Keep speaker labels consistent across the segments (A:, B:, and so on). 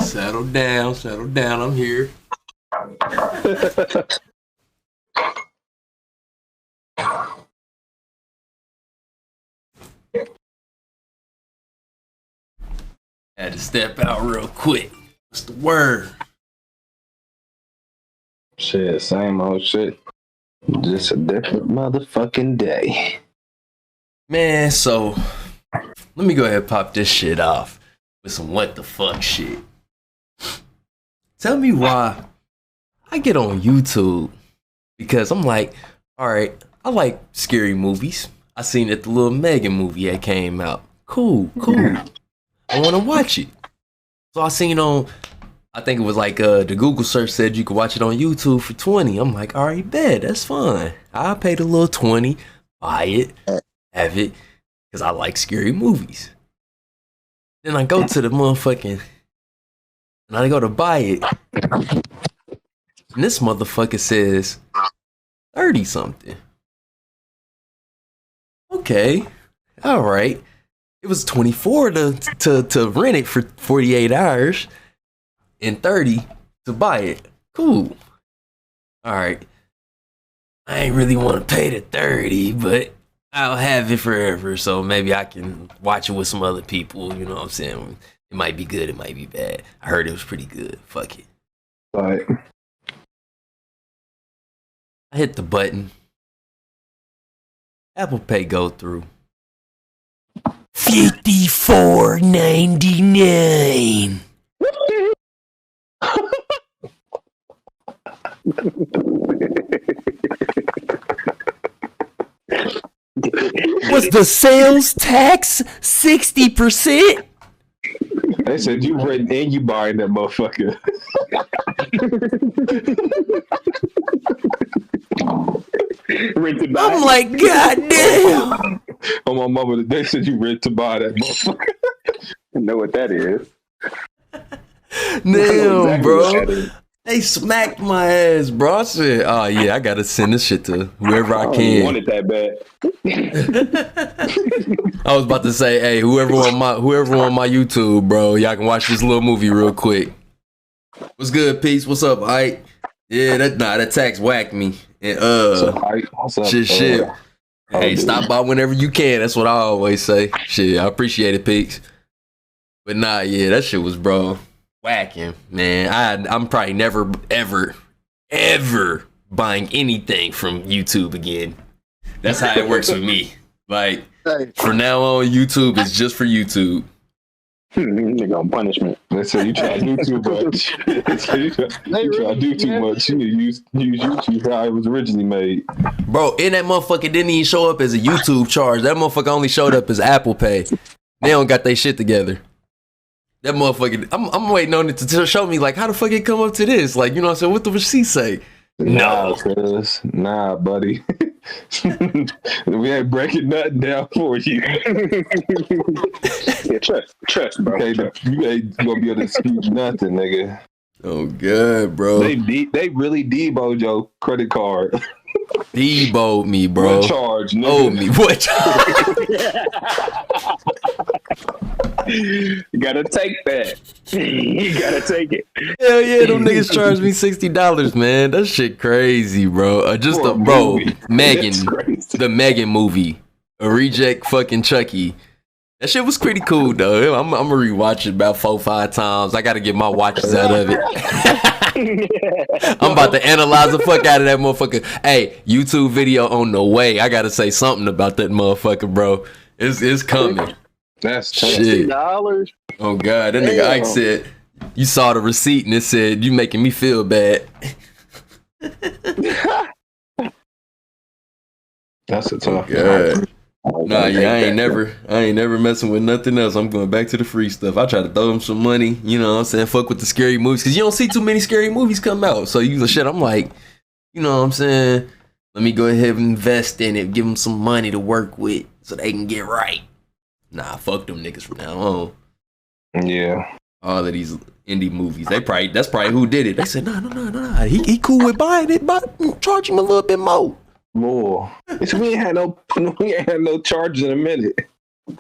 A: Settle down, I'm here. Had to step out real quick. What's the word?
B: Shit, same old shit. Just a different motherfucking day.
A: Man, so let me go ahead and pop this shit off with some what the fuck shit. Tell me why I get on YouTube, because I'm like, all right, I like scary movies. I seen that the little Megan movie that came out. Cool. I want to watch it. So I seen on, I think it was like the Google search said you could watch it on YouTube for $20. I'm like, all right, bet, that's fine. I'll pay the little $20, buy it, have it, because I like scary movies. Then I go to the motherfucking, and I go to buy it. And this motherfucker says 30 something. Okay, all right. It was 24 to rent it for 48 hours and 30 to buy it. Cool. All right. I ain't really want to pay the 30, but I'll have it forever. So maybe I can watch it with some other people. You know what I'm saying? It might be good. It might be bad. I heard it was pretty good. Fuck it.
B: Right.
A: I hit the button. Apple Pay go through. $54.99. Was the sales tax 60%?
B: They said you renting and you buying that motherfucker. Rent to buy.
A: I'm like, God damn.
B: Oh, my mama, they said you rent to buy that motherfucker. I know what that is.
A: Damn,
B: exactly
A: bro. They smacked my ass, bro. I said, oh yeah, I gotta send this shit to whoever I can.
B: I wanted that bad.
A: I was about to say, hey, whoever on my YouTube, bro, y'all can watch this little movie real quick. What's good, Peace? What's up, Ike? Yeah, that tax whacked me. And
B: What's up,
A: shit. Hey, stop by whenever you can. That's what I always say. Shit, I appreciate it, Peaks. But nah, yeah, that shit was, bro, whacking, man. I'm probably never, ever buying anything from YouTube again. That's how it works with me. Like, from now on, YouTube is just for YouTube.
B: Nigga on punishment. They say you try to do too much. You try to do too much. You need to use YouTube how it was originally made.
A: Bro, and that motherfucker didn't even show up as a YouTube charge. That motherfucker only showed up as Apple Pay. They don't got their shit together. That motherfucker, I'm waiting on it to show me, like, how the fuck it come up to this? Like, you know what I'm saying? What the receipt say?
B: Nah, buddy. We ain't breaking nothing down for you. Yeah, trust, bro. You ain't gonna be able to dispute nothing, nigga.
A: Oh, good, bro.
B: They really deboed your credit card.
A: Deboed me, bro.
B: What charge, nigga?
A: Oh, me. What charge?
B: You gotta take that. You gotta take it.
A: Hell yeah, them niggas charged me $60, man. That shit crazy, bro. Megan, the Megan movie, a reject fucking Chucky. That shit was pretty cool though. I'm gonna rewatch it about 4-5 times. I gotta get my watches out of it. I'm about to analyze the fuck out of that motherfucker. Hey, YouTube video on the way. I gotta say something about that motherfucker, bro. It's coming.
B: That's
C: $60.
A: Oh god, that nigga Ike said you saw the receipt and it said you making me feel bad.
B: That's a tough
A: one. Nah, yeah, I ain't never messing with nothing else. I'm going back to the free stuff. I try to throw them some money, you know what I'm saying? Fuck with the scary movies, because you don't see too many scary movies come out. So you the shit, I'm like, you know what I'm saying? Let me go ahead and invest in it, give them some money to work with so they can get right. Nah, fuck them niggas from now on.
B: Yeah.
A: All of these indie movies, that's probably who did it. They said, nah. He cool with buying it, but charge him a little bit more.
B: More. We ain't had no charges in a minute. We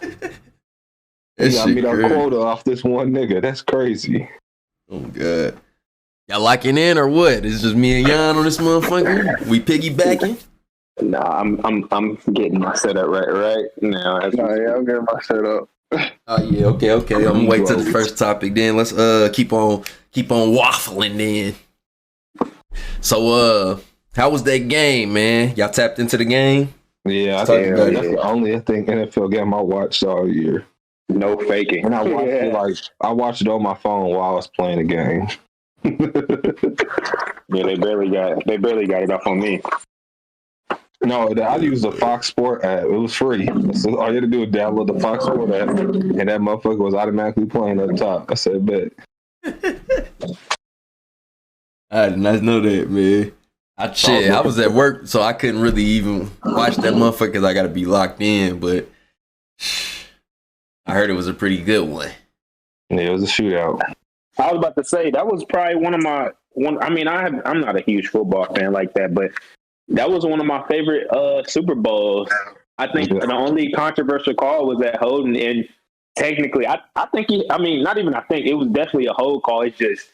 B: gotta meet our quota off this one nigga. That's crazy.
A: Oh god. Y'all locking in or what? It's just me and Jan on this motherfucker. We piggybacking.
B: Nah, I'm getting my setup right now.
C: I'm getting my setup.
A: Oh yeah, okay. I'm gonna wait till the first topic. Then let's keep on waffling then. So how was that game, man? Y'all tapped into the game?
B: Yeah, that's the only NFL game I watched all year. No faking. And I watched it I watched it on my phone while I was playing the game. Yeah, they barely got it off on me. No, I used the Fox Sport app. It was free. So all you had to do was download the Fox Sport app, and that motherfucker was automatically playing at the top. I said, bet.
A: I did not know that, man. I was at work, so I couldn't really even watch that motherfucker because I got to be locked in, but I heard it was a pretty good one.
B: Yeah, it was a shootout.
D: I was about to say, that was probably I'm not a huge football fan like that, but that was one of my favorite Super Bowls. I think the only controversial call was at Holden, and technically, it was definitely a hold call. It's just,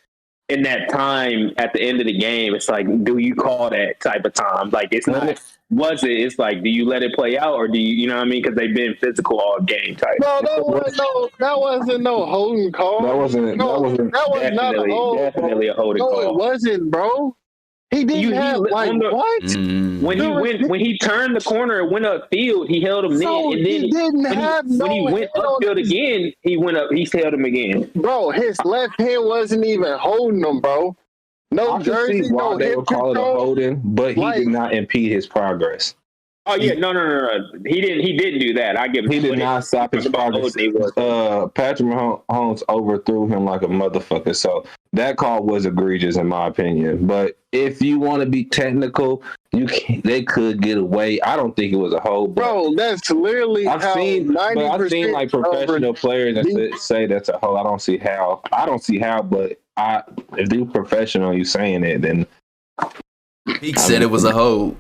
D: in that time at the end of the game, it's like, do you call that type of time? Like, it's not, it's like, do you let it play out, or do you know what I mean? Because they've been physical all game type.
C: No, that wasn't no holding call.
B: That was
C: not a hold.
D: Definitely a holding call.
C: No, it wasn't, bro. He didn't have what?
D: When he turned the corner and went upfield, he held him in, and then when he went upfield again, he went up. He held him again.
C: Bro, his left hand wasn't even holding him, bro. No jersey, no
B: they
C: hip
B: would call it a holding, but he did not impede his progress.
D: Oh yeah, no. He didn't do that. I give him.
B: He did not stop his progress. Patrick Mahomes overthrew him like a motherfucker. So that call was egregious in my opinion. But if you want to be technical, they could get away. I don't think it was a hold.
C: Bro, that's literally
B: I've seen like professional players that say that's a hold. I don't see how. But if they're professional, you saying it, then
A: he said it was a hold.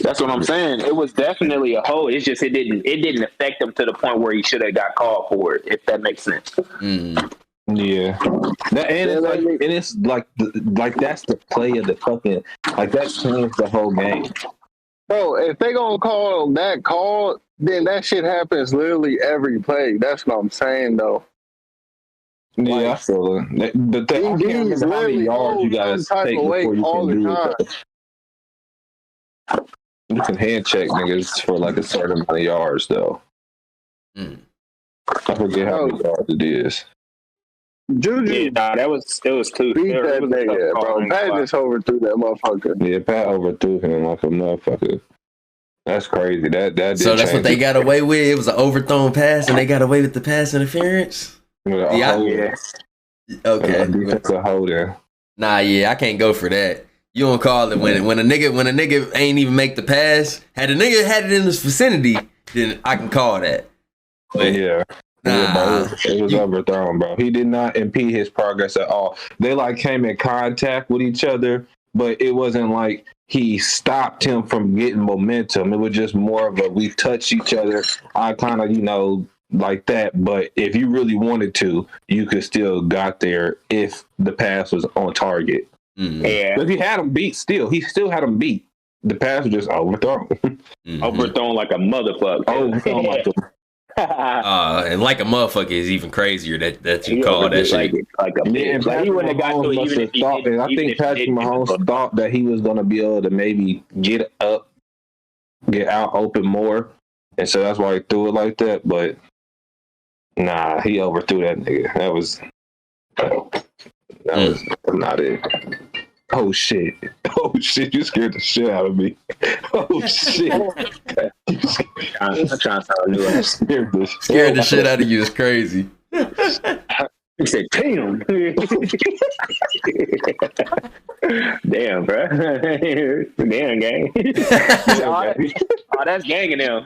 D: That's what I'm saying. It was definitely a hold. It's just it didn't affect him to the point where he should have got called for it, if that makes sense.
B: Yeah. It's like that's the play of the fucking, like, that changed the whole game.
C: Bro, if they gonna call that call, then that shit happens literally every play. That's what I'm saying, though.
B: Yeah, I feel it. I can't remember how many yards you guys take before you can do it. You can hand check niggas for like a certain amount of yards, though. I forget how many yards it is.
C: Juju,
D: it was too.
C: Beat that nigga, bro. Pat just overthrew that motherfucker.
B: Yeah, Pat overthrew him like a motherfucker. That's crazy.
A: So that's what they got away with. It was an overthrown pass, and they got away with the pass interference.
B: Yeah.
A: Okay.
B: That's a holder.
A: Nah, yeah, I can't go for that. You don't call it when a nigga ain't even make the pass. Had the nigga had it in his vicinity, then I can call that. But
B: yeah. Bro, it was overthrown, bro. He did not impede his progress at all. They like came in contact with each other, but it wasn't like he stopped him from getting momentum. It was just more of a, we touched each other. I kind of, like that. But if you really wanted to, you could still got there if the pass was on target.
D: Yeah.
B: But he had him beat still. He still had him beat. The pass was just overthrown.
D: Overthrown like a motherfucker.
B: Overthrown like a
A: and like a motherfucker is even crazier that you call that shit.
B: Like a bitch. Like, he wouldn't have got to it even if he did. I think Patrick Mahomes thought that he was going to be able to maybe get out open more. And so that's why he threw it like that. But nah, he overthrew that nigga. That was not it. Oh shit! Oh shit! You scared the shit out of me. Oh shit!
D: I'm trying to sound new.
A: Scared the shit out of you is crazy.
D: He said, "Damn, damn, bro, damn, gang." Oh, that's gang in them.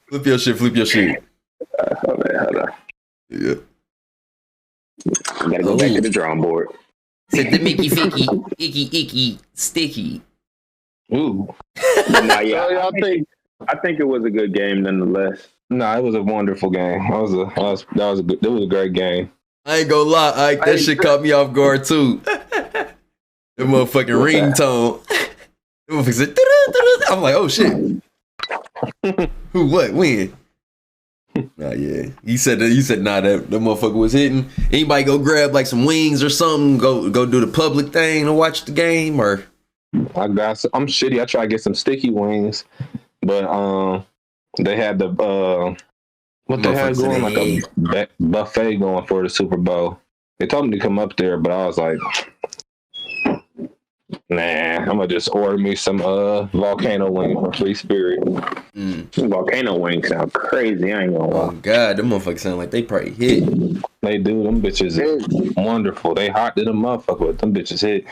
A: Flip your shit.
D: Hold on.
A: Yeah.
D: Gotta go back to the drawing board.
A: Said the Mickey Ficky, icky, sticky.
B: Ooh.
D: I think it was a good game nonetheless.
B: Nah, it was a wonderful game. It was a great game.
A: I ain't gonna lie, Ike, that shit caught me off guard too. The motherfucking ringtone. The motherfucker said, "Doo-doo-doo-doo." I'm like, oh shit. Who, what, when? Nah, yeah. You said nah, that motherfucker was hitting. Anybody go grab like some wings or something, go do the public thing to watch the game, or
B: I'm shitty. I try to get some sticky wings, but they had the what they had going, like a buffet going for the Super Bowl. They told me to come up there, but I was like, nah, I'm gonna just order me some volcano wings from Free Spirit.
D: Volcano wings sound crazy. I ain't gonna lie.
A: oh god, them motherfuckers sound like they probably hit.
B: They do. Them bitches is wonderful. They hot to the motherfucker, but them bitches hit.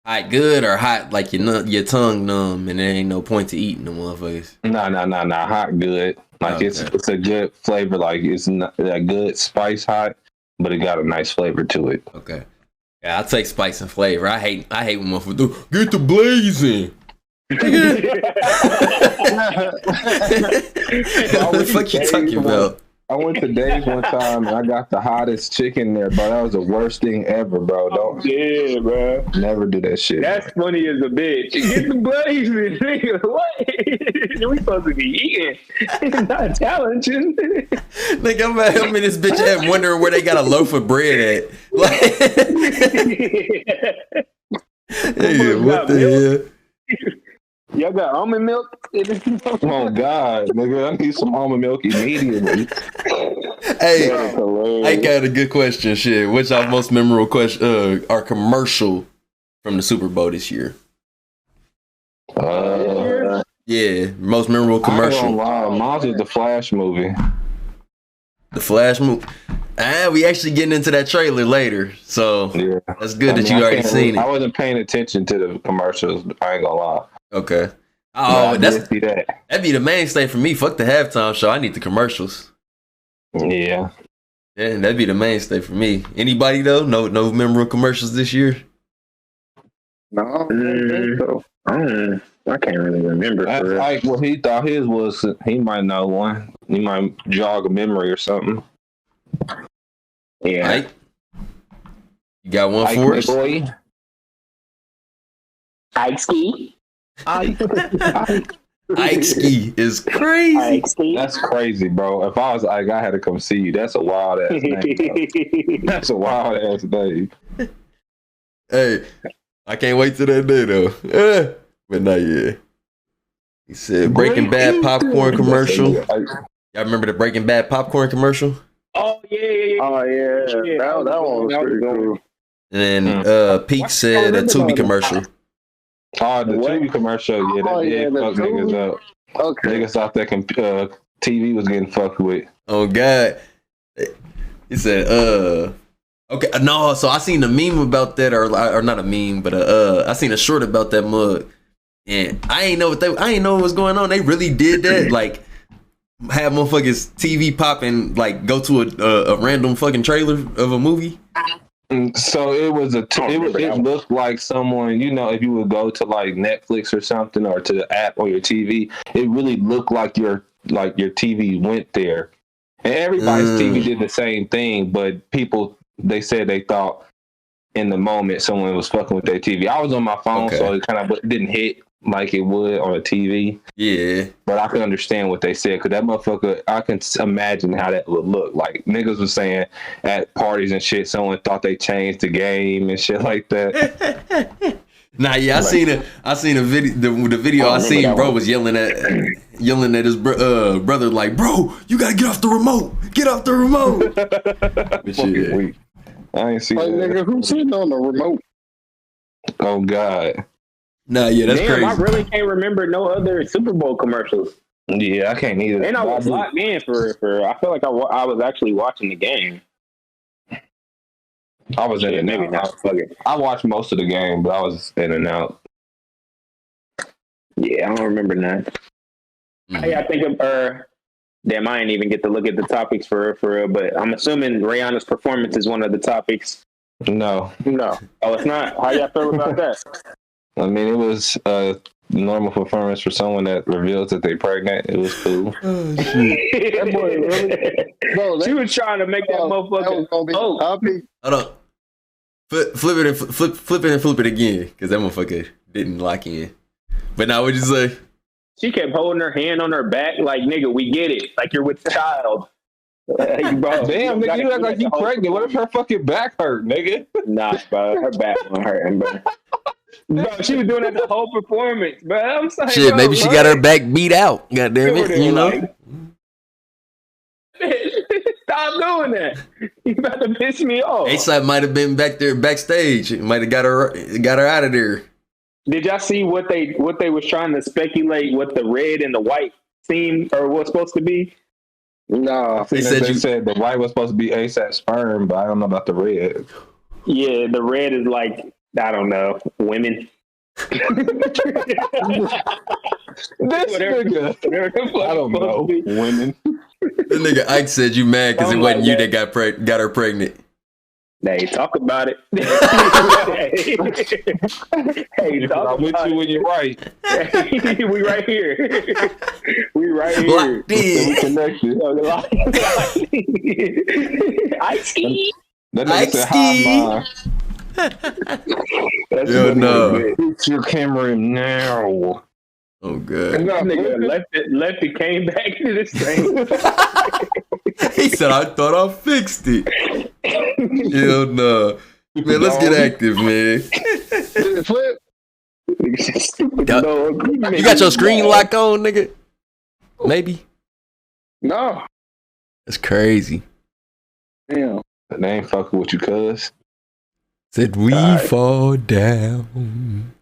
A: Hot good or hot like your tongue numb and there ain't no point to eating them motherfuckers?
B: Nah. Hot good. Like
A: Okay.
B: it's a good flavor. Like it's not a good spice hot, but it got a nice flavor to it.
A: Okay. Yeah, I'll take spice and flavor. I hate when motherfuckers do get the blazing. What the fuck you talking about?
B: I went to Dave's one time and I got the hottest chicken there, bro. That was the worst thing ever, bro. Don't
D: Yeah, bro.
B: never do that shit.
D: That's funny as a bitch. Get the blazing, nigga. What? We supposed to be eating, not challenging.
A: Nigga, I'm in this bitch head wondering where they got a loaf of bread at. Like, hey, what the hell?
D: Y'all got almond milk?
B: Oh God, nigga, I need some almond milk immediately.
A: Hey, I got a good question. Shit, what's our most memorable question? Our commercial from the Super Bowl this year. Yeah, most memorable commercial.
B: Mine was the Flash movie.
A: The Flash movie. We actually getting into that trailer later, so
B: Yeah,
A: that's good that you already seen
B: I
A: it.
B: wasn't paying attention to the commercials. I ain't gonna lie.
A: Okay.
B: But
A: Oh,
B: I did see that.
A: that'd be the mainstay for me. Fuck the halftime show. I need the commercials.
B: Yeah.
A: Yeah, that'd be the mainstay for me. Anybody though? No memorable commercials this year.
C: No, I don't think so.
D: I can't really remember.
B: That's like what he thought his was. He might know one. He might jog a memory or something.
D: Yeah.
A: Ike, you got one
B: Ike,
A: for us?
B: boy.
D: Ike ski.
B: Ike.
A: Ike ski is crazy.
D: Ike ski.
B: That's crazy, bro. If I was Ike, I had to come see you. That's a wild ass name. Bro. That's a wild ass name.
A: Hey, I can't wait till that day though. But not yet. He said Breaking Bad popcorn commercial. Y'all remember the Breaking Bad popcorn commercial?
D: Oh yeah.
C: Oh yeah, that one was pretty cool.
A: And then Pete said a Tubi commercial.
B: Oh, the TV commercial. Yeah, that did fuck niggas up.
C: Okay.
B: Niggas thought that TV was getting fucked with.
A: Oh God. He said, okay, no, so I seen a meme about that, or not a meme, but I seen a short about that mug. And I ain't know what was going on. They really did that, like have motherfuckers TV pop and like go to a random fucking trailer of a movie.
B: So it was it looked like someone, you know, if you would go to like Netflix or something or to the app on your TV, it really looked like your TV went there. And everybody's TV did the same thing, but people, they said they thought in the moment someone was fucking with their TV. I was on my phone, so it kind of didn't hit like it would on a TV.
A: Yeah.
B: But I can understand what they said, because that motherfucker, I can imagine how that would look. Like, niggas was saying at parties and shit, someone thought they changed the game and shit like that.
A: Nah, yeah, I seen a video. The video I seen, bro, was yelling at his brother, like, bro, you gotta get off the remote. Get off the remote. But shit.
B: Weak. I ain't see
C: Like,
B: that.
C: nigga, who's sitting on the remote?
B: Oh, God.
A: Nah, yeah, that's crazy.
D: I really can't remember no other Super Bowl commercials.
B: Yeah, I can't either.
D: And I was locked in for I feel like I was actually watching the game.
B: I was in and
D: maybe
B: out.
D: not. Fuck it.
B: I watched most of the game, but I was in and out.
D: Yeah, I don't remember that. Hey, I think damn, I didn't even get to look at the topics for real, but I'm assuming Rihanna's performance is one of the topics.
B: No.
D: Oh, it's not? How y'all feel about that?
B: I mean, it was normal performance for someone that reveals that they pregnant. It was cool.
A: Oh shit!
C: That boy really. Bro,
D: She was trying to make that
C: that
D: motherfucker.
C: was gonna be the topic.
A: Hold on. Flip it and flip it again, because that motherfucker didn't lock in. But now what'd you say?
D: She kept holding her hand on her back, like, nigga, we get it. Like you're with the child. Like, bro,
B: Damn, nigga, you act like you pregnant. What if her fucking back hurt, nigga?
D: Nah, bro, her back wasn't hurting, bro. Bro, she was doing that the whole performance, bro. I'm sorry.
A: Shit,
D: bro,
A: maybe she got her back beat out. God damn it, you know.
D: Like, stop doing that. You about to piss me off.
A: A$AP might have been back there backstage. It might have got her out of there.
D: Did y'all see what they was trying to speculate what the red and the white theme or was supposed to be?
C: No,
B: They said the white was supposed to be ASAP sperm, but I don't know about the red.
D: Yeah, the red is like, I don't know, women.
B: This nigga, I don't know, women.
A: The nigga Ike said you mad because it wasn't you that got her pregnant.
D: Hey, talk about it. Hey, talk
B: I'm with
D: about
B: you when you're right.
D: it. We right here. We right here.
A: Locked in.
B: We connected.
D: Ice ski.
B: That nigga said, hi,
D: That's
A: Yo,
D: really
A: no.
D: good.
B: Put your camera in now.
A: Oh god.
D: That nigga left it, came back to the same.
A: He said I thought I fixed it. Hell no. Man, let's get active, man.
C: Did it flip?
A: You got your screen lock on, nigga? Maybe.
C: No.
A: That's crazy.
C: Damn.
B: They ain't fucking with you, cuz.
A: Said we fall down,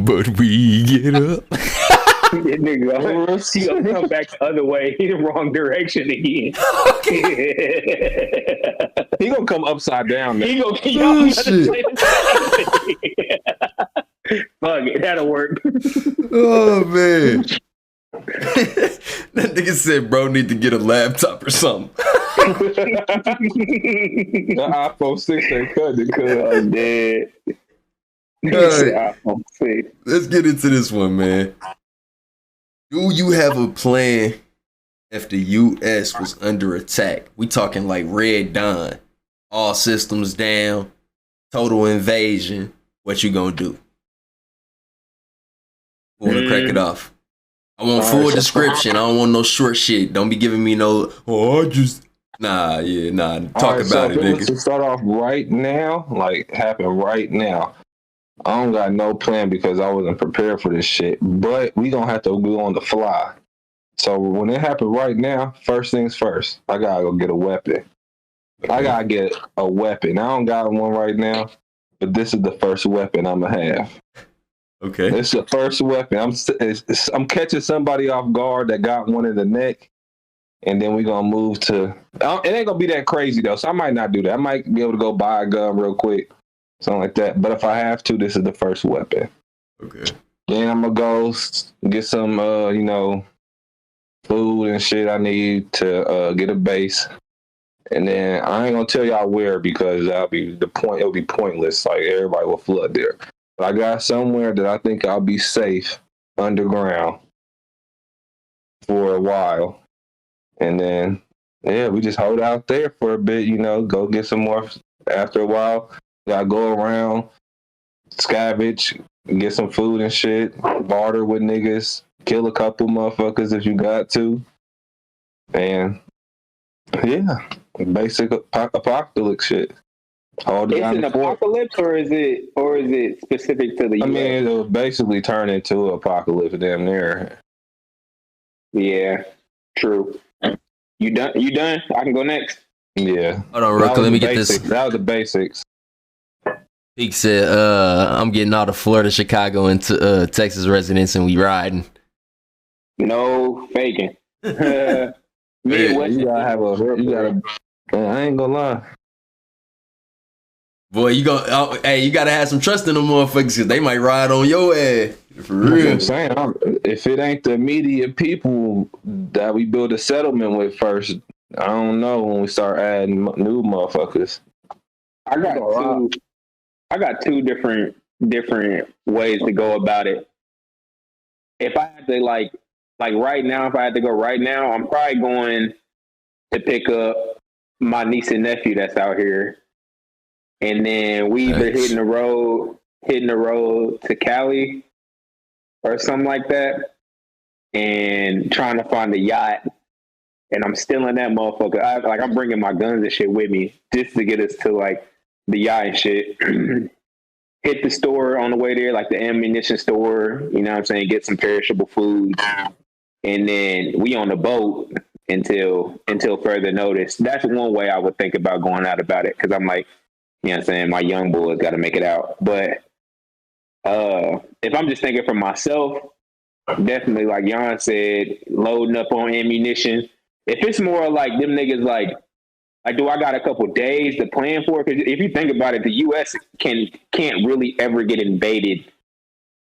A: but we get up.
D: That nigga, he gonna come back the other way in the wrong direction again.
B: He gonna come upside down now.
D: He gonna
A: Oh, shit.
D: Fuck it, that'll work.
A: Oh man. That nigga said bro need to get a laptop or something.
B: The iPhone 6 ain't cut it, cuz.
D: I'm dead.
A: All right. Let's get into this one, man. Do you have a plan if the U.S. was under attack? We talking like Red Dawn, all systems down, total invasion. What you gonna do? Who wanna crack it off? I want full description. I don't want no short shit. Don't be giving me no, I just... Nah. Talk about it, nigga.
B: To start off right now, like happen right now. I don't got no plan because I wasn't prepared for this shit. But we gonna have to go on the fly. So when it happened right now, first things first, I gotta go get a weapon. I gotta get a weapon. I don't got one right now, but this is the first weapon I'm gonna have.
A: Okay.
B: This is the first weapon. I'm catching somebody off guard that got one in the neck. And then we're going to move to... It ain't going to be that crazy, though, so I might not do that. I might be able to go buy a gun real quick, something like that. But if I have to, this is the first weapon.
A: Okay.
B: Then I'm going to go get some, food and shit I need to get a base. And then I ain't going to tell y'all where because it'll be pointless. Like, everybody will flood there. But I got somewhere that I think I'll be safe underground for a while. And then, we just hold out there for a bit, go get some more after a while. Gotta go around, scavenge, get some food and shit, barter with niggas, kill a couple motherfuckers if you got to. And, basic apocalypse shit.
D: Is it an apocalypse or is it specific to the US?
B: I mean, it'll basically turn into an apocalypse damn near.
D: Yeah, true. You done? I can go next.
B: Yeah.
A: Hold on, real quick. Let me get this.
B: That was the basics.
A: He said, I'm getting all the Florida, Chicago, and Texas residents, and we riding.
D: No faking.
B: You gotta I ain't gonna lie.
A: Boy, you gotta have some trust in them motherfuckers because they might ride on your ass. For real.
B: I'm saying, if it ain't the immediate people that we build a settlement with first, I don't know when we start adding new motherfuckers.
D: I got two different ways to go about it. if I had to like right now, if I had to go right now, I'm probably going to pick up my niece and nephew that's out here, and then we either hitting the road to Cali or something like that, and trying to find a yacht. And I'm stealing that motherfucker. I'm bringing my guns and shit with me just to get us to like the yacht and shit. Hit the store on the way there, like the ammunition store, you know what I'm saying? Get some perishable food. And then we on the boat until further notice. That's one way I would think about going out about it. Cause I'm like, you know what I'm saying? My young boys got to make it out. But if I'm just thinking for myself, definitely like Jan said, loading up on ammunition. If it's more like them niggas like do I got a couple days to plan for it? Because if you think about it, the U.S. can't really ever get invaded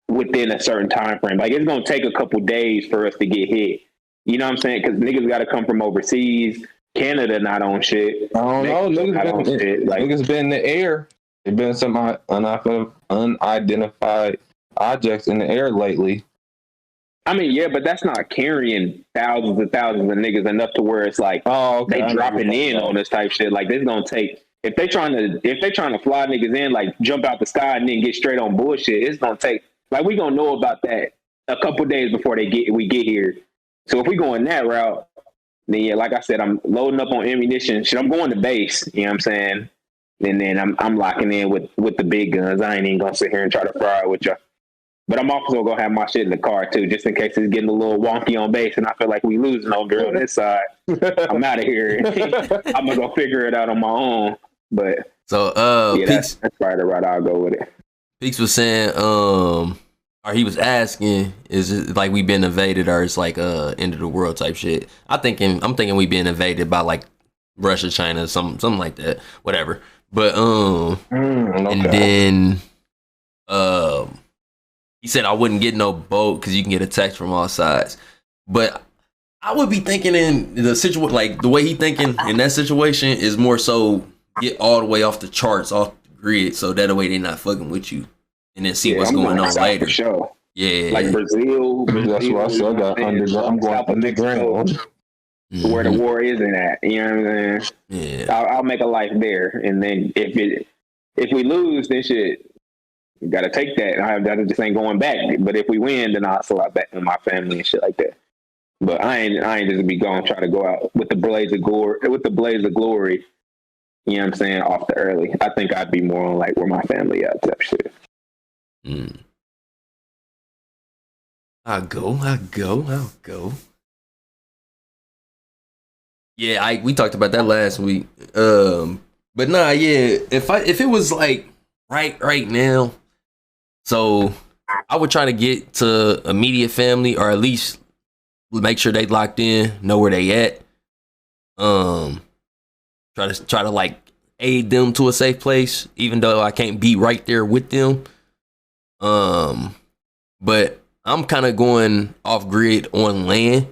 D: within a certain time frame. Like it's gonna take a couple days for us to get hit. You know what I'm saying? Because niggas got to come from overseas. Canada not on shit.
B: I don't know. Niggas been in the air. There's been some unidentified objects in the air lately.
D: I mean, yeah, but that's not carrying thousands and thousands of niggas enough to where it's like, they dropping in on this type shit. Like, this gonna take, if they trying to fly niggas in, like jump out the sky and then get straight on bullshit, it's gonna take, like, we gonna know about that a couple days before we get here. So if we going that route, then yeah, like I said, I'm loading up on ammunition. Shit, I'm going to base. You know what I'm saying? And then I'm locking in with the big guns. I ain't even gonna sit here and try to fry with y'all. But I'm also gonna have my shit in the car too, just in case it's getting a little wonky on base and I feel like we losing over on this side. I'm out of here. I'm gonna go figure it out on my own. But
A: so
D: yeah,
A: Peaks,
D: that's probably the route I'll go with it.
A: Peaks was saying, or he was asking, is it like we been invaded or it's like end of the world type shit? I'm thinking we been invaded by like Russia, China, something like that, whatever. But and then he said I wouldn't get no boat because you can get attacked from all sides. But I would be thinking in the situation, like the way he thinking in that situation is more so get all the way off the charts, off the grid, so that way they not fucking with you, and then see what's going on later.
D: For sure.
A: Yeah,
D: like Brazil.
B: That's what I said. I'm going underground.
D: Where the war isn't at. You know what I'm saying?
A: Yeah.
D: I'll make a life there, and then if we lose, then shit. You gotta take that. That just ain't going back. But if we win, then I'll slide back with my family and shit like that. But I ain't just be going try to go out with the blaze of glory. You know what I'm saying? Off the early. I think I'd be more on like where my family at type shit.
A: I'll go. Yeah, we talked about that last week. But nah, yeah. If it was like right now. So I would try to get to immediate family, or at least make sure they locked in, know where they at. Try to like aid them to a safe place, even though I can't be right there with them. But I'm kind of going off grid on land,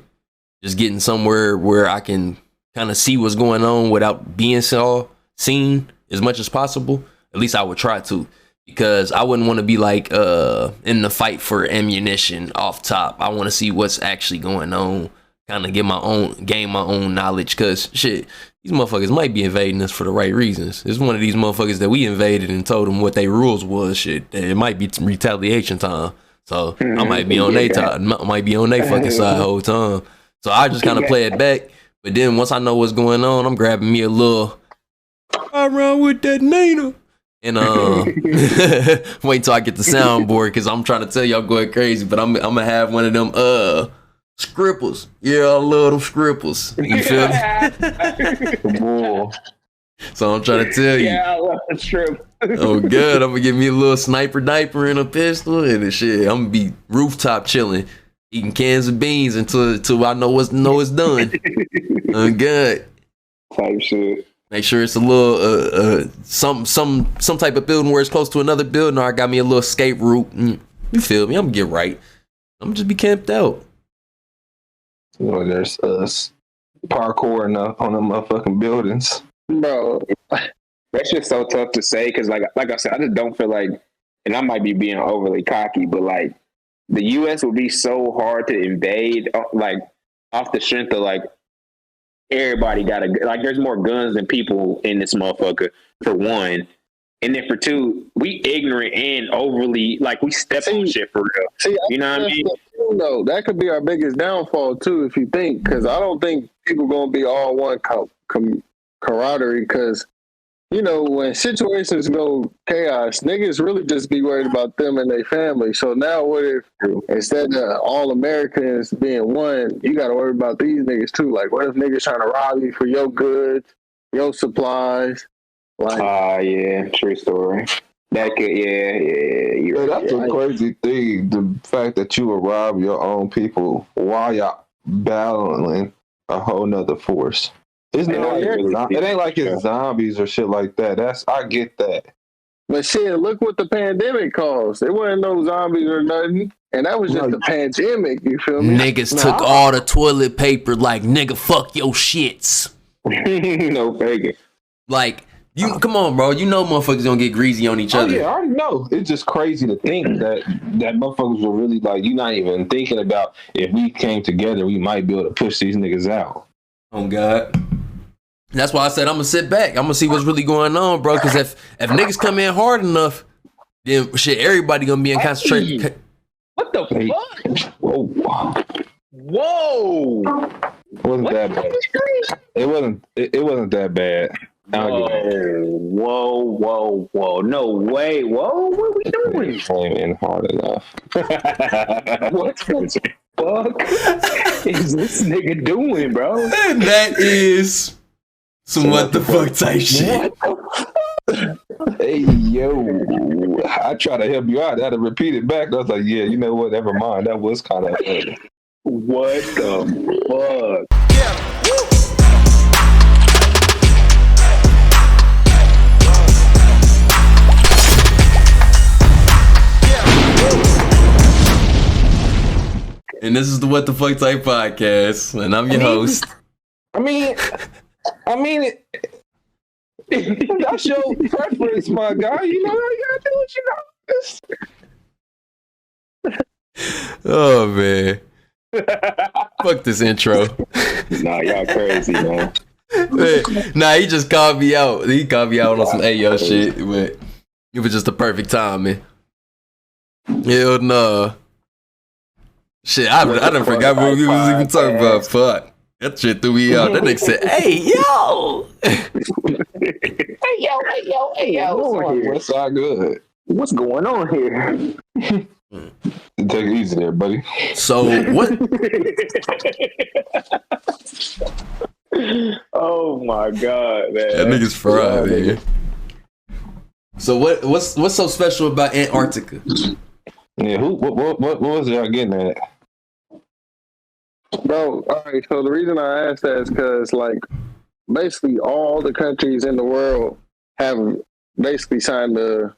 A: just getting somewhere where I can kind of see what's going on without being seen as much as possible. At least I would try to. Because I wouldn't want to be like in the fight for ammunition off top. I want to see what's actually going on. Kind of gain my own knowledge. Because shit, these motherfuckers might be invading us for the right reasons. It's one of these motherfuckers that we invaded and told them what their rules was. Shit, it might be retaliation time. So I might be on their time. Might be on their fucking side the whole time. So I just kind of play it back. But then once I know what's going on, I'm grabbing me a little. I run with that Nina. And wait until I get the soundboard because I'm trying to tell y'all going crazy, but I'm gonna have one of them scripples. Yeah, I love them scripples. You feel me? So I'm trying to tell you.
D: Yeah, I love the strip.
A: Oh good, I'm gonna give me a little sniper diaper and a pistol and the shit. I'm gonna be rooftop chilling, eating cans of beans until I know it's done. I'm good.
D: Type shit.
A: Make sure it's a little some type of building where it's close to another building, or I got me a little escape route. You feel me? I'm gonna get right. I'm just be camped out.
B: Well, there's parkour on them motherfucking buildings,
D: bro. That's just so tough to say because, like I said, I just don't feel like, and I might be being overly cocky, but like the U.S. would be so hard to invade, like off the strength of like everybody got a like. There's more guns than people in this motherfucker. For one, and then for two, we ignorant and overly like we step on shit for real.
C: See,
D: you know what I mean?
C: No, that could be our biggest downfall too, if you think, because I don't think people gonna be all one camaraderie. Because you know, when situations go chaos, niggas really just be worried about them and their family. So now, what if instead of all Americans being one, you got to worry about these niggas too? Like, what if niggas trying to rob you for your goods, your supplies? Like,
D: yeah, true story. That could, yeah.
B: That's a crazy thing. The fact that you will rob your own people while y'all battling a whole nother force. It's not it ain't like it's zombies or shit like that. I get that.
C: But shit, look what the pandemic caused. It wasn't no zombies or nothing. And that was just a pandemic, you feel me?
A: Niggas took all the toilet paper like, nigga, fuck your shits.
D: No faking.
A: Like, come on, bro. You know motherfuckers gonna get greasy on each other.
B: Yeah, I know. It's just crazy to think that motherfuckers were really like, you're not even thinking about if we came together, we might be able to push these niggas out.
A: Oh, God. That's why I said I'm gonna sit back. I'm gonna see what's really going on, bro. Because if niggas come in hard enough, then shit, everybody gonna be in concentration.
D: What the fuck?
B: Whoa! It wasn't that bad. It wasn't that bad.
D: Whoa! No way! Whoa! What are we doing?
B: Flaming hard enough.
D: What the fuck is this nigga doing, bro?
A: And that is some what the fuck type shit.
B: Hey, yo. I try to help you out. I had to repeat it back. I was like, yeah, you know what? Never mind. That was kind of funny.
D: What the fuck?
A: And this is the What the Fuck Type Podcast, and I'm your host.
B: I mean, that's your preference, my guy. You know, you gotta do what you know.
A: Oh, man. Fuck this intro.
D: Nah, y'all crazy, man.
A: Nah, he just called me out. He called me out on some Ayo shit, but it was just the perfect timing. Hell no. Shit, I done forgot what we was even talking about. Fuck. That shit threw me out. That nigga said, hey, yo.
D: Hey, yo.
B: What's all good?
D: What's going on here?
B: Take it easy there, buddy.
A: So, what?
D: Oh, my God, man.
A: That nigga's fried, man. So, what's so special about Antarctica?
B: Yeah, what was y'all getting at?
C: Bro, all right, so the reason I asked that is because, like, basically all the countries in the world have basically signed a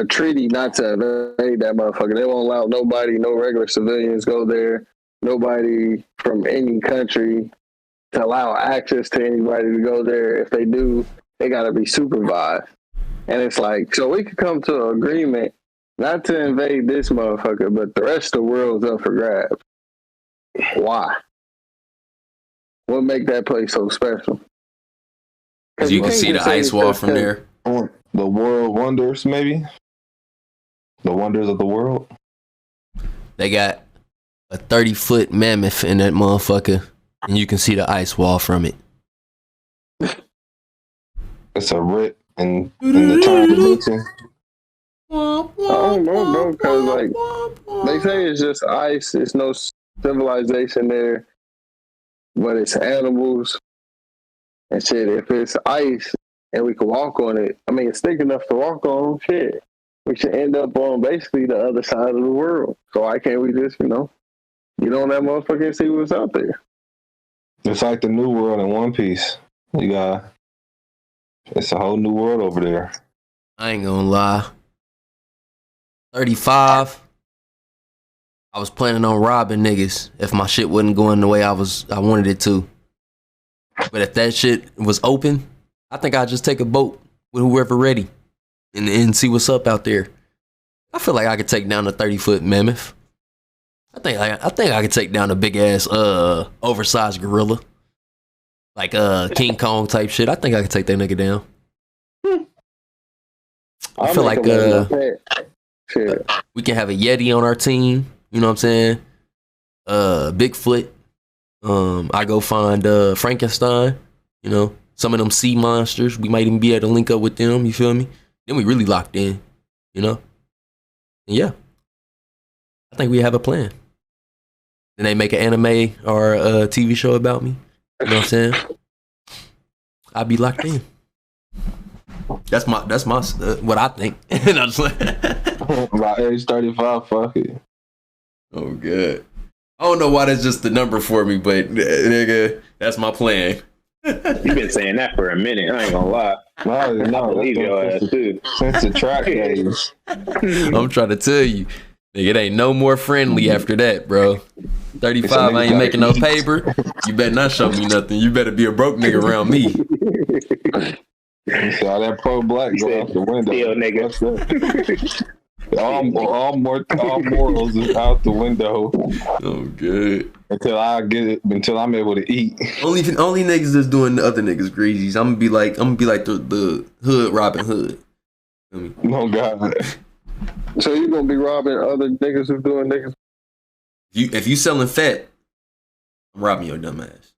C: treaty not to invade that motherfucker. They won't allow nobody, no regular civilians go there, nobody from any country to allow access to anybody to go there. If they do, they got to be supervised. And it's like, so we could come to an agreement not to invade this motherfucker, but the rest of the world's up for grabs. Why? What make that place so special?
A: Because you can see the ice wall from there.
B: The world wonders, maybe? The wonders of the world?
A: They got a 30-foot mammoth in that motherfucker, and you can see the ice wall from it.
B: It's a rip in the time dimension.
C: I don't know, bro, because, like, they say it's just ice. It's no civilization there, but it's animals and shit. If it's ice and we can walk on it, I mean, it's thick enough to walk on, shit, we should end up on basically the other side of the world. So why can't we just, get on that motherfucker and see what's out there?
B: It's like the New World in One Piece. It's a whole new world over there.
A: I ain't gonna lie. 35. I was planning on robbing niggas if my shit wasn't going the way I wanted it to. But if that shit was open, I think I'd just take a boat with whoever ready and see what's up out there. I feel like I could take down a 30-foot mammoth. I think I could take down a big ass oversized gorilla. Like King Kong type shit. I think I could take that nigga down. I feel like we can have a Yeti on our team. You know what I'm saying? Bigfoot. I go find Frankenstein. You know, some of them sea monsters. We might even be able to link up with them. You feel me? Then we really locked in. You know? And yeah. I think we have a plan. Then they make an anime or a TV show about me. You know what I'm saying? I'll be locked in. That's my what I think.
B: About age 35, fuck it.
A: Oh, good. I don't know why that's just the number for me, but nigga, that's my plan.
D: You've been saying that for a minute. I ain't gonna lie.
B: No,
D: believe your ass too.
B: Since the track days.
A: I'm trying to tell you, nigga, it ain't no more friendly after that, bro. 35, I ain't making no paper. You better not show me nothing. You better be a broke nigga around me.
B: Saw that pro black go out the window.
D: Still, nigga.
B: All morals is out the window.
A: Oh, good.
B: Until I'm able to eat.
A: Only niggas that's doing the other niggas greasies. I'm gonna be like the hood Robin Hood.
B: Oh God.
C: So you gonna be robbing other niggas who doing niggas?
A: If you selling fat, I'm robbing your dumb ass.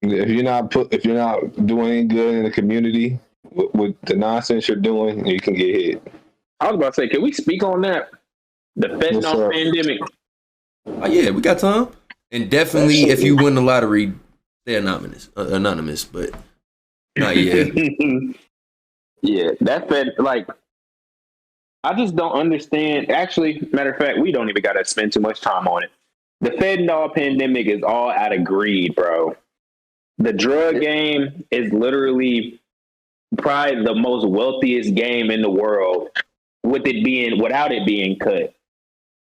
B: If you're not doing any good in the community with the nonsense you're doing, you can get hit.
D: I was about to say, can we speak on that? The fentanyl pandemic.
A: Oh yeah, we got time. And definitely, if you win the lottery, stay anonymous. But not yet.
D: Yeah, that like. I just don't understand. Actually, matter of fact, we don't even got to spend too much time on it. The fentanyl pandemic is all out of greed, bro. The drug game is literally probably the most wealthiest game in the world, without it being cut.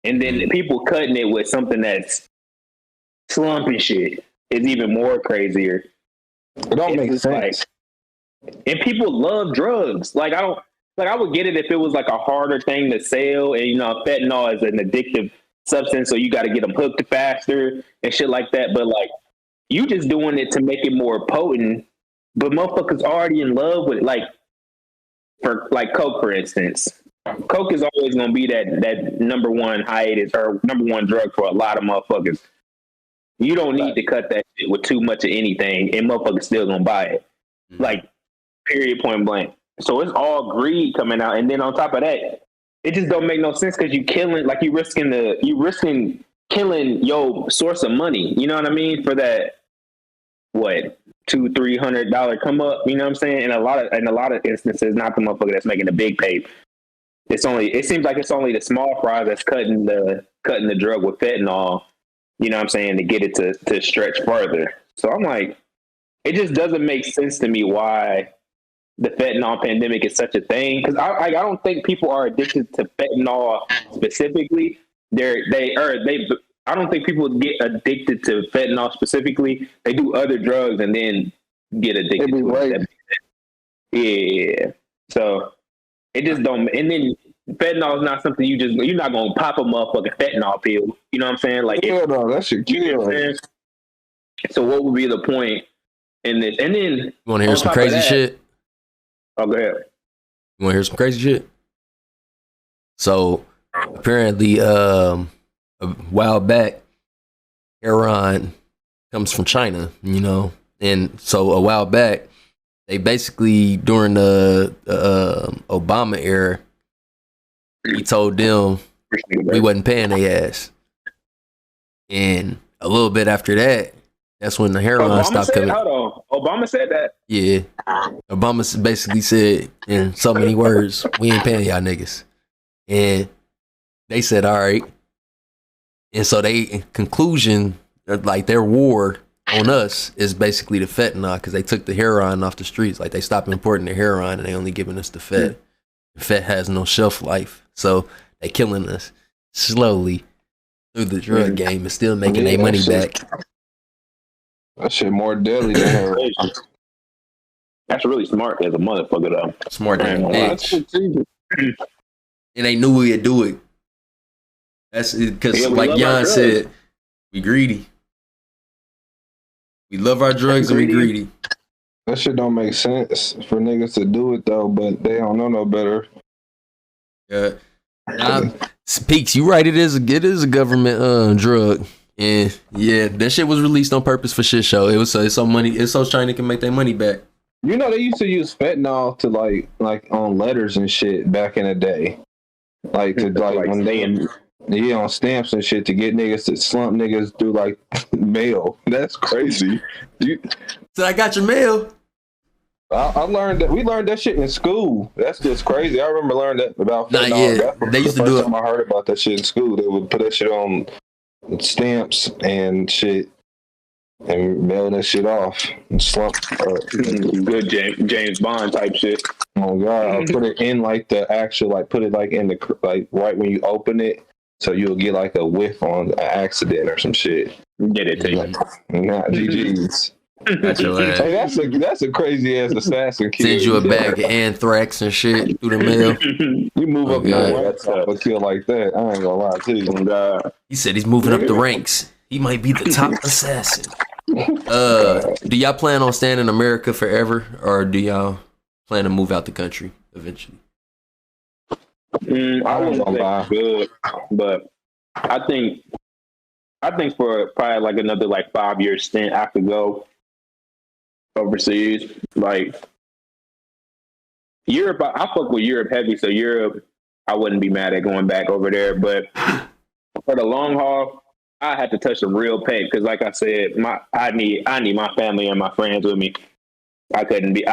D: And then people cutting it with something that's slumping shit is even more crazier.
B: It don't make sense.
D: And people love drugs. I would get it if it was like a harder thing to sell, and fentanyl is an addictive substance, so you got to get them hooked faster and shit like that. But like, you just doing it to make it more potent. But motherfuckers already in love with it. Like, for like Coke, for instance, Coke is always gonna be that number one hiatus or number one drug for a lot of motherfuckers. You don't need to cut that shit with too much of anything, and motherfuckers still gonna buy it. Like, period, point blank. So it's all greed coming out, and then on top of that, it just don't make no sense because you risking killing your source of money. You know what I mean? For that, what, $200-$300 come up. You know what I'm saying? In a lot of instances, not the motherfucker that's making the big pay. It seems like it's only the small fries that's cutting the drug with fentanyl. You know what I'm saying? To get it to stretch further. So I'm like, it just doesn't make sense to me why the fentanyl pandemic is such a thing, because I don't think people are addicted to fentanyl specifically. I don't think people get addicted to fentanyl specifically. They do other drugs and then get addicted to it. Yeah. So it just don't. And then fentanyl is not something you're not gonna pop a motherfucking fentanyl pill. You know what I'm saying? Like,
B: no, that shit kill.
D: So what would be the point in this? And then
A: you want to hear some crazy shit?
D: Oh, go ahead.
A: You want to hear some crazy shit? So apparently, a while back, heroin comes from China, and so a while back, they basically, during the Obama era, he told them we wasn't paying their ass, and a little bit after that, that's when the heroin stopped coming.
D: Hold on. Obama said that?
A: Yeah. Obama basically said in so many words, we ain't paying y'all niggas. And they said, all right. And so in conclusion, like, their war on us is basically the fentanyl, because they took the heroin off the streets. Like, they stopped importing the heroin and they only giving us the fet. The fet has no shelf life. So they killing us slowly through the drug game and still making their money back.
B: That shit more deadly than heroin.
D: That's really smart as a motherfucker, though.
A: Smart than a bitch. And they knew we'd do it. That's because,
D: Yeah, we
A: like
D: love our
A: Jan
D: drugs.
A: said, we greedy. We love our drugs and we greedy.
B: That shit don't make sense for niggas to do it though, but they don't know no better.
A: Yeah. Peaks, you right. It is a government drug, and yeah, that shit was released on purpose for shit show. It was so China can make their money back.
B: You know they used to use fentanyl to like on letters and shit back in the day, like to like when they on stamps and shit to get niggas to slump niggas through like mail. That's crazy.
A: So I got your mail.
B: I learned that we learned that shit in school. That's just crazy. I remember learning that about fentanyl.
A: Yeah, they used to do it.
B: I heard about that shit in school. They would put that shit on stamps and shit and mail that shit off and slump.
D: Good James Bond type shit.
B: Oh god! I'll put it in like the actual, like put it like in the like right when you open it, so you'll get like a whiff on an accident or some shit.
D: Get it to you.
B: Not GG's.
A: Got your ass.
B: Hey, that's a crazy ass assassin kill.
A: Send you a bag of anthrax and shit through the mail.
B: You move up
A: God.
B: the ranks off a kill like that. I ain't gonna lie to you.
A: He said he's moving up the ranks. He might be the top assassin. Do y'all plan on staying in America forever, or do y'all plan to move out the country eventually?
D: I wouldn't say good, but I think for probably like another like 5-year stint, I could go overseas. Like Europe, I fuck with Europe heavy, so Europe, I wouldn't be mad at going back over there. But for the long haul, I had to touch some real pain because, like I said, I need my family and my friends with me. I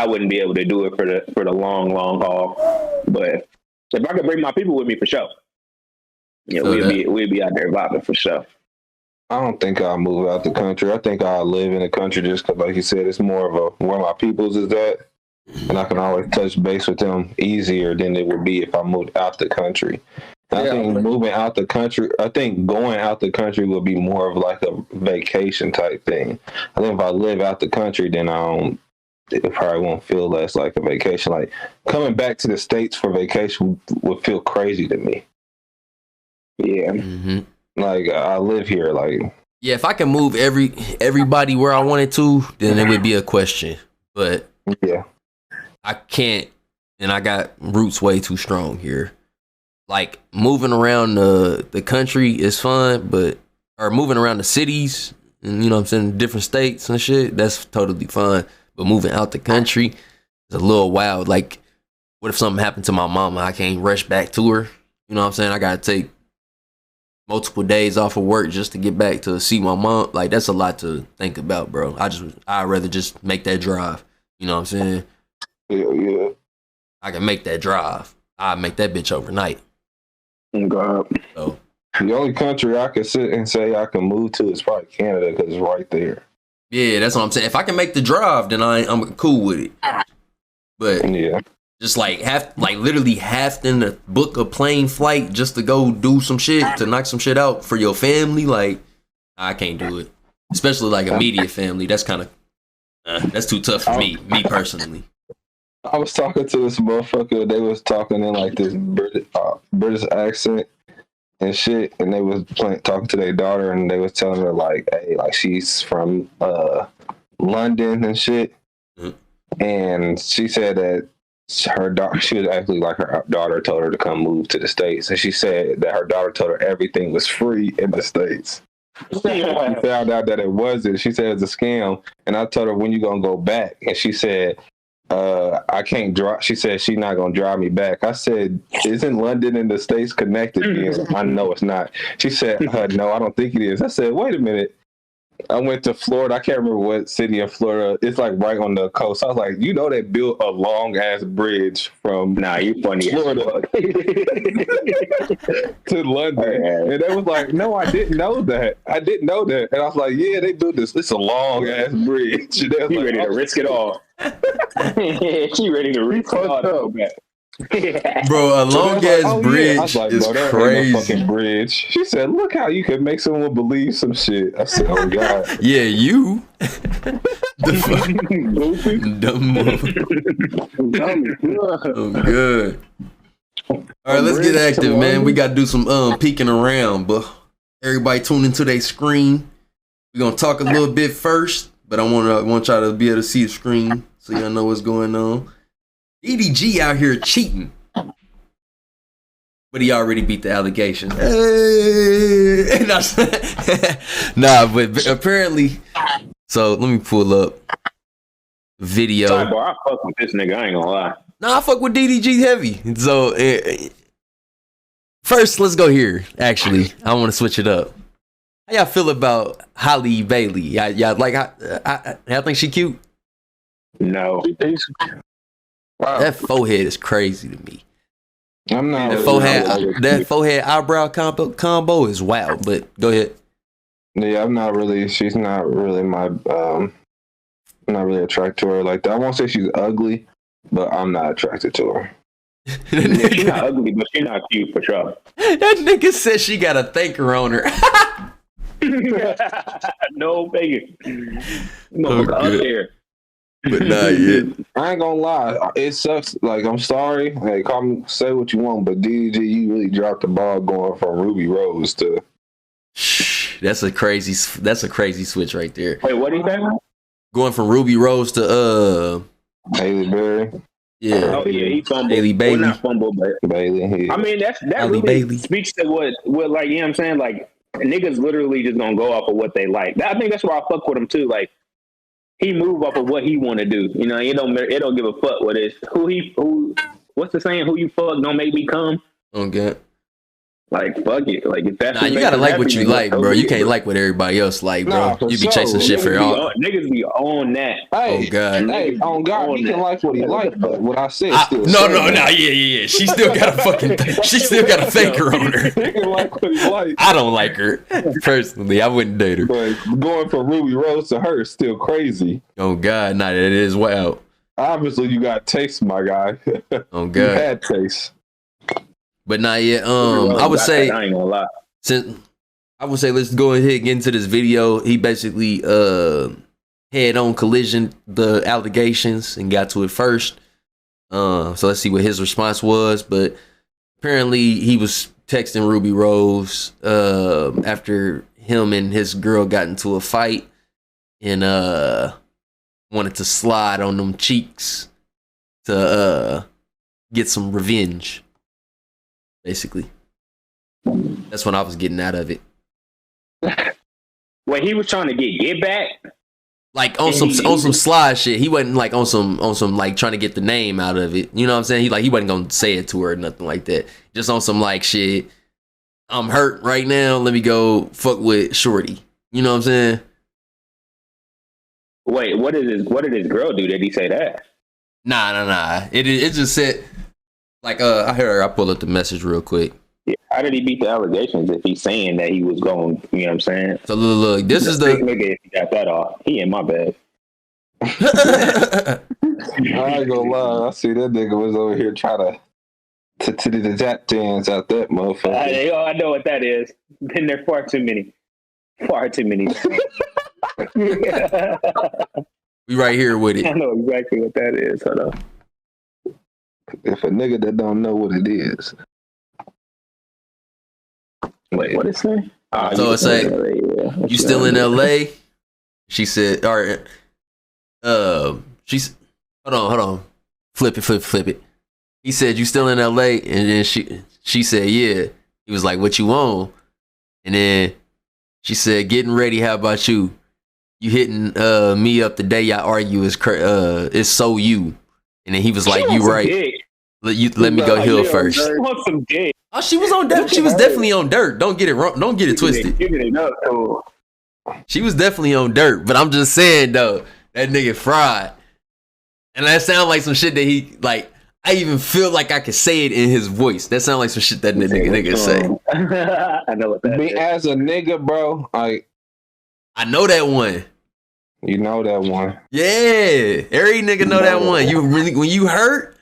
D: wouldn't be able to do it for the long haul. But if I could bring my people with me, for sure, yeah, we'd be out there vibing for sure.
B: I don't think I'll move out the country. I think I'll live in the country just because, like you said, it's more of a where my peoples is at, and I can always touch base with them easier than it would be if I moved out the country. I think moving out the country, I think going out the country would be more of like a vacation type thing. I think if I live out the country, then it probably won't feel less like a vacation. Like coming back to the States for vacation would feel crazy to me. Yeah.
A: Mm-hmm.
B: Like I live here, like
A: yeah. If I can move everybody where I wanted to, then it would be a question. But
B: yeah,
A: I can't, and I got roots way too strong here. Like moving around the country is fun, or moving around the cities, and you know what I'm saying, different states and shit, that's totally fun. But moving out the country is a little wild. Like, what if something happened to my mama? I can't rush back to her. You know what I'm saying? I gotta take multiple days off of work just to get back to see my mom. Like, that's a lot to think about, bro. I'd rather just make that drive. You know what I'm saying?
B: Yeah.
A: I can make that drive. I'd make that bitch overnight.
B: God.
A: So
B: the only country I can sit and say I can move to is probably Canada because it's right there.
A: Yeah, that's what I'm saying. If I can make the drive, then I'm cool with it. But
B: yeah,
A: just literally having to book a plane flight just to go do some shit, to knock some shit out for your family, like I can't do it. Especially like immediate family. That's kind of that's too tough for me personally.
B: I was talking to this motherfucker. They was talking in like this British accent and shit, and they was talking to their daughter, and they was telling her like, hey, like she's from London and shit, and she said that her daughter, she was actually like her daughter told her to come move to the States, and she said that her daughter told her everything was free in the States. She found out that it wasn't. She said it's a scam, and I told her, when you gonna go back? And she said, I can't drive. She said she's not gonna drive me back. I said, isn't London and the States connected? I know it's not. She said, no, I don't think it is. I said, wait a minute. I went to Florida. I can't remember what city in Florida. It's like right on the coast. I was like, you know, they built a long ass bridge from
D: you funny
B: Florida to London. And they was like, no, I didn't know that. And I was like, yeah, they built this. It's a long ass bridge. And they was
D: she
B: like,
D: ready to risk it all. She ready to risk it all.
A: Bro, a long ass bridge is crazy.
B: No fucking bridge. She said, "Look how you can make someone believe some shit." I said, "Oh God."
A: Yeah, you. The dumb. Oh, good. All right, let's get active, man. We got to do some peeking around, but everybody tune into their screen. We're going to talk a little bit first, but I want y'all to be able to see the screen so y'all know what's going on. EDG out here cheating. But he already beat the allegations. Hey! Nah, but apparently. So let me pull up video.
D: Sorry, boy, I fuck with this nigga. I ain't gonna lie.
A: Nah, I fuck with DDG heavy. So first, let's go here. Actually, I want to switch it up. How y'all feel about Holly Bailey? Y'all like? I think she cute.
D: No.
C: Wow.
A: That forehead is crazy to me.
B: I'm not.
A: That forehead eyebrow combo is wild. But go ahead.
B: Yeah, I'm not really. She's not really my. I'm not really attracted to her like that. I won't say she's ugly, but I'm not attracted to her.
D: Yeah, she's not ugly, but she's not cute for sure.
A: That nigga said she got a thinker on her.
D: No bacon.
A: Oh,
D: Up there.
A: But not yet.
B: I ain't gonna lie, it sucks. Like, I'm sorry. Like, say what you want, but DDG, you really dropped the ball going from Ruby Rose to.
A: That's a crazy switch right there.
D: Wait, what are you saying?
A: Going from Ruby Rose to
B: Haley Berry.
A: Yeah.
D: Oh yeah, he fumbled.
A: Haley Bailey.
D: Well, not fumbled, but
B: Bailey.
D: I mean that
A: Haley
D: really
A: Bailey.
D: speaks to what like, you know what I'm saying? Like, niggas literally just gonna go off of what they like. I think that's why I fuck with him too. Like, he move off of what he want to do. You know, it don't give a fuck what it's who. What's the saying? Who you fuck don't make me come.
A: Okay.
D: Like, fuck it. Like, if that's
A: you gotta like what you like, bro. You can't like what everybody else like, bro.
B: Nah,
A: You be chasing shit for all.
D: Niggas be on that.
B: Hey,
A: Oh God.
B: Hey, on God, he can like what he like, but what I said still.
A: No, yeah. She still got a faker on her.
B: He can like what he like.
A: I don't like her personally. I wouldn't date her.
B: But going from Ruby Rose to her is still crazy.
A: Oh God, nah, that is wild.
B: Obviously, you got taste, my guy.
A: Oh
B: You
A: God.
B: had taste.
A: But not yet. I would say
D: I ain't gonna lie.
A: Let's go ahead and get into this video. He basically head on collision the allegations and got to it first. So let's see what his response was. But apparently he was texting Ruby Rose after him and his girl got into a fight and wanted to slide on them cheeks to get some revenge. Basically, that's what I was getting out of it.
D: Wait, he was trying to get back?
A: Like on some slide shit. He wasn't like on some like trying to get the name out of it. You know what I'm saying? He wasn't gonna say it to her or nothing like that. Just on some like shit. I'm hurt right now. Let me go fuck with Shorty. You know what I'm saying?
D: Wait, what did his girl do? Did he say that?
A: Nah. It just said like I pull up the message real quick.
D: Yeah. How did he beat the allegations if he's saying that he was going? You know what I'm saying?
A: So look, this is the
D: nigga. If he got that off, he in my bed.
B: I ain't gonna lie. I see that nigga was over here trying to the tap dance out that motherfucker.
D: I know what that is. Been there far too many.
A: we right here with it.
D: I know exactly what that is. Hold on.
B: If a nigga that don't know what it is.
D: Wait, what it say?
A: So it say, you still in LA? She said, all right. She's hold on. Flip it. He said, you still in LA? And then she said, yeah. He was like, what you on? And then she said, getting ready. How about you? You hitting me up the day y'all argue is so you. And then he was like, you right. Let me go hill first.
D: She wants some dick.
A: Oh, she was on dirt. She was definitely on dirt. Don't get it wrong. Don't get it twisted. She was definitely on dirt. But I'm just saying though, that nigga fried. And that sounds like some shit that he like. I even feel like I could say it in his voice. That sounds like some shit that nigga say.
D: I know what that is.
B: As a nigga, bro, like
A: I know that one.
B: You know that one.
A: Yeah, every nigga know that one. You really when you hurt,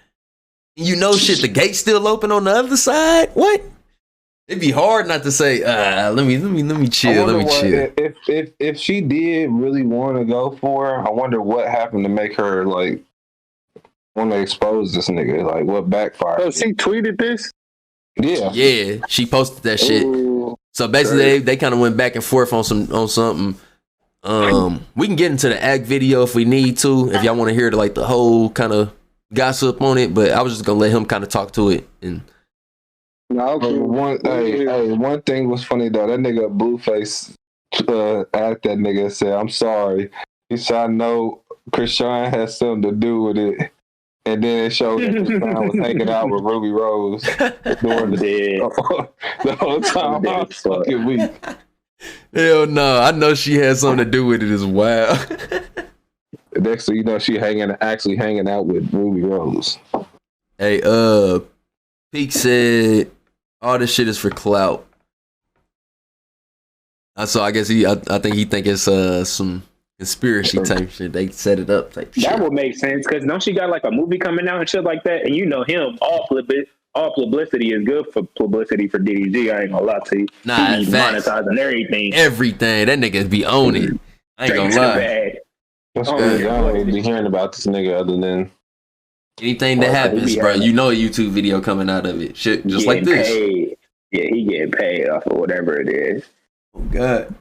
A: you know shit. The gate's still open on the other side. What? It'd be hard not to say. Let me chill. Let me chill.
B: If she did really want to go for her, I wonder what happened to make her like want to expose this nigga. Like, what backfired?
C: Oh, she tweeted this?
B: Yeah.
A: Yeah, she posted that shit.
C: Ooh,
A: So basically, they kind of went back and forth on something. We can get into the act video if we need to, if y'all want to hear the whole kind of gossip on it. But I was just gonna let him kind of talk to it. And
B: One thing was funny though. That nigga Blueface at that nigga and said, "I'm sorry." He said, "I know Krishan has something to do with it." And then it showed that Krishan was hanging out with Ruby Rose during the whole time. I was fucking weak.
A: Hell no, I know she had something to do with it as well.
B: Next thing you know, she actually hanging out with Ruby Rose.
A: Hey, Peak said all this shit is for clout. So I guess I think he think it's some conspiracy type shit. They set it up type shit.
D: That would make sense because don't she got like a movie coming out and shit like that? And you know him, all publicity is good for publicity for DDG. I ain't gonna lie to you.
A: Nah,
D: he's monetizing everything.
A: Everything. That nigga be on it. I ain't gonna lie.
B: That's good. I don't even be hearing about this nigga other than
A: anything that happens, bro. You know a YouTube video coming out of it. Shit, just like this.
D: Paid. Yeah, he getting paid off of whatever it is.
A: Oh God.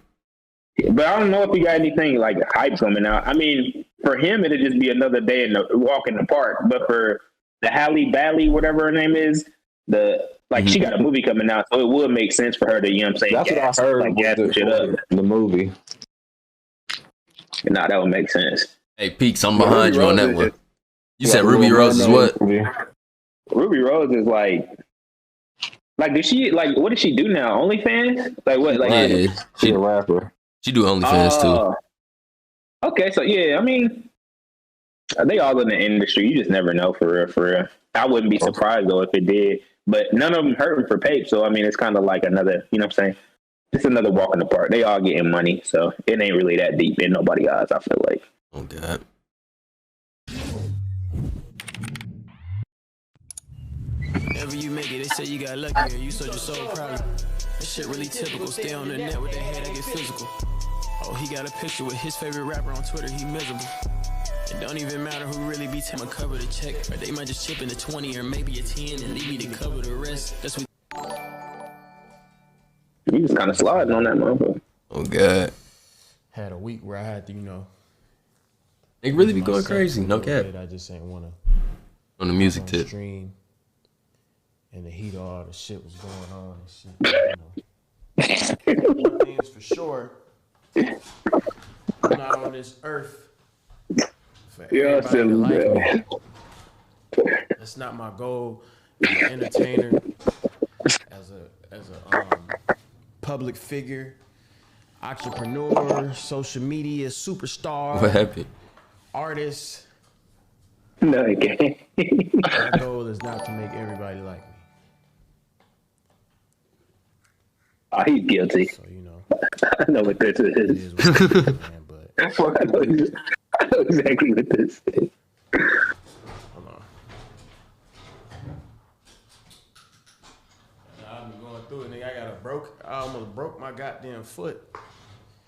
D: But I don't know if he got anything like hype coming out. I mean, for him, it'd just be another day in the walk in the park. But for the Halle Bailey, whatever her name is, she got a movie coming out, so it would make sense for her to, you know what I'm saying?
B: That's what I heard.
D: Like,
B: the movie.
D: Nah, that would make sense.
A: Hey, Peaks, I'm behind you on that one. You said Ruby Rose is what?
D: Ruby Rose is like, did she what does she do now? OnlyFans? Like what? Like
A: yeah,
B: she a rapper.
A: She do OnlyFans too.
D: Okay, so yeah, I mean, they all in the industry. You just never know, for real, for real. I wouldn't be surprised though if it did, but none of them hurting for pape. So I mean, it's kind of like another, you know what I'm saying? It's another walk in the park. They all getting money, so it ain't really that deep in nobody's eyes. I feel like.
A: Oh God.
E: Whenever you make it, they say you got lucky and you sold your soul proudly. That shit really typical. Stay on the net with their head, I get physical. Oh, he got a picture with his favorite rapper on Twitter, he miserable. It don't even matter who really beats him, cover the check. Or they might just chip in the 20 or maybe a 10 and leave me to cover the rest. That's what.
D: You was kind of sliding on that motherfucker.
A: Oh God.
E: Had a week where I had to,
A: They really be going crazy, no cap.
E: I just ain't want to.
A: On the music tip.
E: Stream. And the heat of all the shit was going on and shit. Things for sure. I'm not on this earth for everybody to like me. That's not my goal as an entertainer, as a public figure, entrepreneur, social media superstar.
A: What happened?
E: Artist.
D: No, again.
E: My goal is not to make everybody like me.
D: Oh, he's guilty.
E: So,
D: I know what this is.
E: It is what it is, man, but
D: I know exactly what this is.
E: hold on. I've been going through it, nigga. I almost broke my goddamn foot.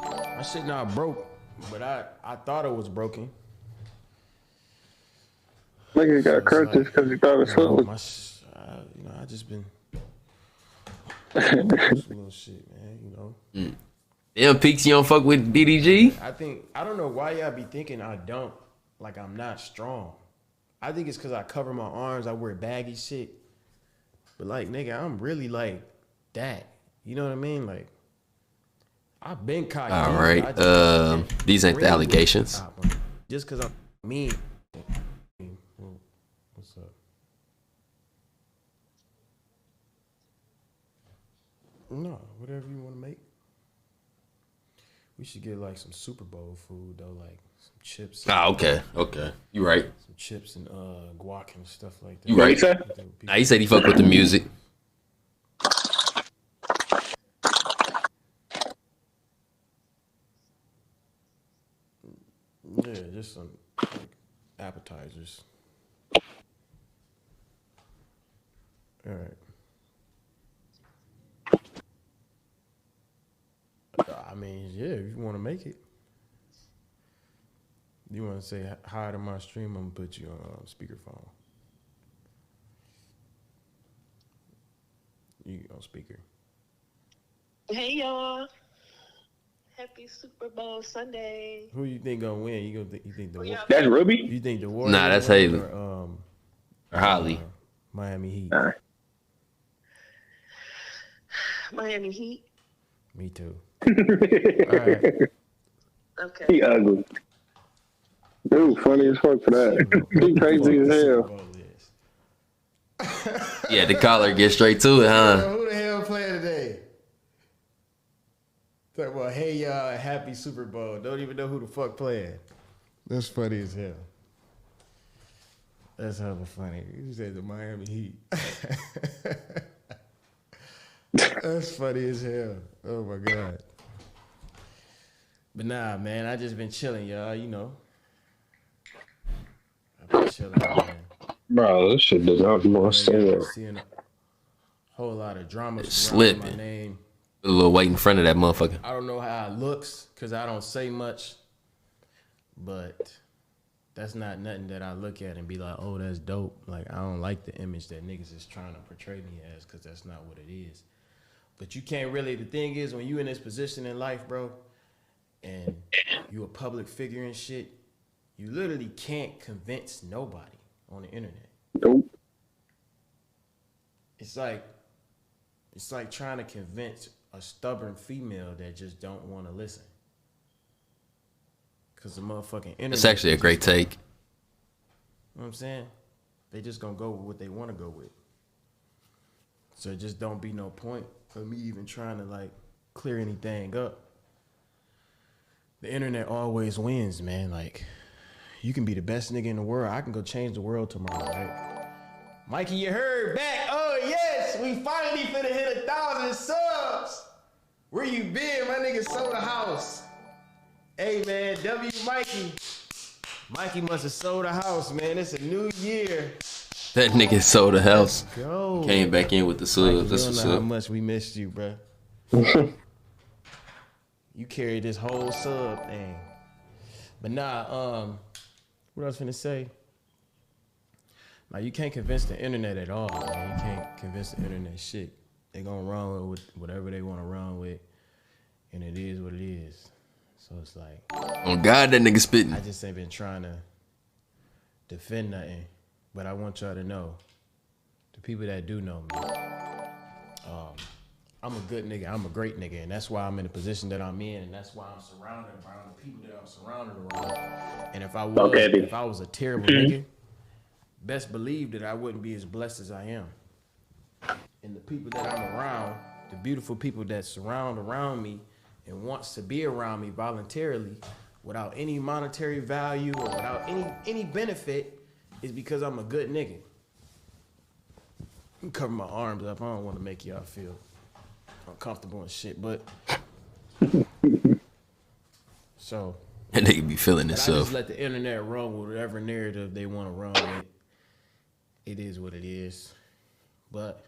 E: My shit not broke, but I thought it was broken.
C: Nigga got crutches because he thought his foot was.
E: I just been some little shit, man.
A: Damn, Peaks, you don't fuck with DDG?
E: I don't know why y'all be thinking I'm not strong. I think it's because I cover my arms, I wear baggy shit. But nigga, I'm really like that. You know what I mean? Like, I've been cocky.
A: All right. These ain't the allegations.
E: Just because I'm mean. What's up? No, whatever you want to make. We should get some Super Bowl food though, like some chips.
A: Okay. You right.
E: Some chips and guac and stuff like that.
A: You right. Nah, he said he fuck with the music.
E: Yeah, just some appetizers. All right. I mean, yeah, if you want to make it. You want to say hi to my stream? I'm gonna put you on speakerphone. You on speaker.
F: Hey y'all! Happy Super Bowl Sunday.
E: Who you think gonna win? You think the
D: That's Ruby?
E: You think the Warriors?
A: Nah, that's Haley.
E: Or
A: Holly.
E: Miami Heat.
F: Miami Heat.
E: Me too. All right.
F: Okay.
D: He ugly.
C: Dude, funny as fuck for that. He crazy as hell.
A: Yeah, the collar get straight to it, huh?
E: Who the hell playing today? Talk about, hey y'all, happy Super Bowl. Don't even know who the fuck playing. That's funny as hell. That's hella funny. You said the Miami Heat. That's funny as hell. Oh my God. But nah, man, I just been chilling, y'all, you know. I've been chilling, man.
B: Bro, this shit does not want to stay up.
E: Seeing a whole lot of drama
A: Slipping.
E: surrounding my name.
A: A little weight in front of that motherfucker.
E: I don't know how it looks because I don't say much, but that's not nothing that I look at and be like, oh, that's dope. Like, I don't like the image that niggas is trying to portray me as because that's not what it is. But you can't really, the thing is, when you in this position in life, bro, and you a public figure and shit, you literally can't convince nobody on the internet.
C: Nope.
E: It's like trying to convince a stubborn female that just don't want to listen. Cause the motherfucking internet.
A: It's actually a great take.
E: You know what I'm saying? They just gonna go with what they want to go with. So it just don't be no point of me even trying to like clear anything up. The internet always wins, man. Like, you can be the best nigga in the world. I can go change the world tomorrow, right? Mikey, you heard back. Oh, yes. We finally finna hit 1,000 subs. Where you been? My nigga sold a house. Hey, man. W Mikey. Mikey must have sold a house, man. It's a new year.
A: That nigga sold a house.
E: Let's go.
A: Came back in with the
E: Mikey,
A: subs. That's
E: you don't
A: what's
E: know how
A: up.
E: much we missed you, bro. You carried this whole sub thing. But nah, what I was finna say? Now, you can't convince the internet at all, man. You can't convince the internet shit. They gonna run with whatever they wanna run with, and it is what it is. So it's like,
A: Oh God, that nigga spitting.
E: I just ain't been trying to defend nothing, but I want y'all to know, the people that do know me, I'm a good nigga, I'm a great nigga, and that's why I'm in the position that I'm in, and that's why I'm surrounded around the people that I'm surrounded around. And if I was a terrible nigga, best believe that I wouldn't be as blessed as I am. And the people that I'm around, the beautiful people that surround around me and wants to be around me voluntarily without any monetary value or without any benefit, is because I'm a good nigga. I'm covering my arms up. I don't want to make y'all feel uncomfortable and shit, but so
A: That nigga be feeling
E: I just
A: himself.
E: let the internet run with whatever narrative they want to run with. It is what it is. But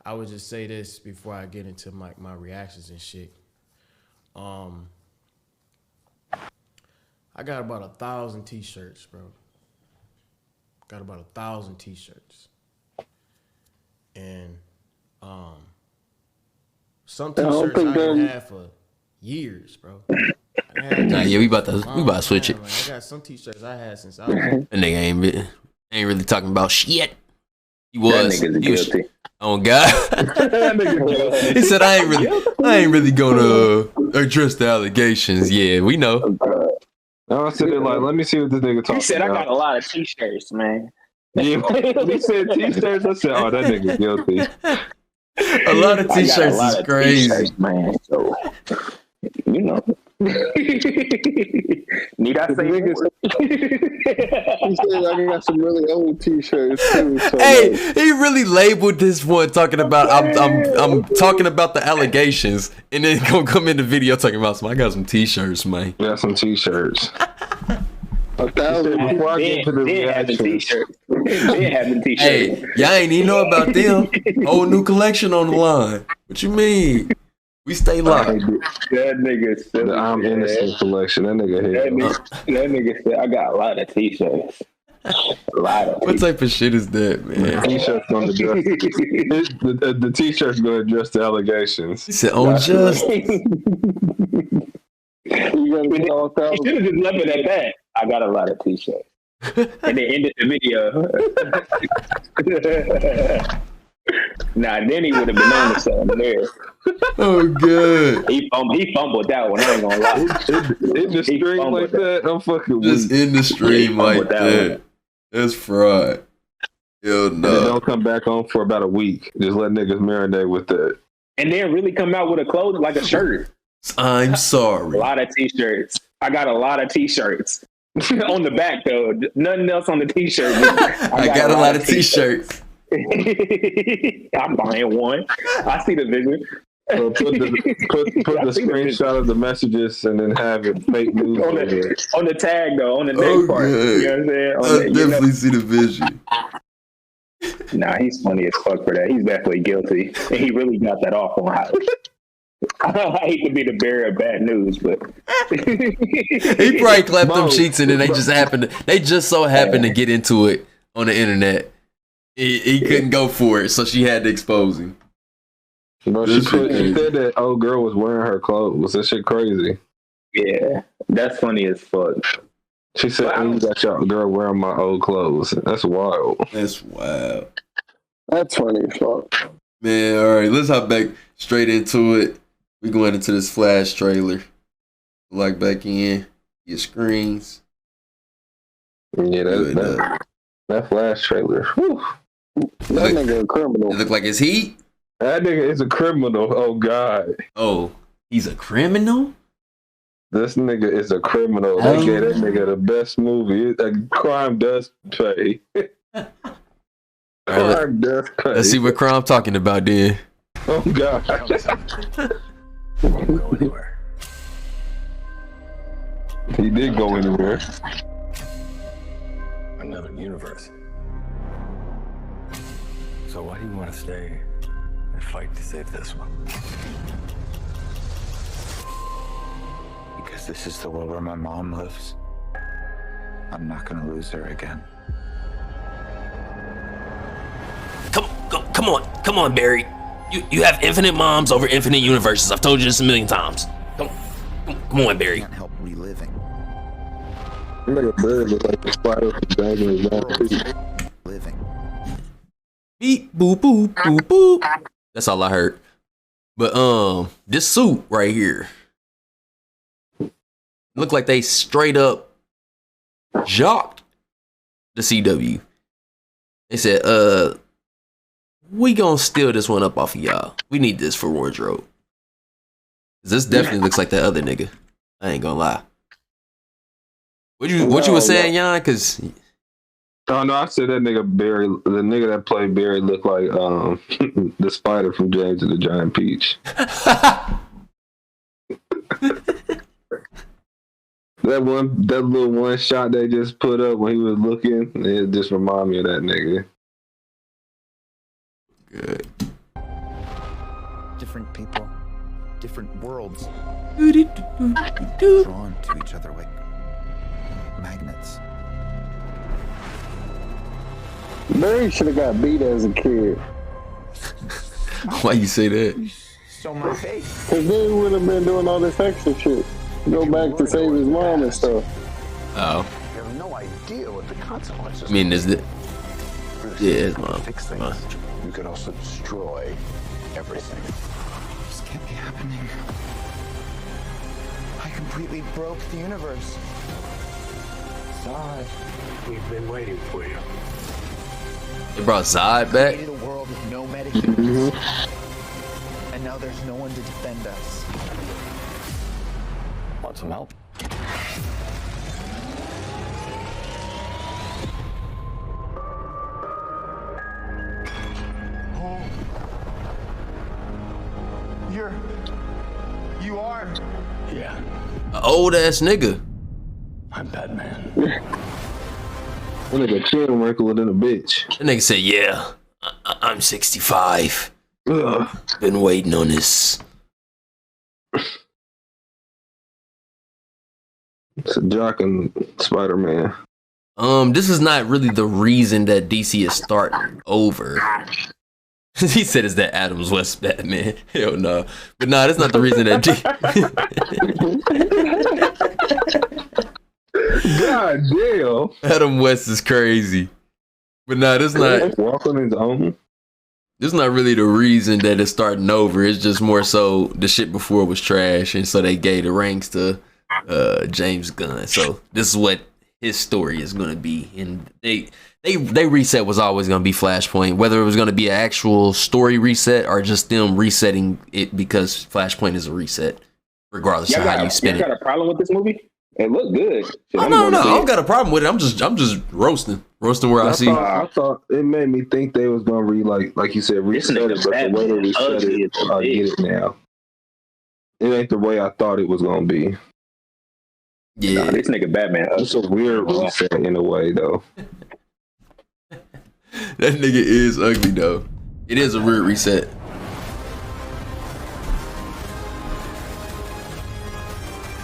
E: I would just say this before I get into my reactions and shit. I got about 1,000 t-shirts, bro. Got about 1,000 t-shirts. And some t-shirts I done had for years, bro.
A: Nah, yeah, we about to switch it.
E: Like, I got some t-shirts I had since I was
A: That nigga ain't really talking about shit. He was.
D: That nigga's
A: He was-
D: guilty.
A: Oh God. He said I ain't really gonna address the allegations. Yeah, we know.
B: I said it like, let me see what this nigga talking
D: He said, I
B: about.
D: got a lot of t-shirts, man.
B: Yeah, he said t-shirts. I said, oh, that nigga's guilty.
A: A lot of
D: I got a
A: t-shirts
D: lot
A: is
D: of
A: crazy.
D: t-shirts, man. So, you know. Need I say
C: Nigga
D: more?
C: He said I got some really old t-shirts too. So
A: Hey,
C: like,
A: he really labeled this one talking about I'm talking about the allegations, and then gonna come in the video talking about I got some t-shirts, man.
B: Got some t-shirts.
C: 1,000.
B: Before I get to the
D: Then having
B: reactions,
D: t-shirts. Then having t-shirts.
A: Hey, y'all ain't even know about them. Whole new collection on the line. What you mean? We stay locked.
D: That nigga said,
B: I'm innocent collection. That nigga here.
D: that nigga said, I got a lot of t-shirts. A lot of
A: What type of shit is that, man?
B: T-shirts gonna address the t-shirts gonna address the allegations.
A: He said, "On just."
C: You gotta get all
D: He
C: thousand.
D: should have just left it at that. I got a lot of t-shirts. And then ended the video. Nah, then he would have been on to something there.
A: Oh, good.
D: He fumbled that one. I ain't gonna lie.
B: In the stream like that, I'm fucking
A: Just
B: weak.
A: in the stream like
D: with that
A: that. That's fraud. Hell
B: And
A: no.
B: don't come back on for about a week. Just let niggas marinate with that.
D: And then really come out with a clothing like a shirt.
A: I'm
D: A
A: sorry.
D: lot of t-shirts. I got a lot of t-shirts. On the back though. Nothing else on the t-shirt.
A: I got a lot of t-shirts.
D: I'm buying one. I see the vision.
B: So put the screenshot of the messages and then have it fake news
D: on,
B: over it.
D: on the tag though, on the neck
A: Oh,
D: part.
A: good.
D: You know what I'm saying?
A: I definitely see the vision.
D: Nah, he's funny as fuck for that. He's definitely guilty. And he really got that off on how. I hate to be the bearer of bad news, but
A: He probably clapped them cheeks and then they just so happened to get into it on the internet. He couldn't go for it, so she had to expose him.
B: Bro, she said that old girl was wearing her clothes. That shit crazy.
D: yeah, that's funny as fuck.
B: She said, "Hey, you got your girl wearing my old clothes." That's wild.
A: That's wild.
C: That's funny as fuck.
A: Man, all right, let's hop back straight into it. We going into this Flash trailer. Lock back in your screens.
B: Yeah,
A: Good,
B: that Flash trailer. Whew.
C: That nigga a criminal.
A: It look like it's heat.
B: That nigga is a criminal. Oh God,
A: Oh, he's a criminal?
B: this nigga is a criminal. They gave that nigga the best movie. Crime does pay. Crime does pay.
A: Let's see what crime talking about then.
B: Oh God.
G: Won't go anywhere.
B: He did go anywhere.
G: Another universe. So why do you want to stay and fight to save this one? Because this is the world where my mom lives. I'm not gonna lose her again.
A: Come on, Barry. You have infinite moms over infinite universes. I've told you this a million times. Come on,
G: I
A: Barry.
G: can't help reliving.
B: That nigga bird look like the spider from Dangling Feet.
G: Living.
A: Beep boop boop boop boop. That's all I heard. But this suit right here look like they straight up jocked the CW. They said, we gonna steal this one up off of y'all. We need this for wardrobe. This definitely looks like that other nigga. I ain't gonna lie. What you was saying, Jan? Cause
B: Oh no, I said that nigga Barry, the nigga that played Barry looked like the spider from James and the Giant Peach. That little one shot they just put up when he was looking, it just reminded me of that nigga.
A: good.
G: Different people, different worlds,
A: Doo-doo-doo-doo-doo.
G: drawn to each other like magnets.
C: Barry should have got beat as a kid.
A: Why you say that?
G: You stole my faith.
C: Cause then he would have been doing all this extra shit. Go back to save his mom and stuff.
A: Oh,
G: You have no idea what the consequences
A: I mean, is it?
G: are.
A: Yeah, his mom.
G: Fix things. You could also destroy everything. This can't be happening. I completely broke the universe. Zod.
H: We've been waiting for you.
A: They brought Zod back.
G: Created a world with no metahumans. And now there's no one to defend us. Want some help? You are?
H: Yeah,
A: An old ass nigga.
H: I'm Batman.
B: That nigga chin wrinkled in a bitch.
A: That nigga said, "Yeah, I'm 65.
B: Ugh.
A: Been waiting on this
B: It's a Jock and Spider-Man.
A: This is not really the reason that DC is starting over. He said, "Is that Adams West Batman?" Hell no, but no, that's not the reason that.
B: God damn,
A: Adam West is crazy, but no, that's not.
B: Walk on his own.
A: This is not really the reason that it's starting over. It's just more so the shit before was trash, and so they gave the ranks to James Gunn. So this is what his story is going to be, and they reset was always going to be Flashpoint, whether it was going to be an actual story reset or just them resetting it because Flashpoint is a reset, regardless of how you spin it.
D: You got a problem with this movie? It looked good. Shit,
A: No, I don't got a problem with it. I'm just roasting where I see.
B: I thought it made me think they was gonna like you said, reset it, but the way they reset it, I get it now. It ain't the way I thought it was gonna be.
A: Yeah,
D: nah, this nigga Batman.
B: It's a weird reset in a way, though.
A: That nigga is ugly though. It is a weird reset.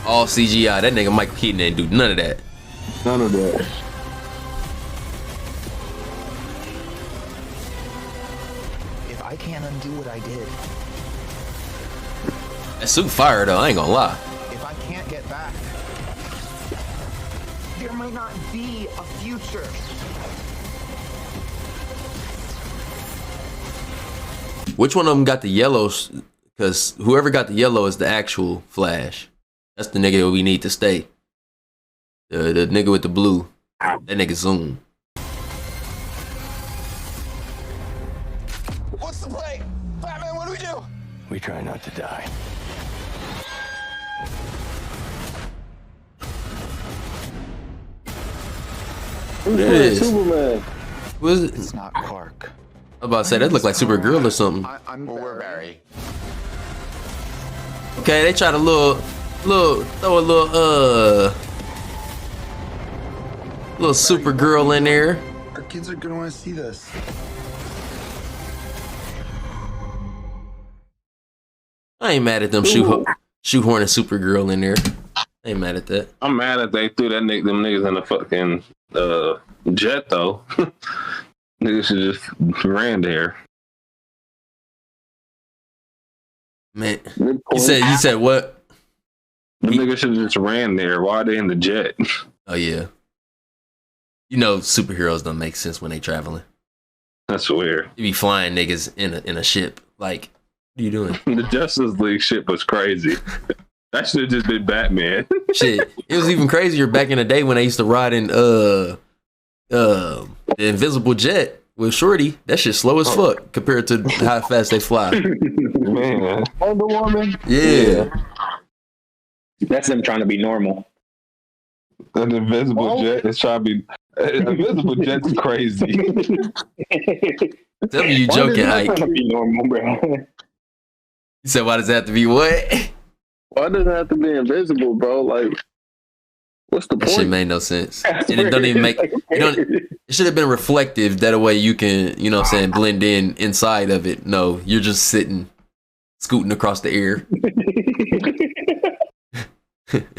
A: All CGI. That nigga Michael Keaton didn't do none of that.
B: None of that.
I: If I can't undo what I did,
A: That suit fire though. I ain't gonna lie.
I: if I can't get back, there might not be a future.
A: Which one of them got the yellows? Because whoever got the yellow is the actual Flash. That's the nigga that we need to stay. The nigga with the blue. That nigga Zoom.
I: What's the play? Batman, what do we do?
H: We try not to die.
C: Who's
A: It
C: playing
A: is.
C: Superman?
A: Was it?
I: It's not Clark.
A: I'm about to say that looked like Supergirl or something.
I: I'm Barry.
A: Okay, they tried to throw a little Supergirl in there.
I: Our kids are gonna want to see this.
A: I ain't mad at them shoehorning Supergirl in there. I ain't mad at that.
B: I'm mad that they threw them niggas in the fucking jet though. Niggas should just ran there.
A: Man, you said what?
B: The niggas should just ran there. Why are they in the jet?
A: Oh yeah. You know superheroes don't make sense when they traveling.
B: That's weird.
A: You be flying niggas in a ship. Like, what are you doing?
B: The Justice League shit was crazy. That should have just been Batman.
A: Shit. It was even crazier back in the day when they used to ride in the invisible jet with Shorty. That shit slow as fuck compared to how fast they fly.
B: Man. Wonder Woman?
A: Yeah.
D: That's them trying to be normal.
B: An invisible jet is trying to be. An invisible jet's crazy.
A: Tell me you joking, Ike.
D: Trying to be normal, bro.
A: You said, why does it have to be what?
C: Why does it have to be invisible, bro? Like, what's the
A: That
C: point?
A: shit made no sense. And it don't even make it should have been reflective. That way you can, you know what I'm saying, blend in inside of it. No, you're just sitting, scooting across the air.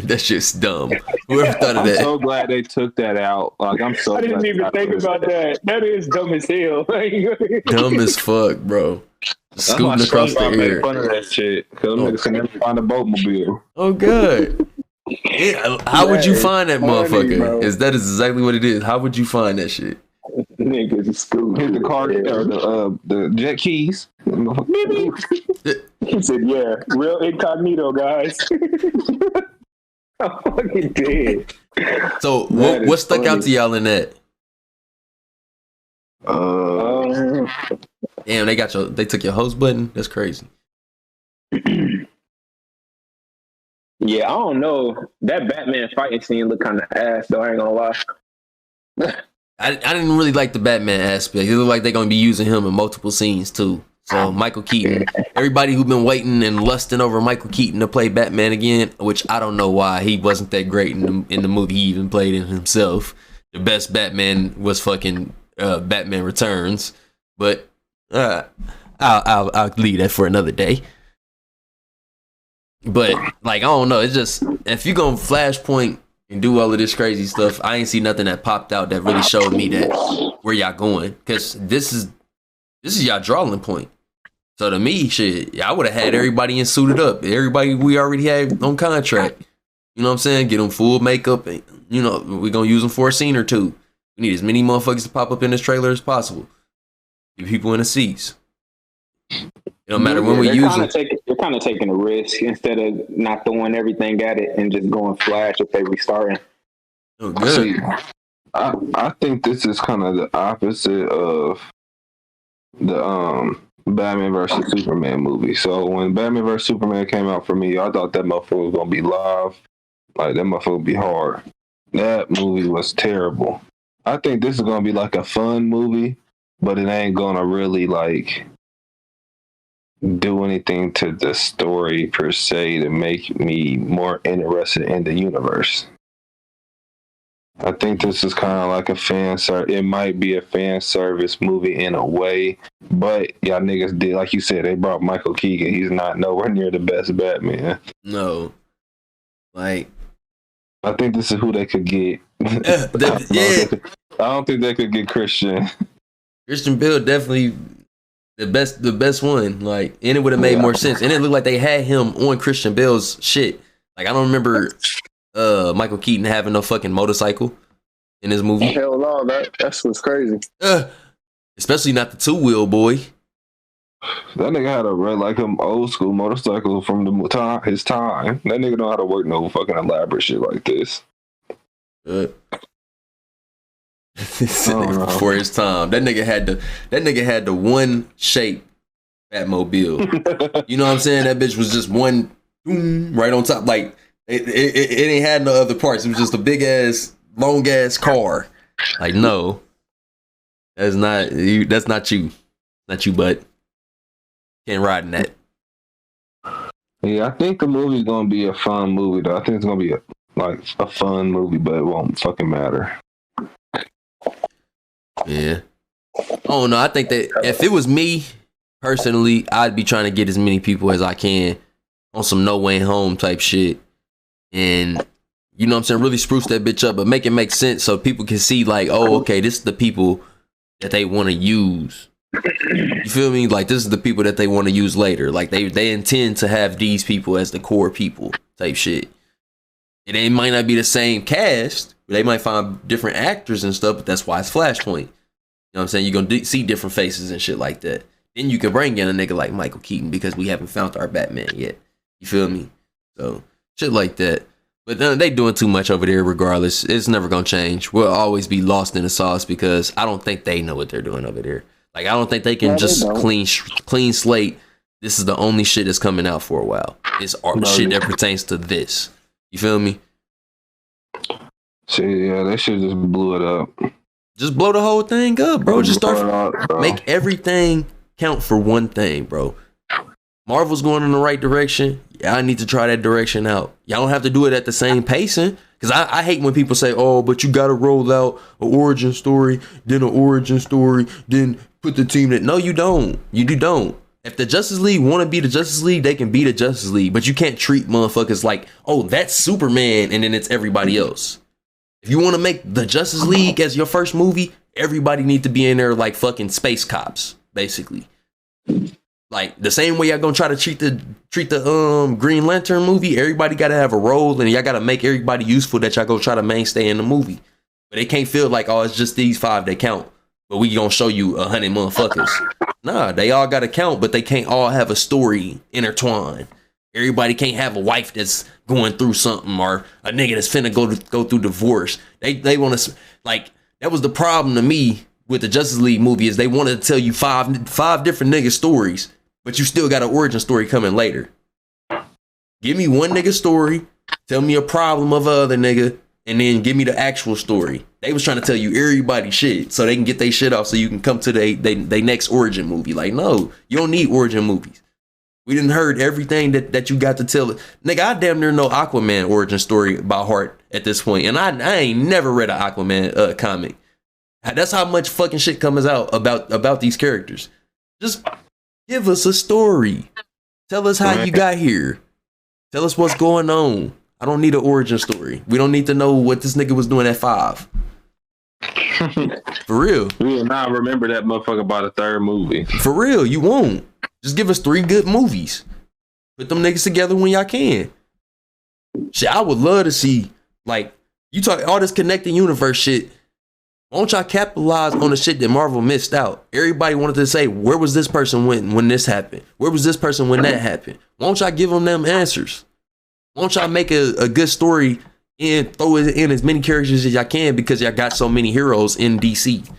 A: That shit's dumb. Whoever thought of
B: I'm
A: that?
B: so glad they took that out. Like, I'm so
D: I didn't
B: glad
D: even think about that. That is dumb as hell.
A: Dumb as fuck, bro. Scooting across the
B: made
A: air.
B: fun of that shit. Cause niggas can never find a boatmobile.
A: Oh god. Yeah, how would you find that motherfucker?
C: bro.
A: Is that is exactly what it is? How would you find that shit?
D: Niggas is stupid.
B: Hit the car or the jet keys.
D: He said, "Yeah, real incognito, guys." I'm fucking dead.
A: So
D: That
A: what
D: is
A: stuck out
D: funny.
A: to y'all in that? Damn, they took your host button. That's crazy.
D: Yeah, I don't know. That Batman fighting scene looked kind of ass, though. I ain't gonna lie.
A: I didn't really like the Batman aspect. It looked like they're gonna be using him in multiple scenes too. So Michael Keaton, everybody who been waiting and lusting over Michael Keaton to play Batman again, which I don't know why he wasn't that great in the movie he even played in himself. The best Batman was fucking Batman Returns, but I'll leave that for another day. But like, I don't know. It's just if you gonna flashpoint and do all of this crazy stuff, I ain't see nothing that popped out that really showed me that where y'all going. Because this is y'all drawing point. So to me, shit, I would have had everybody in suited up. Everybody we already had on contract. You know what I'm saying? Get them full makeup. And, you know, we're gonna use them for a scene or two. We need as many motherfuckers to pop up in this trailer as possible. Get people in the seats. It don't matter when we use it.
D: You're kind of taking a risk instead of not throwing everything at it and just going flash if they restarting.
A: Oh, good.
B: See, I think this is kind of the opposite of the Batman versus Superman movie. So when Batman versus Superman came out for me, I thought that motherfucker was gonna be live. Like that motherfucker would be hard. That movie was terrible. I think this is gonna be like a fun movie, but it ain't gonna really like do anything to the story per se to make me more interested in the universe. I think this is kind of like a fan service. It might be a fan service movie in a way, but y'all niggas did, like you said, they brought Michael Keegan. He's not nowhere near the best Batman.
A: No. Like,
B: I think this is who they could get.
A: yeah.
B: I don't think they could get Christian.
A: Christian Bale definitely the best one. Like, and it would have made more sense. And it looked like they had him on Christian Bale's shit. Like, I don't remember Michael Keaton having no fucking motorcycle in his movie.
C: Hell no, that's what's crazy.
A: Especially not the two-wheel boy.
B: That nigga had a like an old school motorcycle from his time. That nigga know how to work no fucking elaborate shit like this.
A: Before his time, that nigga had the one shape Batmobile. You know what I'm saying? That bitch was just one right on top. Like it ain't had no other parts. It was just a big ass, long ass car. Like no, that's not you. That's not you. Not you, but can't ride in that.
B: Yeah, I think the movie's gonna be a fun movie though. I think it's gonna be a fun movie, but it won't fucking matter.
A: Yeah. Oh no, I think that if it was me personally, I'd be trying to get as many people as I can on some No Way Home type shit. And you know what I'm saying, really spruce that bitch up, but make it make sense so people can see like, oh, okay, this is the people that they want to use. You feel me? Like this is the people that they want to use later. Like they intend to have these people as the core people type shit. And they might not be the same cast. They might find different actors and stuff, but that's why it's Flashpoint. You know what I'm saying? You're going to see different faces and shit like that. Then you can bring in a nigga like Michael Keaton because we haven't found our Batman yet. You feel me? So, shit like that. But they doing too much over there regardless. It's never going to change. We'll always be lost in the sauce because I don't think they know what they're doing over there. Like, I don't think they can just clean slate. This is the only shit that's coming out for a while. It's shit that pertains to this. You feel me?
B: Shit, yeah, they should just blew it up.
A: Just blow the whole thing up, bro. Just make everything count for one thing, bro. Marvel's going in the right direction. Yeah, I need to try that direction out. Y'all don't have to do it at the same pacing. Because I hate when people say, oh, but you got to roll out an origin story, then an origin story, then put the team that. No, you don't. You don't. If the Justice League want to be the Justice League, they can be the Justice League. But you can't treat motherfuckers like, oh, that's Superman, and then it's everybody else. If you want to make the Justice League as your first movie, everybody need to be in there like fucking space cops, basically. Like the same way y'all gonna try to treat the Green Lantern movie, everybody gotta have a role and y'all gotta make everybody useful that y'all go try to mainstay in the movie. But it can't feel like, oh, it's just these 5 that count. But we gonna show you 100 motherfuckers. Nah, they all gotta count, but they can't all have a story intertwined. Everybody can't have a wife that's going through something or a nigga that's finna go through divorce. They want to, like, that was the problem to me with the Justice League movie is they wanted to tell you five different nigga stories, but you still got an origin story coming later. Give me one nigga story, tell me a problem of a other nigga, and then give me the actual story. They was trying to tell you everybody shit so they can get their shit off so you can come to they next origin movie. Like, no, you don't need origin movies. We didn't heard everything that you got to tell. Nigga, I damn near know Aquaman origin story by heart at this point. And I ain't never read an Aquaman comic. That's how much fucking shit comes out about these characters. Just give us a story. Tell us how you got here. Tell us what's going on. I don't need an origin story. We don't need to know what this nigga was doing at 5. For real.
B: We will not remember that motherfucker by the 3rd movie.
A: For real, you won't. Just give us 3 good movies. Put them niggas together when y'all can. Shit, I would love to see, like, you talk all this connecting universe shit. Why don't y'all capitalize on the shit that Marvel missed out? Everybody wanted to say, where was this person when this happened? Where was this person when that happened? Why don't y'all give them answers? Why don't y'all make a good story and throw it in as many characters as y'all can because y'all got so many heroes in DC?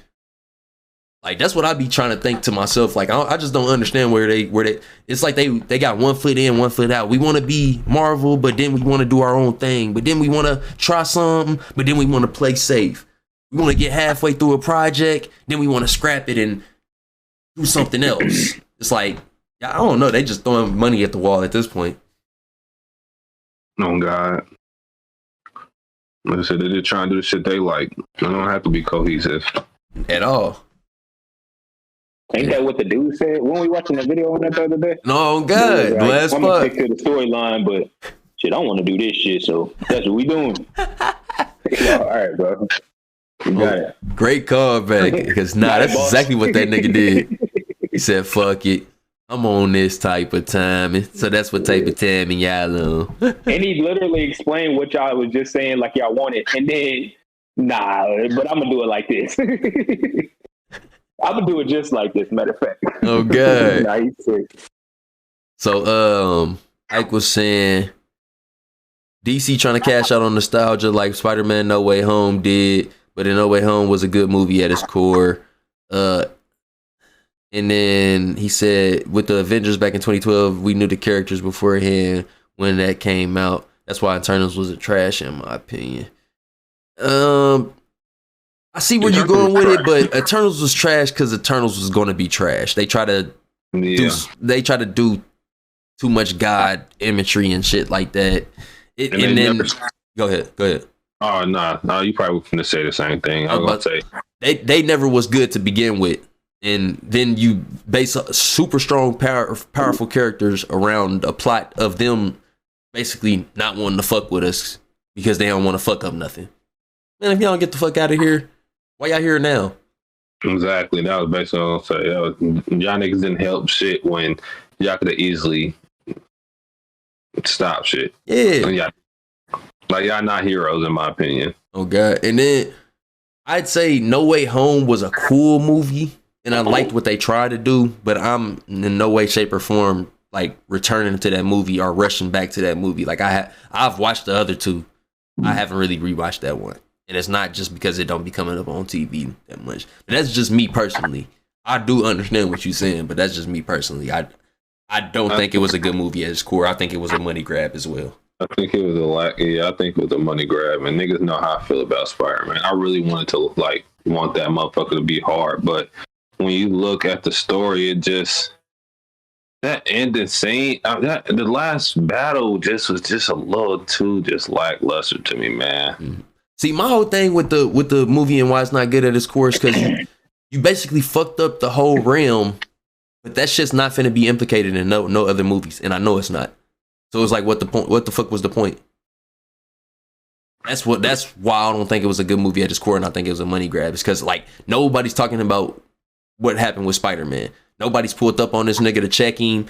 A: Like, that's what I be trying to think to myself. Like, I just don't understand where they it's like they got one foot in, one foot out. We want to be Marvel, but then we want to do our own thing. But then we want to try something, but then we want to play safe. We want to get halfway through a project, then we want to scrap it and do something else. It's like, I don't know. They just throwing money at the wall at this point.
B: Oh, God. Like I said, they just trying to do the shit they like. They don't have to be cohesive.
A: At all.
D: Ain't that what the dude said? When we watching the video on that the other day?
A: No, God.
D: Like,
A: Bless
D: I'm going to
A: fuck.
D: stick to the storyline, but shit, I want to do this shit, so that's what we doing. All right, bro. You got it.
A: Great callback. Because, that's exactly what that nigga did. He said, fuck it. I'm on this type of time. So that's what type of time y'all on.
D: And he literally explained what y'all was just saying like y'all wanted. And then, nah, but I'm going to do it like this. I'm going to do it just like this, matter of fact.
A: Oh, God.
D: Nah, he's sick.
A: So, Ike was saying, DC trying to cash out on nostalgia like Spider-Man No Way Home did. But No Way Home was a good movie at its core. And then he said, with the Avengers back in 2012, we knew the characters beforehand when that came out. That's why Eternals was a trash, in my opinion. I see where you're going with it, but Eternals was trash because Eternals was going to be trash. They try to do too much God imagery and shit like that. Go ahead.
B: Oh, no, you probably were going to say the same thing. I was going to say
A: they never was good to begin with. And then you base super strong, powerful characters around a plot of them basically not wanting to fuck with us because they don't want to fuck up nothing. Man, if y'all don't get the fuck out of here, why y'all here now?
B: Exactly. That was basically what I was going to say. Y'all niggas didn't help shit when y'all could have easily stopped shit.
A: Yeah.
B: Like, y'all not heroes, in my opinion.
A: Oh, God. And then I'd say No Way Home was a cool movie. And I liked what they tried to do, but I'm in no way, shape, or form like returning to that movie or rushing back to that movie. Like I've watched the other two. I haven't really rewatched that one. And it's not just because it don't be coming up on TV that much. But that's just me personally. I do understand what you're saying, but that's just me personally. I don't think it was a good movie at its core. I think it was a money grab as well.
B: I think it was I think it was a money grab, and niggas know how I feel about Spider-Man. I really wanted to want that motherfucker to be hard, but when you look at the story, it just that ending scene, the last battle just was just a little too just lackluster to me, man.
A: Mm-hmm. See, my whole thing with the movie and why it's not good at its core is because you basically fucked up the whole realm, but that shit's not finna be implicated in no other movies, and I know it's not. So it's like, what the point? What the fuck was the point? That's why I don't think it was a good movie at its core, and I think it was a money grab. It's because like nobody's talking about what happened with Spider-Man. Nobody's pulled up on this nigga to check him.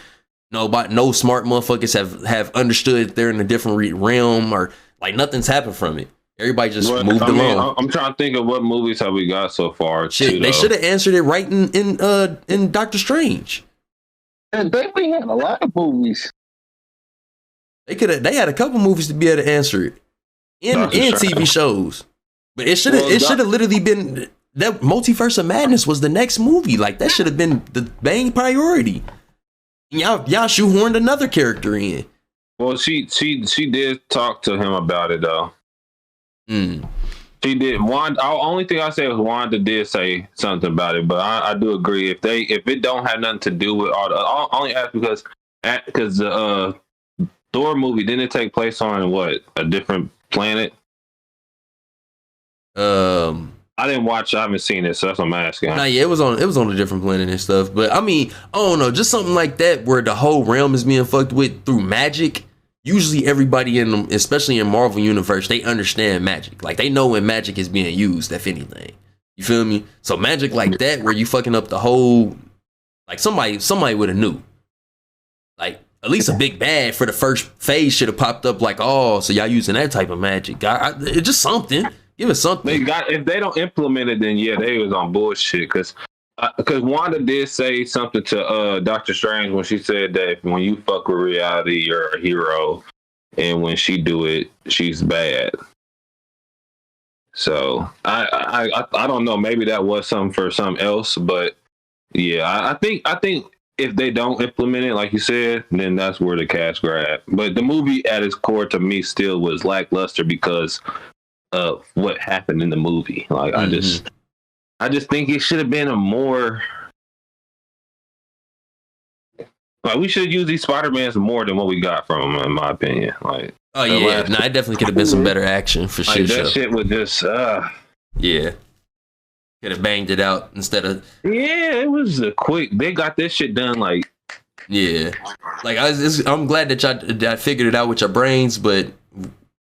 A: No smart motherfuckers have understood they're in a different realm, or like nothing's happened from it. Everybody just moved along.
B: I'm trying to think of what movies have we got so far.
A: Shit, they should have answered it right in Doctor Strange.
C: And we had a lot of movies.
A: They had a couple movies to be able to answer it. And TV shows. But it should have literally been that Multiverse of Madness was the next movie. Like that should have been the main priority. Y'all shoehorned another character in.
B: Well, she did talk to him about it though. She did. Only thing I say was Wanda did say something about it, but I do agree if it don't have nothing to do with all the. I'll only ask because the Thor movie didn't it take place on a different planet? I didn't watch. I haven't seen it, so that's what I'm asking.
A: Nah, yeah, it was on a different planet and stuff. But I mean, I don't know, just something like that where the whole realm is being fucked with through magic. usually everybody in them, especially in Marvel universe, they understand magic. Like they know when magic is being used, if anything. You feel me? So magic like that, where you fucking up the whole, like somebody would have knew. Like at least a big bad for the first phase should have popped up. Like, oh, so y'all using that type of magic? It's just something. Give it something.
B: If they don't implement it, then yeah, they was on bullshit. Because Wanda did say something to Doctor Strange when she said that when you fuck with reality, you're a hero, and when she do it, she's bad. So I don't know. Maybe that was something for something else, but yeah, I think if they don't implement it, like you said, then that's where the cash grab. But the movie at its core to me still was lackluster because of what happened in the movie. Like I just think it should have been a more, like we should use these Spider-Mans more than what we got from them, in my opinion. Like,
A: oh yeah, it definitely could have been some better action for
B: like,
A: sure.
B: That shit was just
A: yeah. Could have banged it out instead of.
B: Yeah, it was a quick. They got this shit done like.
A: Yeah, like I'm glad that y'all figured it out with your brains, but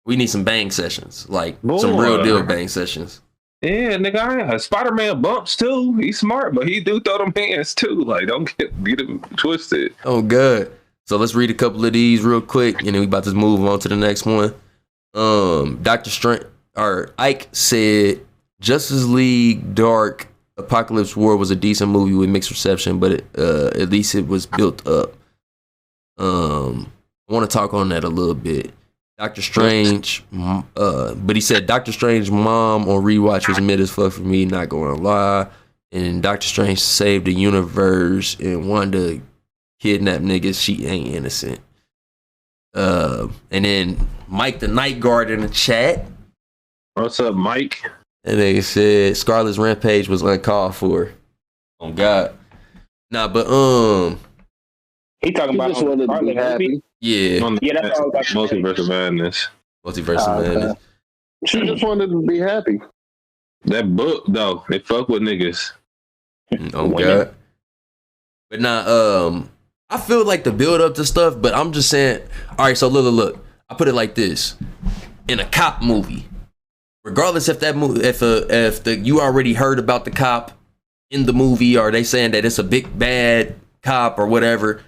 A: we need some bang sessions, like some real deal bang sessions.
B: Yeah, nigga, Spider-Man bumps too. He's smart, but he do throw them hands too. Like, don't get him twisted.
A: Oh, good. So let's read a couple of these real quick, and then we about to move on to the next one. Dr. Strange or Ike said Justice League Dark Apocalypse War was a decent movie with mixed reception, but at least it was built up. I want to talk on that a little bit. Doctor Strange, but he said Doctor Strange mom on rewatch was mid as fuck for me, not gonna lie. And Doctor Strange saved the universe and Wanda kidnapped niggas, she ain't innocent. And then Mike the Night Guard in the chat.
B: What's up, Mike?
A: And they said Scarlet's rampage was uncalled for. Oh God. Nah, but
D: he talking about
C: just wanted to be happy.
A: Yeah.
D: That's all about
B: Multiverse of Madness.
A: Multiverse of Madness.
C: She just wanted to be happy.
B: That book though, they fuck with niggas.
A: Oh God. But nah, I feel like the build up to stuff, but I'm just saying, all right, so look. I put it like this. In a cop movie, regardless if that movie, if you already heard about the cop in the movie, or they saying that it's a big bad cop or whatever,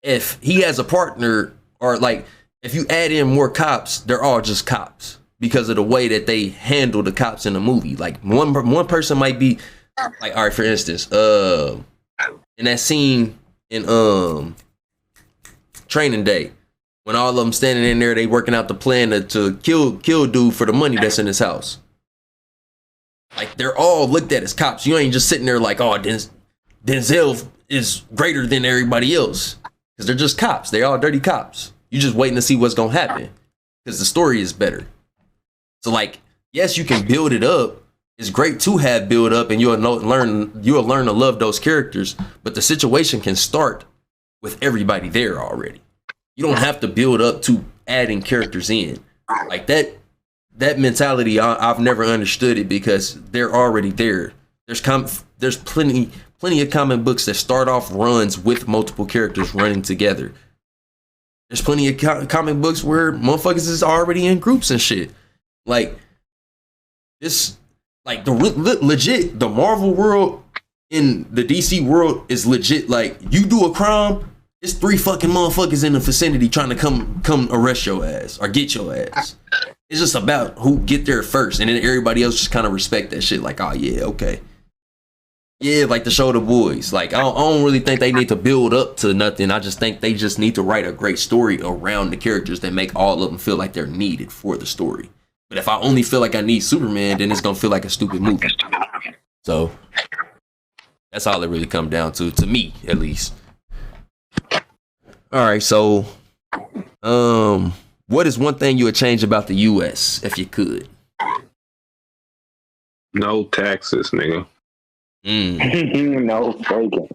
A: if he has a partner, or like if you add in more cops, they're all just cops because of the way that they handle the cops in the movie. Like one person might be like, all right, for instance, in that scene in Training Day, when all of them standing in there, they working out the plan to kill dude for the money that's in his house. Like they're all looked at as cops. You ain't just sitting there like, oh, Denzel is greater than everybody else, because they're just cops. They all dirty cops. You just waiting to see what's gonna happen because the story is better. So like, yes, you can build it up. It's great to have build up, and you'll learn to love those characters. But the situation can start with everybody there already. You don't have to build up to adding characters in like that. That mentality, I've never understood it, because they're already there. There's plenty of comic books that start off runs with multiple characters running together. There's plenty of comic books where motherfuckers is already in groups and shit. Like this, like legit, the Marvel world in the DC world is legit. Like you do a crime, it's 3 fucking motherfuckers in the vicinity trying to come arrest your ass or get your ass. It's just about who get there first, and then everybody else just kind of respect that shit. Like, oh yeah, okay. Yeah, like the show The Boys. Like, I don't really think they need to build up to nothing. I just think they just need to write a great story around the characters that make all of them feel like they're needed for the story. But if I only feel like I need Superman, then it's gonna feel like a stupid movie. So that's all it really comes down to me, at least. All right, so what is one thing you would change about the U.S. if you could?
B: No taxes, nigga.
D: No faking.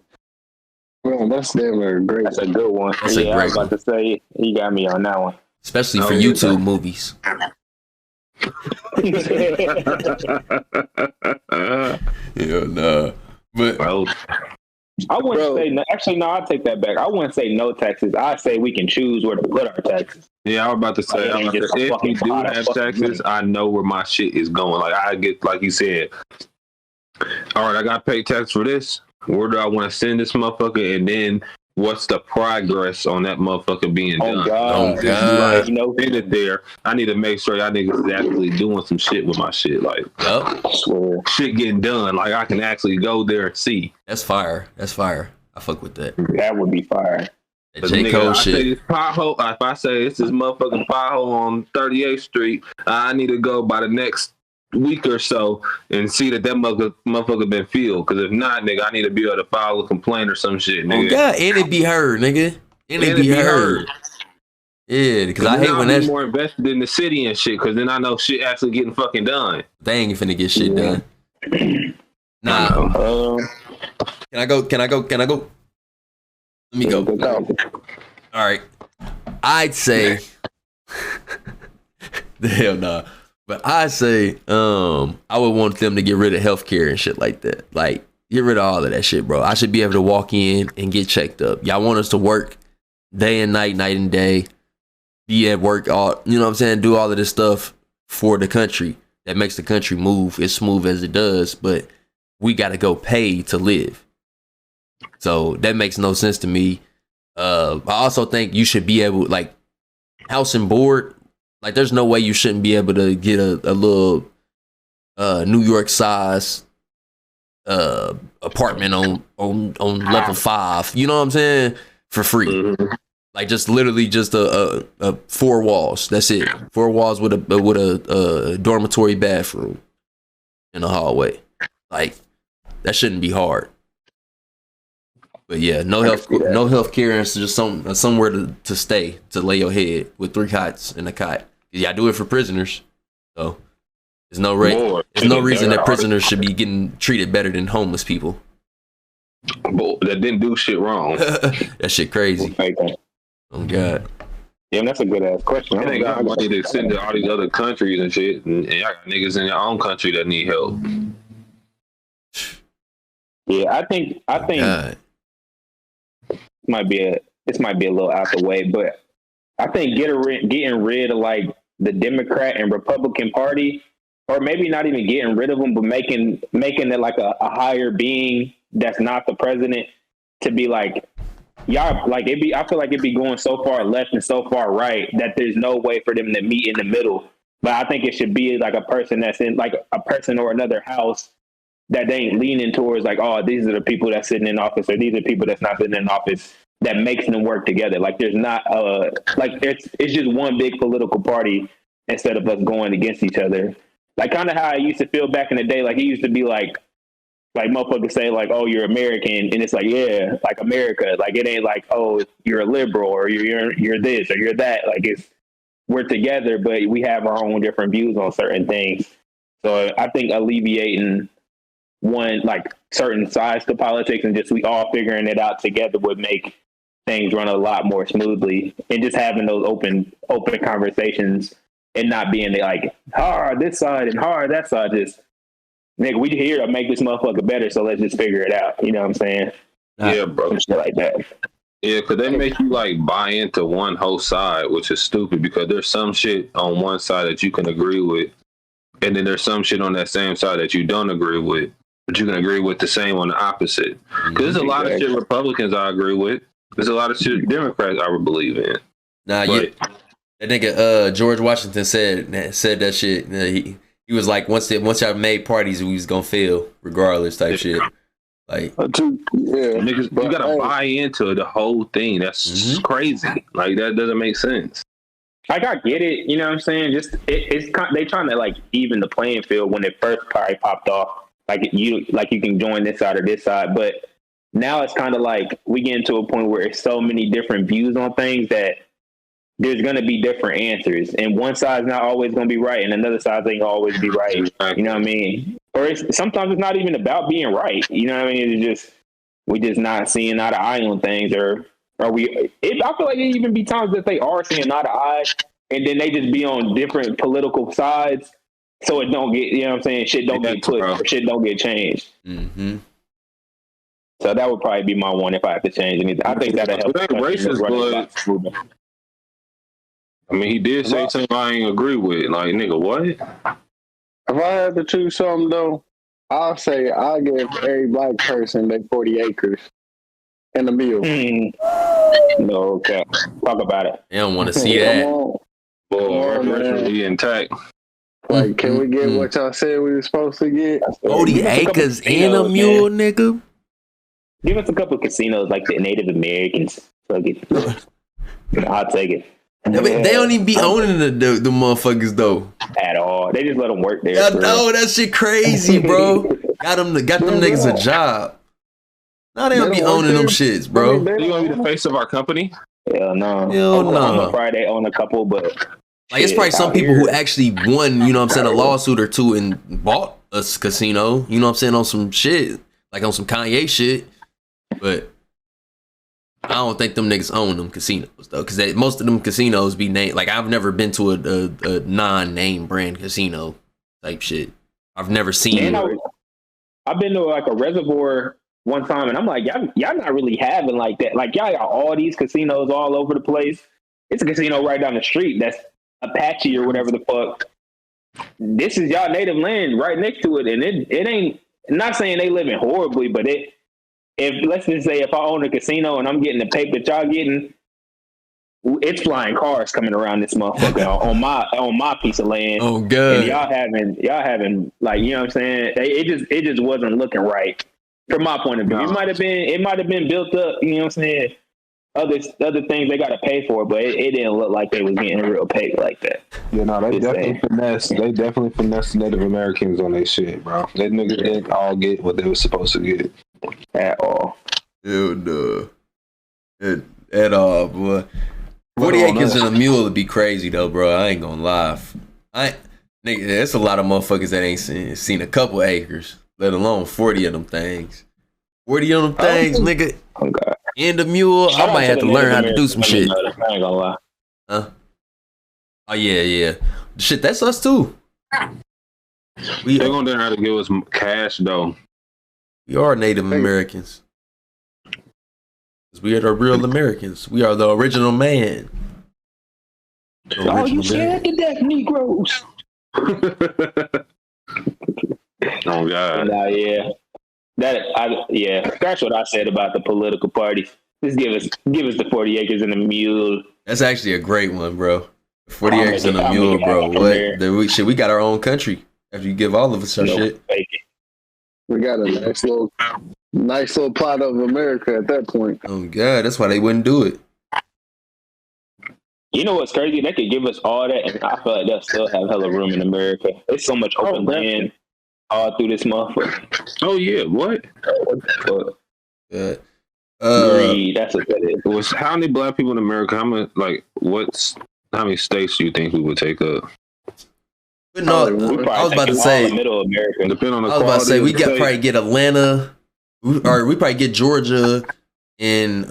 C: Man, that's never great.
D: That's a good one.
A: That's a great
D: I was about to say, you got me on that one.
A: Especially for YouTube movies. Yeah, nah. But
D: I wouldn't
C: Bro.
D: say no. Actually, no. I'll take that back. I wouldn't say no taxes. I say we can choose where to put our taxes.
B: Yeah, I was about to say,
D: Like, it ain't just a
B: if
D: fucking
B: we do
D: pot of
B: have
D: fucking
B: taxes,
D: money.
B: I know where my shit is going. Like I get, like you said, all right, I got to pay tax for this. Where do I want to send this motherfucker? And then what's the progress on that motherfucker being
D: Oh
B: done?
D: God!
A: Oh, God.
D: You know,
B: Send it there. I need to make sure y'all niggas is actually doing some shit with my shit. Like
A: Yup.
D: I swear.
B: shit getting done. Like I can actually go there and see.
A: That's fire. That's fire. I fuck with that.
D: That would be fire.
A: That J. Cole
B: I say
A: shit.
B: this pothole. If I say it's this motherfucking pothole on 38th Street, I need to go by the next week or so and see that motherfucker been filled. Because if not, nigga, I need to be able to file a complaint or some shit,
A: Oh,
B: nigga.
A: God. And it be heard, nigga. And it be heard. Yeah, because I hate when
B: that's
A: that's...
B: more invested in the city and shit. Because then I know shit actually getting fucking done.
A: They ain't finna get shit done. Nah. Can I go? Let me go. All right. I'd say the hell nah. But I'd say I would want them to get rid of healthcare and shit like that. Like, get rid of all of that shit, bro. I should be able to walk in and get checked up. Y'all want us to work day and night, night and day, be at work all, you know what I'm saying, do all of this stuff for the country that makes the country move as smooth as it does, but we got to go pay to live. So that makes no sense to me. I also think you should be able, like, house and board, like, there's no way you shouldn't be able to get a little New York size apartment on level 5, you know what I'm saying, for free.
B: Mm-hmm.
A: Like, just literally just a 4 walls. That's it. 4 walls with a dormitory bathroom in a hallway. Like, that shouldn't be hard. But yeah, no health care, and it's just somewhere to stay, to lay your head with 3 cots and a cot. Yeah, I do it for prisoners. So there's no reason that prisoners should be getting treated better than homeless people.
B: But that didn't do shit wrong.
A: That shit crazy. Oh God.
D: Yeah, that's a good ass question.
B: I think got money to send to all these other countries and shit, and y'all got niggas in your own country that need help.
D: Yeah, I think
A: God.
D: this might be a little out the way, but I think getting rid of like the Democrat and Republican Party, or maybe not even getting rid of them, but making it like a higher being that's not the president, to be like, y'all, like, I feel like it'd be going so far left and so far right that there's no way for them to meet in the middle. But I think it should be like a person that's in, like, a person or another house that they ain't leaning towards, like, oh, these are the people that's sitting in office, or these are people that's not sitting in office, that makes them work together. Like, there's not like, it's just one big political party instead of us going against each other. Like, kind of how I used to feel back in the day. Like, it used to be like motherfuckers say, like, oh, you're American, and it's like, yeah, like America. Like, it ain't like, oh, you're a liberal, or you're this, or you're that. Like, we're together, but we have our own different views on certain things. So I think alleviating one, like, certain sides to politics and just we all figuring it out together would make things run a lot more smoothly, and just having those open conversations and not being like hard this side and hard that side. Just, nigga, we here to make this motherfucker better, so let's just figure it out. You know what I'm saying?
B: Yeah, bro.
D: Some shit like that.
B: Yeah, because they make you like buy into one whole side, which is stupid, because there's some shit on one side that you can agree with, and then there's some shit on that same side that you don't agree with, but you can agree with the same on the opposite. Because there's a lot of shit Republicans I agree with. There's a lot of shit Democrats I would believe in.
A: Nah,
B: But-
A: yeah. That nigga George Washington said that shit. He was like, once y'all made parties, we was gonna fail regardless, type shit. Like,
B: Niggas, you gotta buy into the whole thing. That's crazy. Like, that doesn't make sense.
D: Like, I get it, you know what I'm saying? Just it's they trying to like even the playing field when it first probably popped off. Like, you can join this side or this side, but now it's kind of like we get into a point where it's so many different views on things that there's going to be different answers, and one side's not always going to be right, and another side ain't always be right. You know what I mean? Or sometimes it's not even about being right. You know what I mean? It's just we just not seeing eye to eye on things, or we? I feel like it even be times that they are seeing eye to eye, and then they just be on different political sides, so it don't get, you know what I'm saying? Shit don't get pushed, or shit don't get changed.
A: mm-hmm.
D: So that would probably be my one if I had to change anything. I think that'd help.
B: That racist blood. I mean, he did say something I ain't agree with. Like, nigga, what?
C: If I had to choose something though, I'll say I'll give every black person their 40 acres and a meal.
D: No, okay. Talk about it.
A: They don't want to see that.
B: Boy, really intact.
C: Like, can we get what y'all said we were supposed to get?
A: 40 acres and a mule, nigga.
D: Give us a couple of casinos like the Native Americans. Fuck it. I'll take it.
A: They don't even be owning the motherfuckers though
D: at all. They just let them work there.
A: No, that shit crazy, bro. got them niggas a job. No, they don't be owning them shits, bro.
B: You want to be the face of our company?
D: Hell no.
A: Hell no.
D: Friday they own a couple, but
A: like it's probably some people who actually won, you know what I'm saying, a lawsuit or two and bought a casino, you know what I'm saying, on some shit, like on some Kanye shit. But I don't think them niggas own them casinos though, because most of them casinos be named. Like I've never been to a non-name brand casino type shit. I've never seen.
D: I've been to like a reservoir one time, and I'm like, y'all not really having like that. Like y'all got all these casinos all over the place. It's a casino right down the street that's Apache or whatever the fuck. This is y'all native land right next to it, and it ain't. I'm not saying they living horribly, but if let's just say if I own a casino and I'm getting the paper that y'all getting, it's flying cars coming around this motherfucker on my piece of land.
A: Oh god!
D: And y'all having like, you know what I'm saying? It just wasn't looking right from my point of view. No. It might have been built up. You know what I'm saying? Other things they got to pay for, but it didn't look like they was getting real paper like that.
B: Yeah, no, they definitely finessed Native Americans on their shit, bro. That niggas didn't all get what they were supposed to get
D: at all.
A: Dude, no. At all, boy. 40 acres and a mule would be crazy though, bro. I ain't gonna lie. Nigga, there's a lot of motherfuckers that ain't seen a couple acres, let alone 40 of them things. 40 of them things, nigga.
D: Oh god.
A: And the mule, I might have to learn how to do some shit.
D: I ain't gonna lie.
A: Huh? Oh yeah. Shit, that's us too.
B: They're gonna learn how to give us cash though.
A: We are Native Americans. We are the real Americans. We are the original man.
D: Oh, you scared to death, Negroes.
B: Oh God.
D: Nah, yeah. That's what I said about the political parties. Just give us the 40 acres and a mule.
A: That's actually a great one, bro. 40 acres and a mule, bro. What? We got our own country after you give all of us our shit.
C: We got a nice little plot of America at that point.
A: Oh God, that's why they wouldn't do it.
D: You know what's crazy? They could give us all that, and I feel like they'll still have hella room in America. There's so much open land all through this motherfucker.
B: Oh yeah, what?
D: What the fuck?
A: Good.
D: Greed, that's what that is.
B: How many black people in America? How many states do you think we would take up?
A: But no, I was about to say
D: middle America.
B: Depending on the
A: I was about to say we
B: got
A: probably get Atlanta, or we probably get Georgia, and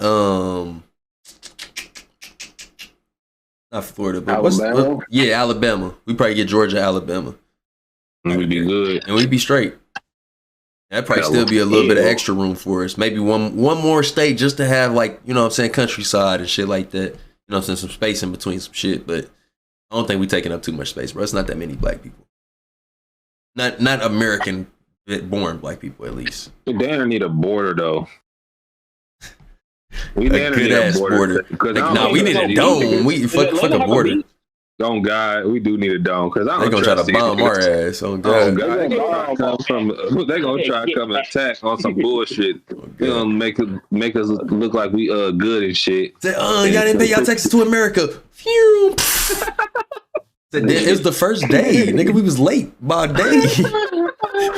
A: not Florida, but
C: Alabama.
A: Alabama. We probably get Georgia, Alabama.
B: And we'd be good,
A: and we'd be straight. That'd probably still be a little bit of extra room for us. Maybe one more state just to have, like, you know what I'm saying, countryside and shit like that. You know what I'm saying, some space in between some shit, but I don't think we're taking up too much space, bro. It's not that many black people. Not American born black people, at least.
B: We damn need a border though. We
A: a good ass border. Like, we need a dome. We fuck a border.
B: On God, we do need a dome because I don't.
A: They gonna try to bomb our ass. On God,
B: they gonna try to come and attack on some bullshit. They gonna make us look like we good and shit.
A: Say, y'all didn't pay y'all taxes to America. Phew. It's the first day, nigga. We was late by a day.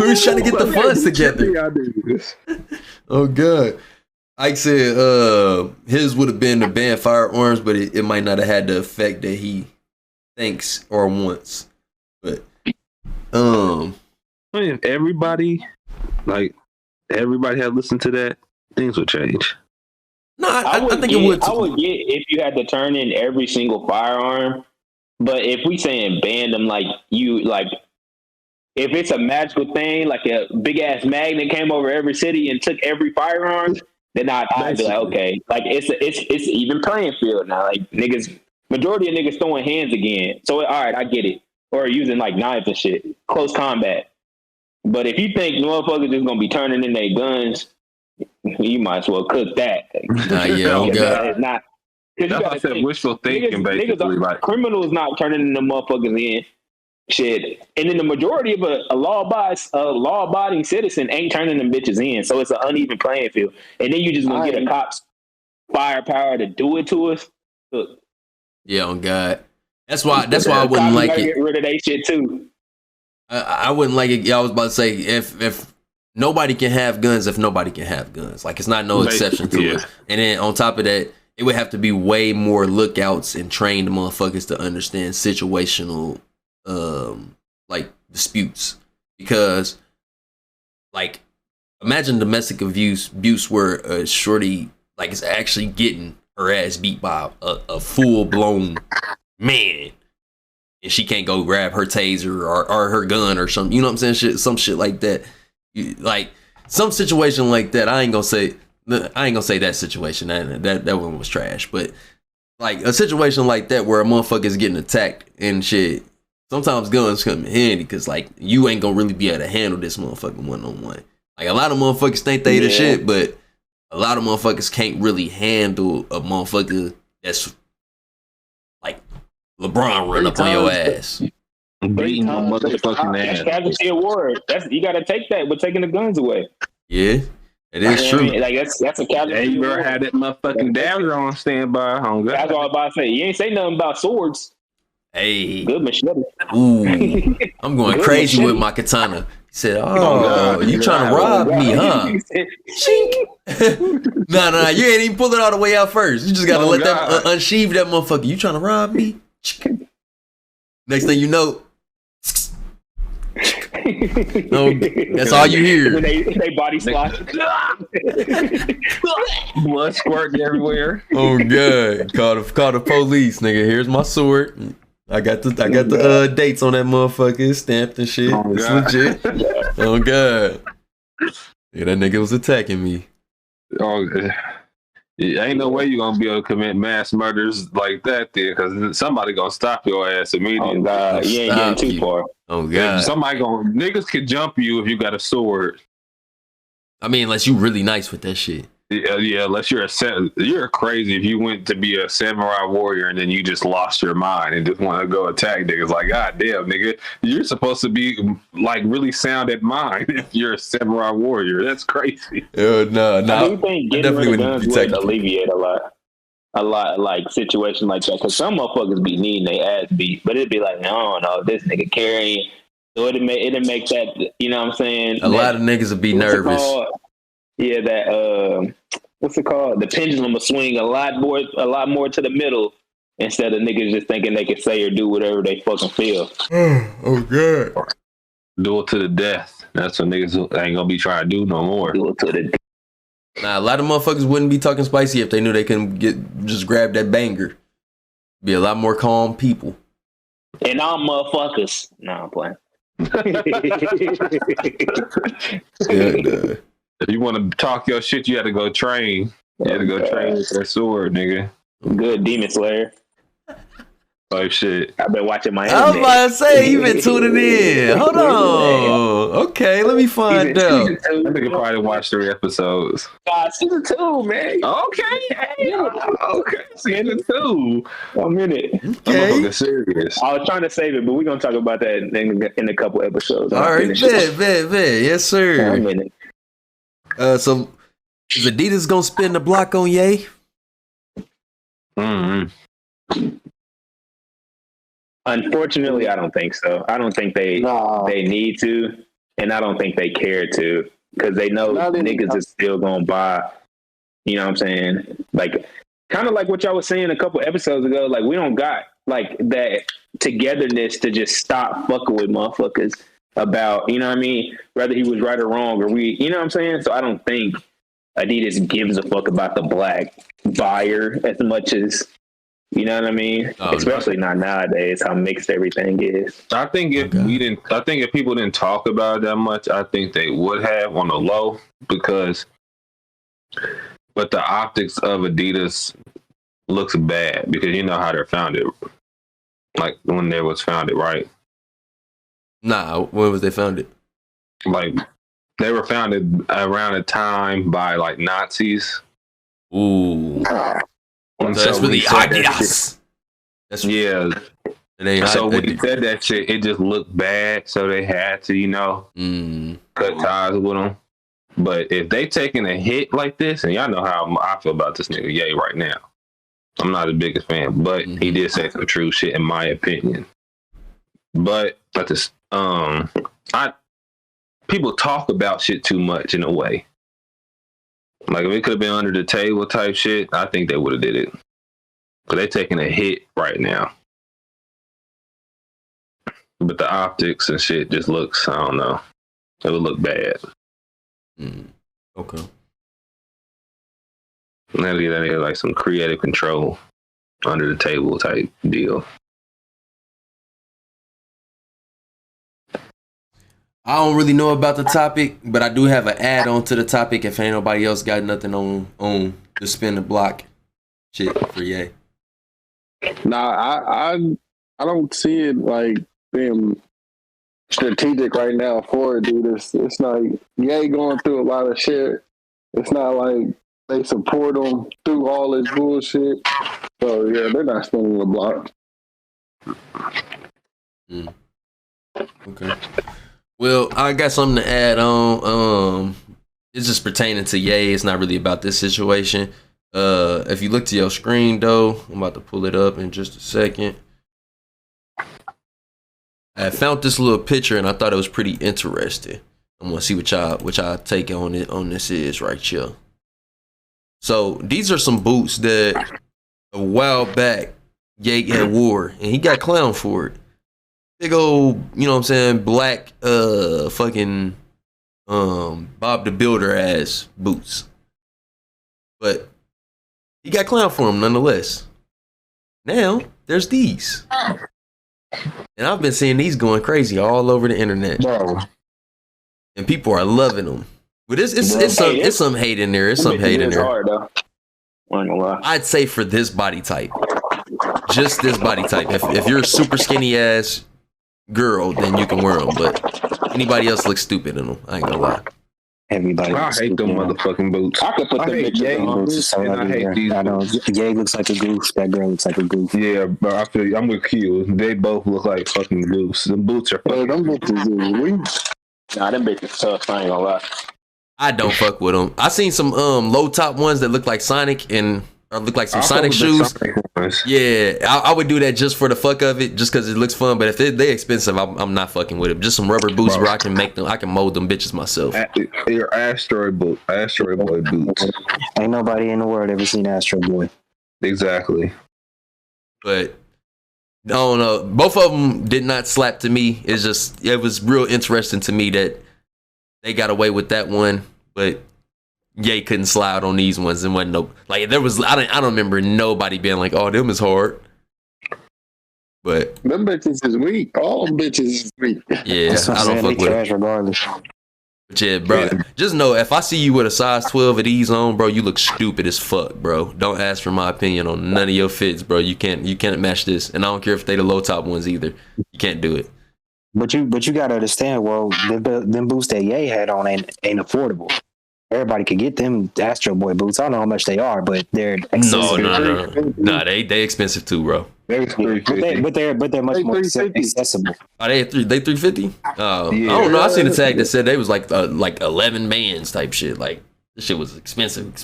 A: We was trying to get the funds together. Oh God. Ike said his would have been to ban firearms, but it might not have had the effect that he thinks or wants. But
B: if everybody had listened to that, things would change.
A: No, I think it would too.
D: I would get if you had to turn in every single firearm, but if we saying ban them, like you like If it's a magical thing, like a big ass magnet came over every city and took every firearm, then I'd be like, okay, like it's even playing field now. Like niggas, majority of niggas throwing hands again. So all right, I get it. Or using like knives and shit, close combat. But if you think motherfuckers just gonna be turning in their guns, you might as well cook that.
A: God.
D: Not.
B: That's why I said wishful thinking, basically. Like
D: criminals not turning in the motherfuckers in. Shit, and then the majority of a law-abiding citizen ain't turning them bitches in, so it's an uneven playing field. And then you just gonna get a cop's firepower to do it to us. Look,
A: yeah, on God, that's why I wouldn't like it.
D: Get rid of that shit too.
A: I wouldn't like it. Yeah, I was about to say if nobody can have guns, if nobody can have guns, like it's not no exception to it. And then on top of that, it would have to be way more lookouts and trained motherfuckers to understand situational. Like disputes, because like imagine domestic abuse where a shorty like is actually getting her ass beat by a full blown man, and she can't go grab her taser or her gun or something. You know what I'm saying? Some shit like that. Like some situation like that. I ain't gonna say that situation. That one was trash. But like a situation like that where a motherfucker is getting attacked and shit. Sometimes guns come in handy because, like, you ain't gonna really be able to handle this motherfucking one-on-one. Like, a lot of motherfuckers think they the shit, but a lot of motherfuckers can't really handle a motherfucker that's, like, LeBron run up on your ass.
B: Beating your motherfucking ass.
D: That's casualty award. You gotta take that, but taking the guns away.
A: Yeah, it is true.
D: I mean, like, that's a casualty
B: award. You better
D: award.
B: have that motherfucking dagger on standby.
D: That's all I'm about to say. You ain't say nothing about swords.
A: Hey.
D: Good machete.
A: Ooh. I'm going crazy with my katana. He said, oh, you trying to rob me, huh? Nah, you ain't even pull it all the way out first. You just got to let that unsheath that motherfucker. You trying to rob me? Next thing you know, that's all you hear.
D: They body slot.
B: Blood squirting everywhere.
A: Oh God! Call the police, nigga. Here's my sword. I got the dates on that motherfucker stamped and shit.
B: Oh,
A: it's legit. Oh God! Yeah, that nigga was attacking me.
B: Oh, ain't no way you gonna be able to commit mass murders like that, there, because somebody gonna stop your ass immediately.
D: Oh God, you ain't getting too far.
A: Oh God!
B: Somebody niggas can jump you if you got a sword.
A: I mean, unless you really nice with that shit.
B: Yeah. Unless you're crazy if you went to be a samurai warrior and then you just lost your mind and just want to go attack niggas. Like, God damn, nigga, you're supposed to be like really sound at mind if you're a samurai warrior. That's crazy.
A: No.
D: I do think getting rid of guns would alleviate a lot like situations like that. Because some motherfuckers be needing their ass beat, but it'd be like, no, this nigga carrying. So it'd make that, you know what I'm saying?
A: A lot of niggas would be nervous.
D: Yeah, that what's it called? The pendulum will swing a lot more to the middle instead of niggas just thinking they can say or do whatever they fucking feel.
A: Oh God.
B: Do it to the death. That's what niggas ain't gonna be trying to do no more.
D: Do it to the death.
A: Nah, a lot of motherfuckers wouldn't be talking spicy if they knew they couldn't just grab that banger. Be a lot more calm people.
D: And all motherfuckers. Nah, I'm playing.
A: Yeah,
B: if you want to talk your shit, you had to go train. You had to go train with that sword, nigga.
D: Good Demon Slayer.
B: Oh shit!
D: I've been watching my.
A: I was about to say you been tuning in. Hold on. Okay, let me find out.
B: I think I probably watched 3 episodes.
D: Season 2, man.
B: Okay. Season 2.
D: A minute.
A: Okay.
B: I'm serious.
D: I was trying to save it, but we're gonna talk about that in a couple episodes.
A: All right, bet. Yes, sir.
D: A minute.
A: So is Adidas gonna spin the block on Ye?
B: Mm-hmm.
D: Unfortunately, I don't think so. I don't think they need to, and I don't think they care to, because they know niggas is still gonna buy. You know what I'm saying? Like, kind of like what y'all was saying a couple episodes ago. Like, we don't got like that togetherness to just stop fucking with motherfuckers about, you know what I mean? Whether he was right or wrong, or we, you know what I'm saying? So I don't think Adidas gives a fuck about the black buyer as much as You know what I mean? Especially not nowadays, how mixed everything is.
B: I think if people didn't talk about it that much, I think they would have on the low but the optics of Adidas looks bad because you know how they're founded, like when they was founded, right?
A: Nah, when was they founded?
B: Like they were founded around a time by like Nazis.
A: Ooh. That's really Adidas.
B: Yeah. So when he said that shit, it just looked bad. So they had to, cut ties with them. But if they taking a hit like this, and y'all know how I feel about this nigga Ye right now, I'm not the biggest fan, but he did say some true shit in my opinion. But this, people talk about shit too much in a way. Like if it could have been under the table type shit, I think they would have did it. But they taking a hit right now. But the optics and shit just looks, I don't know. It would look bad.
A: Okay.
B: That'll get like some creative control under the table type deal.
A: I don't really know about the topic, but I do have an add on to the topic if ain't nobody else got nothing on the spin the block shit for Ye.
C: Nah, I don't see it like being strategic right now for Adidas. It's like Ye going through a lot of shit. It's not like they support him through all this bullshit. So yeah, they're not spinning the block.
A: Okay. Well, I got something to add on. It's just pertaining to Ye. It's not really about this situation. If you look to your screen though, I'm about to pull it up in just a second. I found this little picture and I thought it was pretty interesting. I'm gonna see what y'all take on it on this is right here. So these are some boots that a while back Ye had wore and he got clowned for it. Big old, you know what I'm saying, black fucking Bob the Builder ass boots. But he got clowned for them nonetheless. Now there's these. And I've been seeing these going crazy all over the internet.
B: Bro.
A: And people are loving them. But it's some hate in there. It's some hate in there.
D: Hard, though.
A: I'd say for this body type. Just this body type. If you're a super skinny ass girl, then you can wear them. But anybody else looks stupid in them. I ain't gonna lie.
J: Everybody.
B: I hate them motherfucking boots.
D: I could put the picture on.
B: And I hate these.
J: I know. Ye looks like a goof. That girl looks like a goof.
B: Yeah, but I feel I'm with Q. They both look like fucking goofs. The boots are fucking.
C: Them bitches is weak.
D: Nah, them bitches tough. I ain't gonna lie.
A: I don't fuck with them. I seen some low top ones that look like Sonic and or look like some Sonic shoes. Yeah, I would do that just for the fuck of it, just because it looks fun. But if they're expensive, I'm not fucking with it. Just some rubber boots where I can make them. I can mold them bitches myself.
B: Your Asteroid Boy boots.
J: Ain't nobody in the world ever seen Astro Boy.
B: Exactly.
A: But I don't know. Both of them did not slap to me. It's just it was real interesting to me that they got away with that one, but Ye couldn't slide on these ones. And wasn't no like there was. I don't remember nobody being like, "Oh, them is hard." But
C: them bitches is weak. All them bitches is weak.
A: Yeah, I don't fuck with it.
J: Regardless.
A: But yeah, bro. Just know if I see you with a size 12 of these on, bro, you look stupid as fuck, bro. Don't ask for my opinion on none of your fits, bro. You can't match this, and I don't care if they the low top ones either. You can't do it.
J: But you gotta understand. Well, them boots that Ye had on ain't affordable. Everybody could get them Astro Boy boots. I don't know how much they are, but they're expensive.
A: No, they expensive too, bro.
B: They're $350.
J: But they're much more accessible.
A: Are they $350?
B: Yeah.
A: I don't know. I seen a tag that said they was like 11 bands type shit. Like this shit was expensive.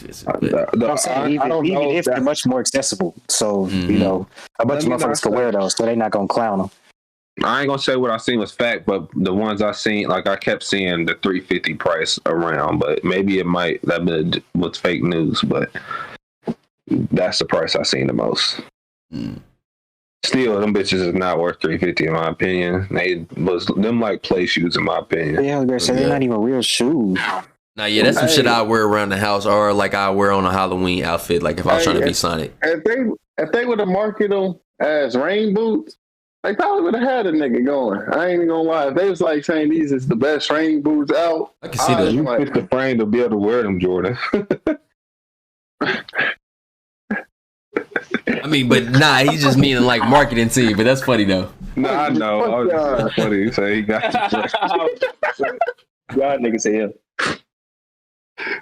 A: But
J: I'm saying, even if they're much more accessible, so you know a bunch of motherfuckers can wear those, so they're not gonna clown them.
B: I ain't gonna say what I seen was fact, but the ones I seen, like I kept seeing the $350 price around, but maybe it might that was fake news, but that's the price I seen the most. Still, them bitches is not worth $350 in my opinion. They was them like play shoes in my opinion.
J: Yeah, they're not even real shoes.
A: Nah, yeah, that's some shit I wear around the house, or like I wear on a Halloween outfit. Like if I was trying to be Sonic.
C: If if they would have marketed them as rain boots, they probably would have had a nigga going. I ain't even gonna lie. If they was like saying these is the best rain boots out,
A: I can see that.
B: You fit the frame to be able to wear them, Jordan.
A: I mean, but nah, he's just meaning like marketing team. But that's funny though.
B: Nah, I know. I was just funny. You say he got
D: Y'all niggas say him.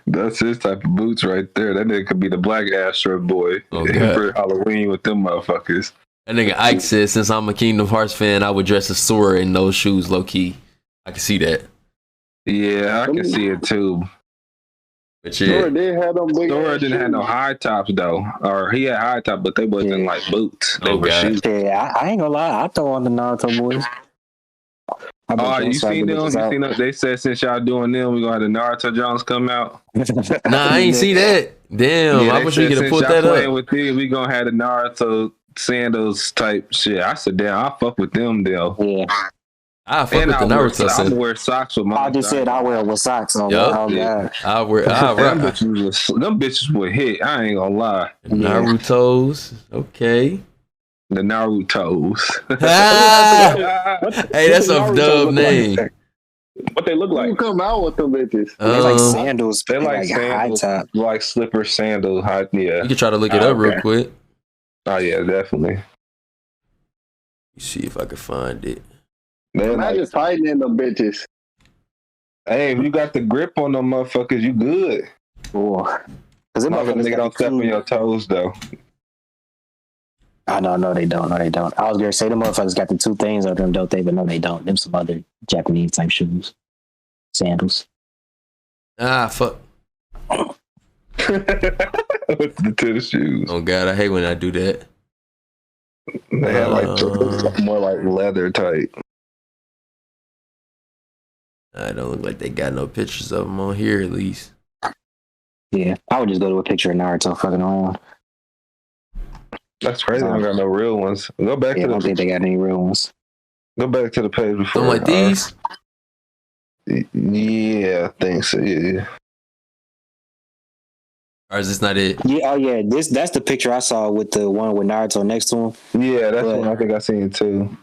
B: That's his type of boots right there. That nigga could be the Black Astro Boy for Halloween with them motherfuckers.
A: That nigga Ike says, since I'm a Kingdom Hearts fan, I would dress as Sora in those shoes, low key. I can see that.
B: Yeah, I can see it too.
A: But yeah,
B: Sora didn't have no high tops though, or he had high top, but they wasn't like boots. They were shoes.
J: Yeah, I ain't gonna lie. I throw on the Naruto boys.
B: Oh, you seen them? You seen them? They said since y'all doing them, we gonna have the Naruto Jones come out.
A: Nah, I ain't see that. Damn,
B: Yeah,
A: I wish we could have put that up.
B: With these, we gonna have the Naruto sandals type shit. I said, damn, I fuck with them though.
J: Yeah.
A: I fuck with the Naruto sandals.
B: I wear socks with my.
J: I just said I wear it with socks on.
A: Yup. I wear.
B: Them bitches would hit. I ain't gonna lie.
A: Naruto's okay.
B: The Naruto's.
A: Hey, that's a dub name.
D: What they look like?
C: Who come out with them bitches?
J: They like sandals.
B: They like
J: sandals,
B: high top, like slipper sandals. High, yeah.
A: You can try to look it up real quick.
B: Oh yeah, definitely.
A: Let me see if I can find it.
C: I'm just fighting in them bitches.
B: Hey, if you got the grip on them motherfuckers, you good.
J: Because them
B: motherfuckers don't step on your toes though.
J: Oh, no, they don't. No, they don't. I was gonna say the motherfuckers got the two things on them, don't they? But no, they don't. Them some other Japanese type shoes, sandals.
A: Ah, fuck.
B: With the tennis shoes.
A: Oh god, I hate when I do that.
B: They have like more like leather type.
A: I don't look like they got no pictures of them on here at least.
J: Yeah, I would just go to a picture of Naruto fucking around.
B: That's crazy. I don't got no real ones. Go back to
J: I don't think they got any real ones.
B: Go back to the page before.
A: Something like these?
B: Yeah, I think so. Yeah.
A: Or is this not it?
J: Yeah, oh yeah. That's the picture I saw with the one with Naruto next to him.
B: Yeah, that's one I think I seen too.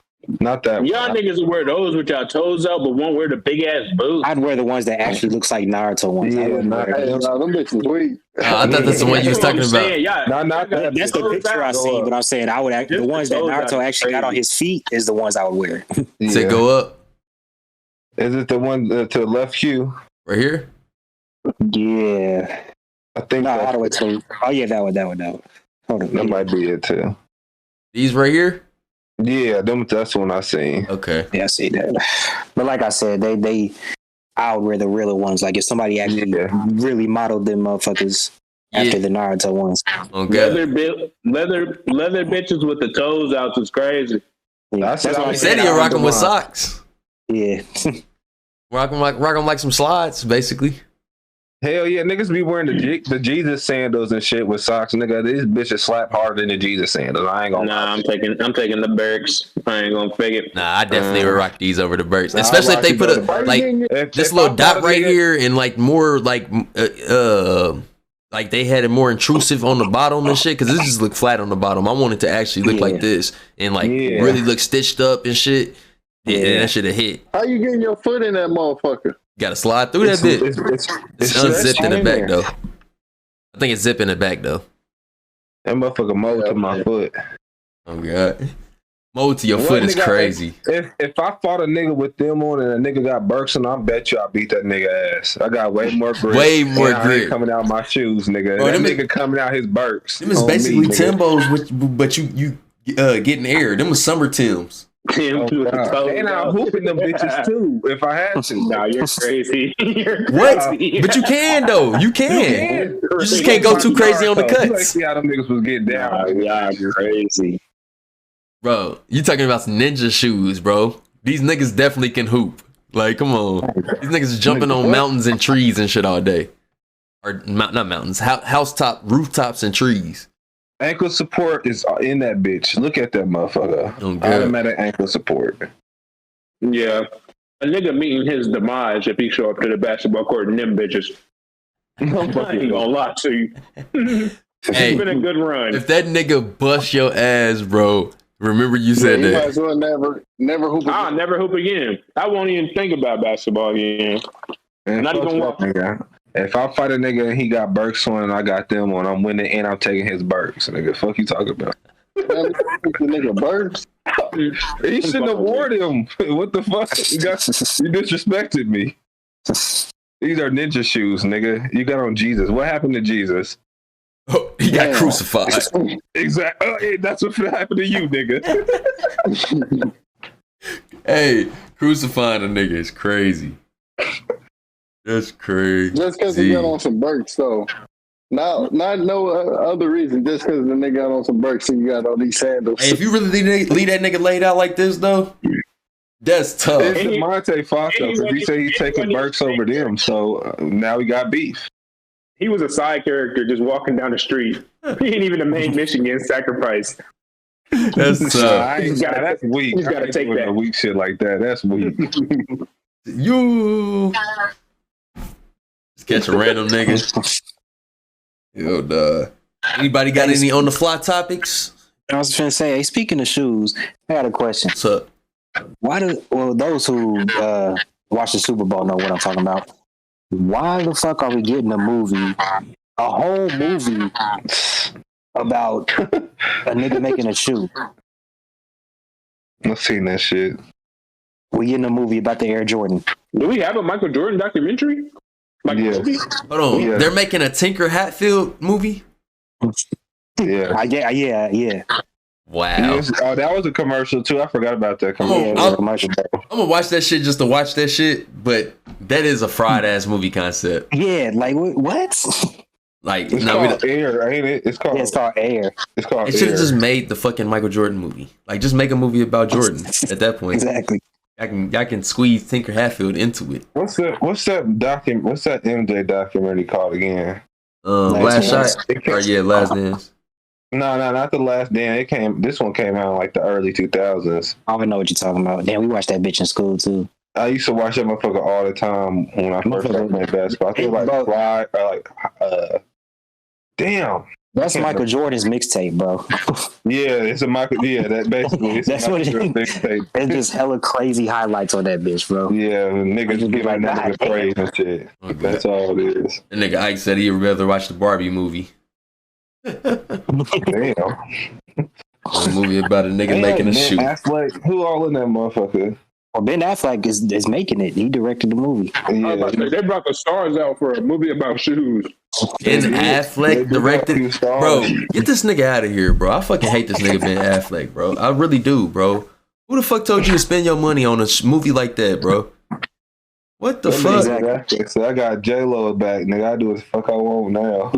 B: Not that
D: y'all niggas would wear those with y'all toes out, but won't wear the big ass boots.
J: I'd wear the ones that actually looks like Naruto ones.
B: Yeah,
C: them bitches weak.
A: I thought that's the one you was talking about.
B: Not that.
J: That's the picture I seen, but I'm saying I would the ones that Naruto actually got on his feet is the ones I would wear.
A: Say go up.
B: Is it the one to the left Q?
A: Right here?
J: Yeah.
B: I think
J: no, all the way to. Oh yeah, that one. Hold on.
B: That might be it too.
A: These right here?
B: Yeah, that's the one I seen.
A: Okay.
J: Yeah, I see that. But like I said, I would wear the realer ones. Like if somebody actually really modeled them motherfuckers after the Naruto ones.
A: Okay.
D: Leather bitches with the toes out is crazy.
J: Yeah,
A: that's what I said. You're rocking with socks.
J: Yeah.
A: rock them like some slides, basically.
B: Hell yeah, niggas be wearing the Jesus sandals and shit with socks. Nigga, these bitches slap harder than the Jesus sandals. I ain't gonna.
D: Nah, I'm taking the Birks. I ain't gonna fake it.
A: Nah, I definitely would rock these over the Birks, especially if they put this little dot right here and like more like they had it more intrusive on the bottom and shit. Because this just look flat on the bottom. I want it to actually look like this and like really look stitched up and shit. Yeah, that should have hit.
C: How you getting your foot in that motherfucker?
A: Got to slide through that bit. It's unzipped in the back though. I think it's zipping in the back though.
B: That motherfucker mold to my foot.
A: Oh god, mold to your foot is crazy.
B: If I fought a nigga with them on and a nigga got Birks on, I bet you I beat that nigga ass. I got way more grip.
A: Way more grip
B: coming out my shoes, nigga.
A: Bro,
B: that nigga coming out his Birks.
A: Them is basically Timbos, but you getting air. Them was summer Timbs.
B: And I'm hooping them bitches too if I had to.
D: Nah, you're crazy.
A: What? But you can though. You can. You just can't go too crazy on the cuts.
B: You like see how them niggas was getting down.
D: Yeah, you're crazy.
A: Bro, you talking about some ninja shoes, bro. These niggas definitely can hoop. Like, come on. These niggas is jumping on mountains and trees and shit all day. Or not mountains, rooftops and trees.
B: Ankle support is in that bitch. Look at that motherfucker. Automatic ankle support.
D: Yeah. A nigga meeting his demise if he show up to the basketball court and them bitches. I ain't gonna lie to you.
A: Hey,
D: It's been a good run.
A: if that nigga bust your ass, bro, remember you said
C: You
A: that.
C: might as well never hoop.
D: I'll never hoop again. I won't even think about basketball again.
B: Man,
D: Not
B: fuck
D: even
B: that
D: walk.
B: nigga. If I fight a nigga and he got Burks on and I got them on, I'm winning and I'm taking his Burks. Nigga, fuck you talking about?
C: The nigga burst.
B: He shouldn't award him. What the fuck? You disrespected me. These are ninja shoes, nigga. You got on Jesus. What happened to Jesus?
A: Oh, he got crucified.
B: Exactly. Oh, hey, that's what happened to you, nigga.
A: Hey, crucifying a nigga is crazy. That's crazy.
C: Just because he got on some Birks, though. Not no other reason. Just because the nigga got on some Birks and you got all these sandals.
A: Hey, if you really leave that nigga laid out like this, though, that's tough.
B: It's Monte Fosso because he said he's taking Burks over them. So now we got beef.
D: He was a side character just walking down the street. He ain't even the main mission getting sacrificed.
A: That's tough.
B: That's weak.
D: He's got to take that.
B: Weak shit like that. That's weak.
A: You just catch a random nigga. Yo, duh. Anybody got any on the fly topics?
J: I was trying to say, hey, speaking of shoes, I got a question.
A: What's up?
J: Why those who watch the Super Bowl know what I'm talking about? Why the fuck are we getting a whole movie about a nigga making a shoe?
B: I've seen that shit.
J: We getting a movie about the Air Jordan.
D: Do we have a Michael Jordan documentary?
B: Yes.
A: Hold on.
B: Yeah.
A: They're making a Tinker Hatfield movie?
B: Yeah.
J: Yeah.
A: Wow.
B: Yes. Oh, that was a commercial too. I forgot about that commercial.
A: I'm
J: commercial.
A: gonna watch that shit just to watch that shit, but that is a fried ass movie concept.
J: Yeah, like what?
A: Like,
B: It's called Air, ain't it? It's called
J: Air.
B: It's called
A: It should
B: Air.
A: have just made the fucking Michael Jordan movie. Like, just make a movie about Jordan at that point.
J: Exactly.
A: I can squeeze Tinker Hatfield into it.
B: What's that MJ documentary called again?
A: Last Shot. Last Dance.
B: No, not The Last Dance. This one came out in like the early 2000s.
J: I don't even know what you're talking about. Damn, we watched that bitch in school too.
B: I used to watch that motherfucker all the time when I first started playing basketball. I think damn.
J: That's Michael Jordan's mixtape, bro.
B: Yeah, it's a Michael. Yeah, that basically.
J: That's what it is. There's just hella crazy highlights on that bitch, bro.
B: Yeah, niggas just give like that nigga praise and shit. That's all it is.
A: The nigga Ike said he'd rather watch the Barbie movie.
B: Damn.
A: A movie about a nigga making a shoe.
B: Affleck, who all in that motherfucker?
J: Well, Ben Affleck is making it. He directed the movie.
B: Yeah.
D: They brought the stars out for a movie about shoes.
A: Ben Affleck directed. Bro, get this nigga out of here, bro. I fucking hate this nigga Ben Affleck, bro. I really do, bro. Who the fuck told you to spend your money on a movie like that, bro? What the fuck?
B: Exactly. So I got J-Lo back, nigga. I do what the fuck I want now.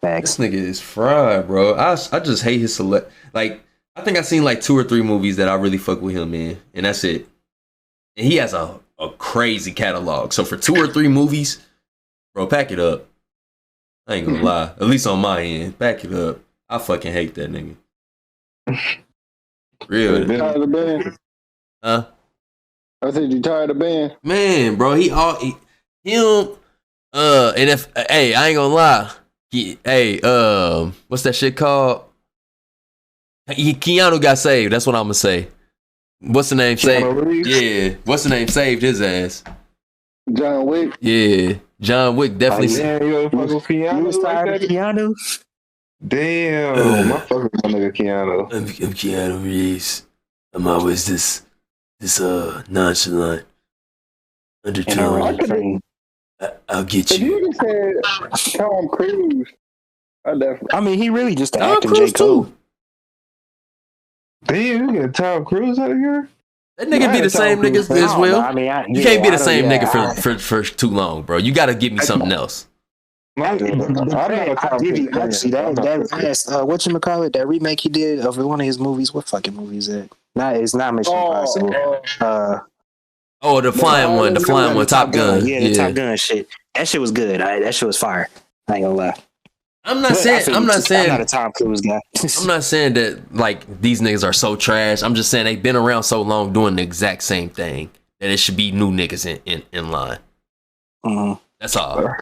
A: This nigga is fried, bro. I just hate his select. Like, I think I've seen like 2 or 3 movies that I really fuck with him in, and that's it. And he has a crazy catalog. So for 2 or 3 movies, bro, pack it up. I ain't gonna lie. At least on my end, pack it up. I fucking hate that nigga. Really?
C: Tired of Ben?
A: Huh?
C: I said you tired of Ben?
A: Man, bro, him. And if I ain't gonna lie. What's that shit called? Keanu got saved. That's what I'm gonna say. What's the name? Saved? Yeah. What's the name? Saved his ass.
C: John Wick.
A: Yeah. John Wick definitely.
B: You was tired of Keanu? Damn, I fuck with my nigga Keanu.
A: I'm Keanu Reeves. I'm always this nonchalant undertone. I'll get
C: If
A: you.
C: you just said Tom Cruise,
J: I mean, he really just
A: Tom
J: acting
A: Cruise
J: J. Cole.
B: Damn, you get Tom Cruise out of here?
A: That nigga be the same nigga as well.
J: I mean,
A: you can't be the same nigga for too long, bro. You got to give me something else.
J: I'll give you actually that last whatchamacallit, that remake he did of one of his movies. What fucking movie is that? It's not Mission Impossible.
A: The flying one, Top Gun.
J: Yeah, the Top Gun shit. That shit was good. That shit was fire. I ain't gonna lie.
A: I'm not saying
J: I'm not a Tom Cruise guy.
A: I'm not saying that like these niggas are so trash. I'm just saying they've been around so long doing the exact same thing that it should be new niggas in line.
J: Mm-hmm.
A: That's all.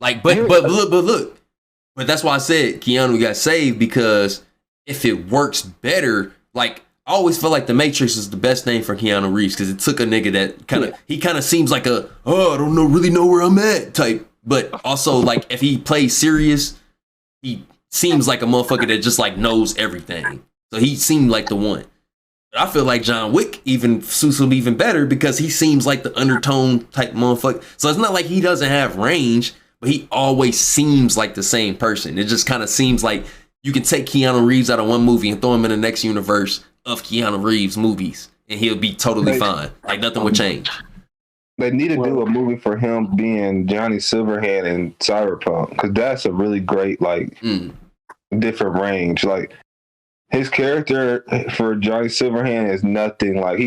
A: Like, but look. But that's why I said Keanu got saved, because if it works better, like I always feel like The Matrix is the best name for Keanu Reeves, because it took a nigga that he kind of seems like I don't really know where I'm at type, but also like if he plays serious, he seems like a motherfucker that just like knows everything. So he seemed like the one. But I feel like John Wick even suits him even better, because he seems like the undertone type motherfucker. So it's not like he doesn't have range, but he always seems like the same person. It just kind of seems like you can take Keanu Reeves out of one movie and throw him in the next universe of Keanu Reeves movies, and he'll be totally fine. Like nothing would change.
B: They need to do a movie for him being Johnny Silverhand in Cyberpunk, because that's a really great, like, different range. Like, his character for Johnny Silverhand is nothing. Like,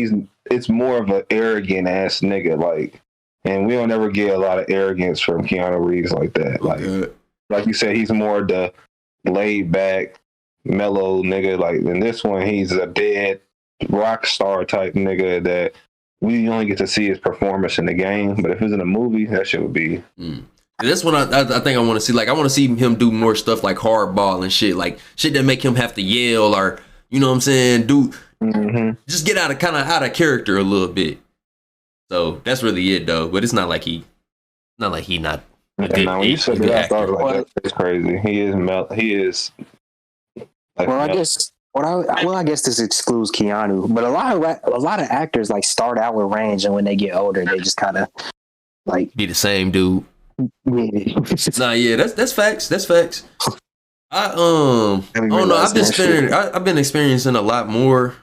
B: it's more of an arrogant ass nigga. Like, and we don't ever get a lot of arrogance from Keanu Reeves like that. Like you said, he's more the laid back, mellow nigga. Like in this one, he's a dead rock star type nigga that we only get to see his performance in the game. But if it's in a movie, that shit would be.
A: That's what I think I want to see. Like I want to see him do more stuff like hardball and shit, like shit that make him have to yell, or you know what I'm saying, just get out of character a little bit. So that's really it though. But it's not like he not.
B: When you said that, I thought like that's crazy. He is. Like,
J: I guess this excludes Keanu, but a lot of actors like start out with range, and when they get older, they just kind of like
A: be the same dude. That's facts. That's facts. I don't know. I've been experiencing a lot more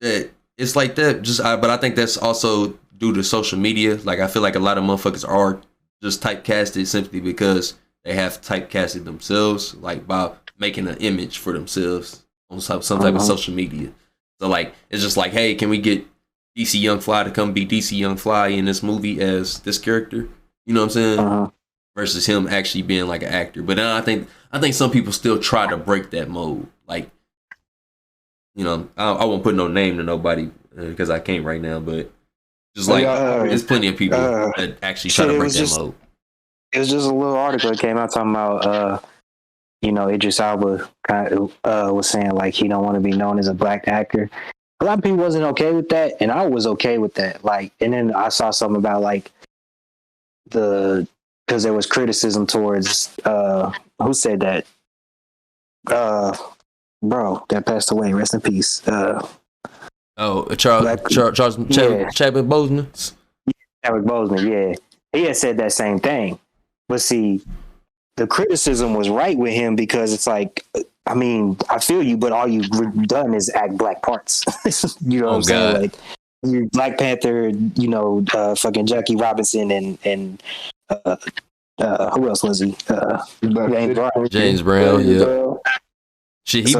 A: that it's like that. But I think that's also due to social media. Like I feel like a lot of motherfuckers are just typecasted simply because they have typecasted themselves, like by making an image for themselves on some type of social media. So like it's just like, hey, can we get DC Young Fly to come be DC Young Fly in this movie as this character? You know what I'm saying? Versus him actually being like an actor. But then I think some people still try to break that mold. Like, you know, I won't put no name to nobody because I can't right now. But just like there's plenty of people that actually try to break that mold.
J: It was just a little article that came out talking about, Idris Elba was saying like he don't want to be known as a black actor. A lot of people wasn't okay with that, and I was okay with that. Like, and then I saw something about like because there was criticism towards who said that bro that passed away, rest in peace.
A: Charles Chadwick Boseman.
J: Chadwick Boseman, yeah, he had said that same thing. But see, the criticism was right with him because it's like, I mean, I feel you, but all you've done is act black parts. You know what I'm saying? Like, you Black Panther, fucking Jackie Robinson and who else was he?
A: James Brown, yeah. Shit, it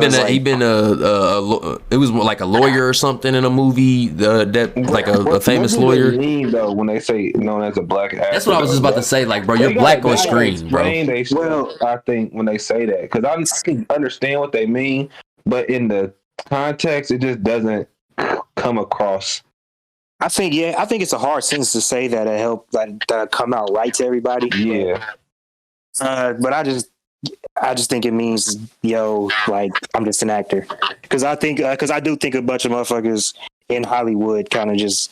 A: was like a lawyer or something in a movie. A famous lawyer.
B: Mean though when they say known as a black actor,
A: that's what I was just about to say. Like, bro, you're black on screen, bro.
B: I think when they say that, because I can understand what they mean, but in the context, it just doesn't come across.
J: I think it's a hard sentence to say that it help that come out right to everybody.
B: Yeah.
J: But I just think it means, like I'm just an actor. Because I do think a bunch of motherfuckers in Hollywood kind of just,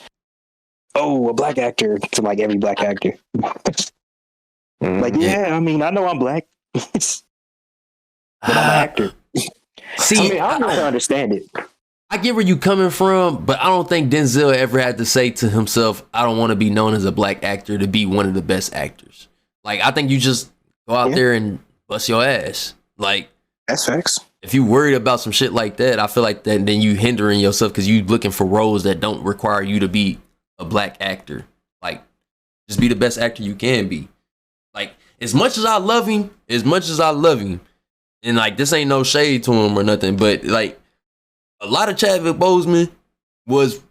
J: a black actor to like every black actor. Like, yeah, I mean, I know I'm black, but I'm an actor.
A: See,
J: I don't understand it.
A: I get where you coming from, but I don't think Denzel ever had to say to himself, I don't want to be known as a black actor to be one of the best actors. Like, I think you just go out there and bust your ass. Like,
J: that's facts.
A: If you worried about some shit like that, I feel like that then you hindering yourself because you looking for roles that don't require you to be a black actor. Like, just be the best actor you can be. Like, as much as I love him, and like, this ain't no shade to him or nothing, but like, a lot of Chadwick Boseman was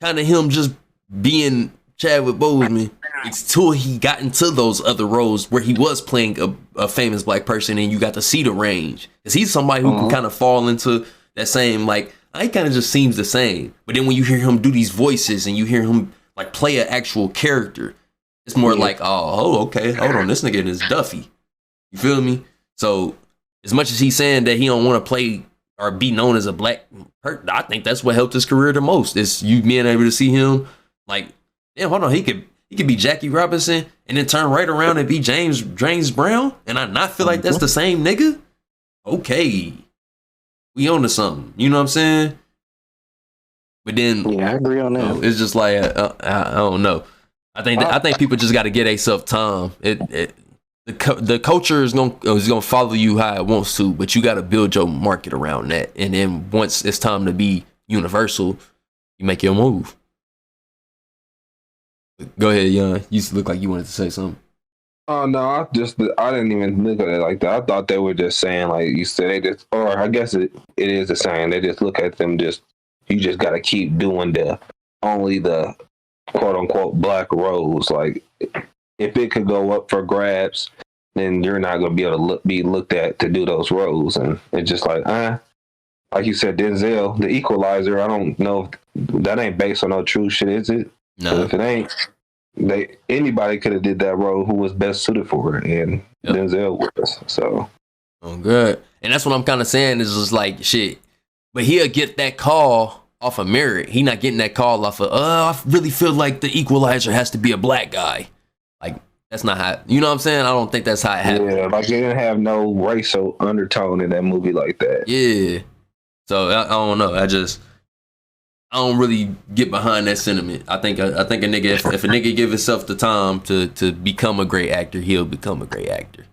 A: kind of him just being Chadwick Boseman until he got into those other roles where he was playing a famous black person and you got to see the range. Because he's somebody who can kind of fall into that same, like, he kind of just seems the same. But then when you hear him do these voices and you hear him like play an actual character, it's more like, okay, hold on, this nigga is Duffy. You feel me? So as much as he's saying that he don't want to play or be known as a black person, I think that's what helped his career the most. Is you being able to see him like, damn, hold on, he could be Jackie Robinson and then turn right around and be James Brown, and I not feel like that's the same nigga. Okay, we on to something. You know what I'm saying? But then,
J: yeah, I agree on that.
A: It's just like I don't know. I think people just got to get themselves time. The culture is gonna follow you how it wants to, but you got to build your market around that. And then once it's time to be universal, you make your move. Go ahead, Young. You look like you wanted to say something.
B: Oh no, I didn't even look at it like that. I thought they were just saying, like you said, they just, or I guess it is the saying. They just look at them you just got to keep doing only the quote unquote black roles. Like if it could go up for grabs, then you're not going to be able to be looked at to do those roles. And it's just like you said, Denzel, the Equalizer. I don't know if that ain't based on no true shit, is it? No. If it ain't, anybody could have did that role who was best suited for it, and Denzel was. So,
A: good. And that's what I'm kind of saying is just like shit. But he'll get that call off of merit. He not getting that call off of, I really feel like the Equalizer has to be a black guy. Like that's not how. You know what I'm saying? I don't think that's how it happened.
B: Yeah, like it didn't have no racial undertone in that movie like that.
A: Yeah. So I don't know. I don't really get behind that sentiment. I think a nigga, if a nigga give himself the time to become a great actor, he'll become a great actor.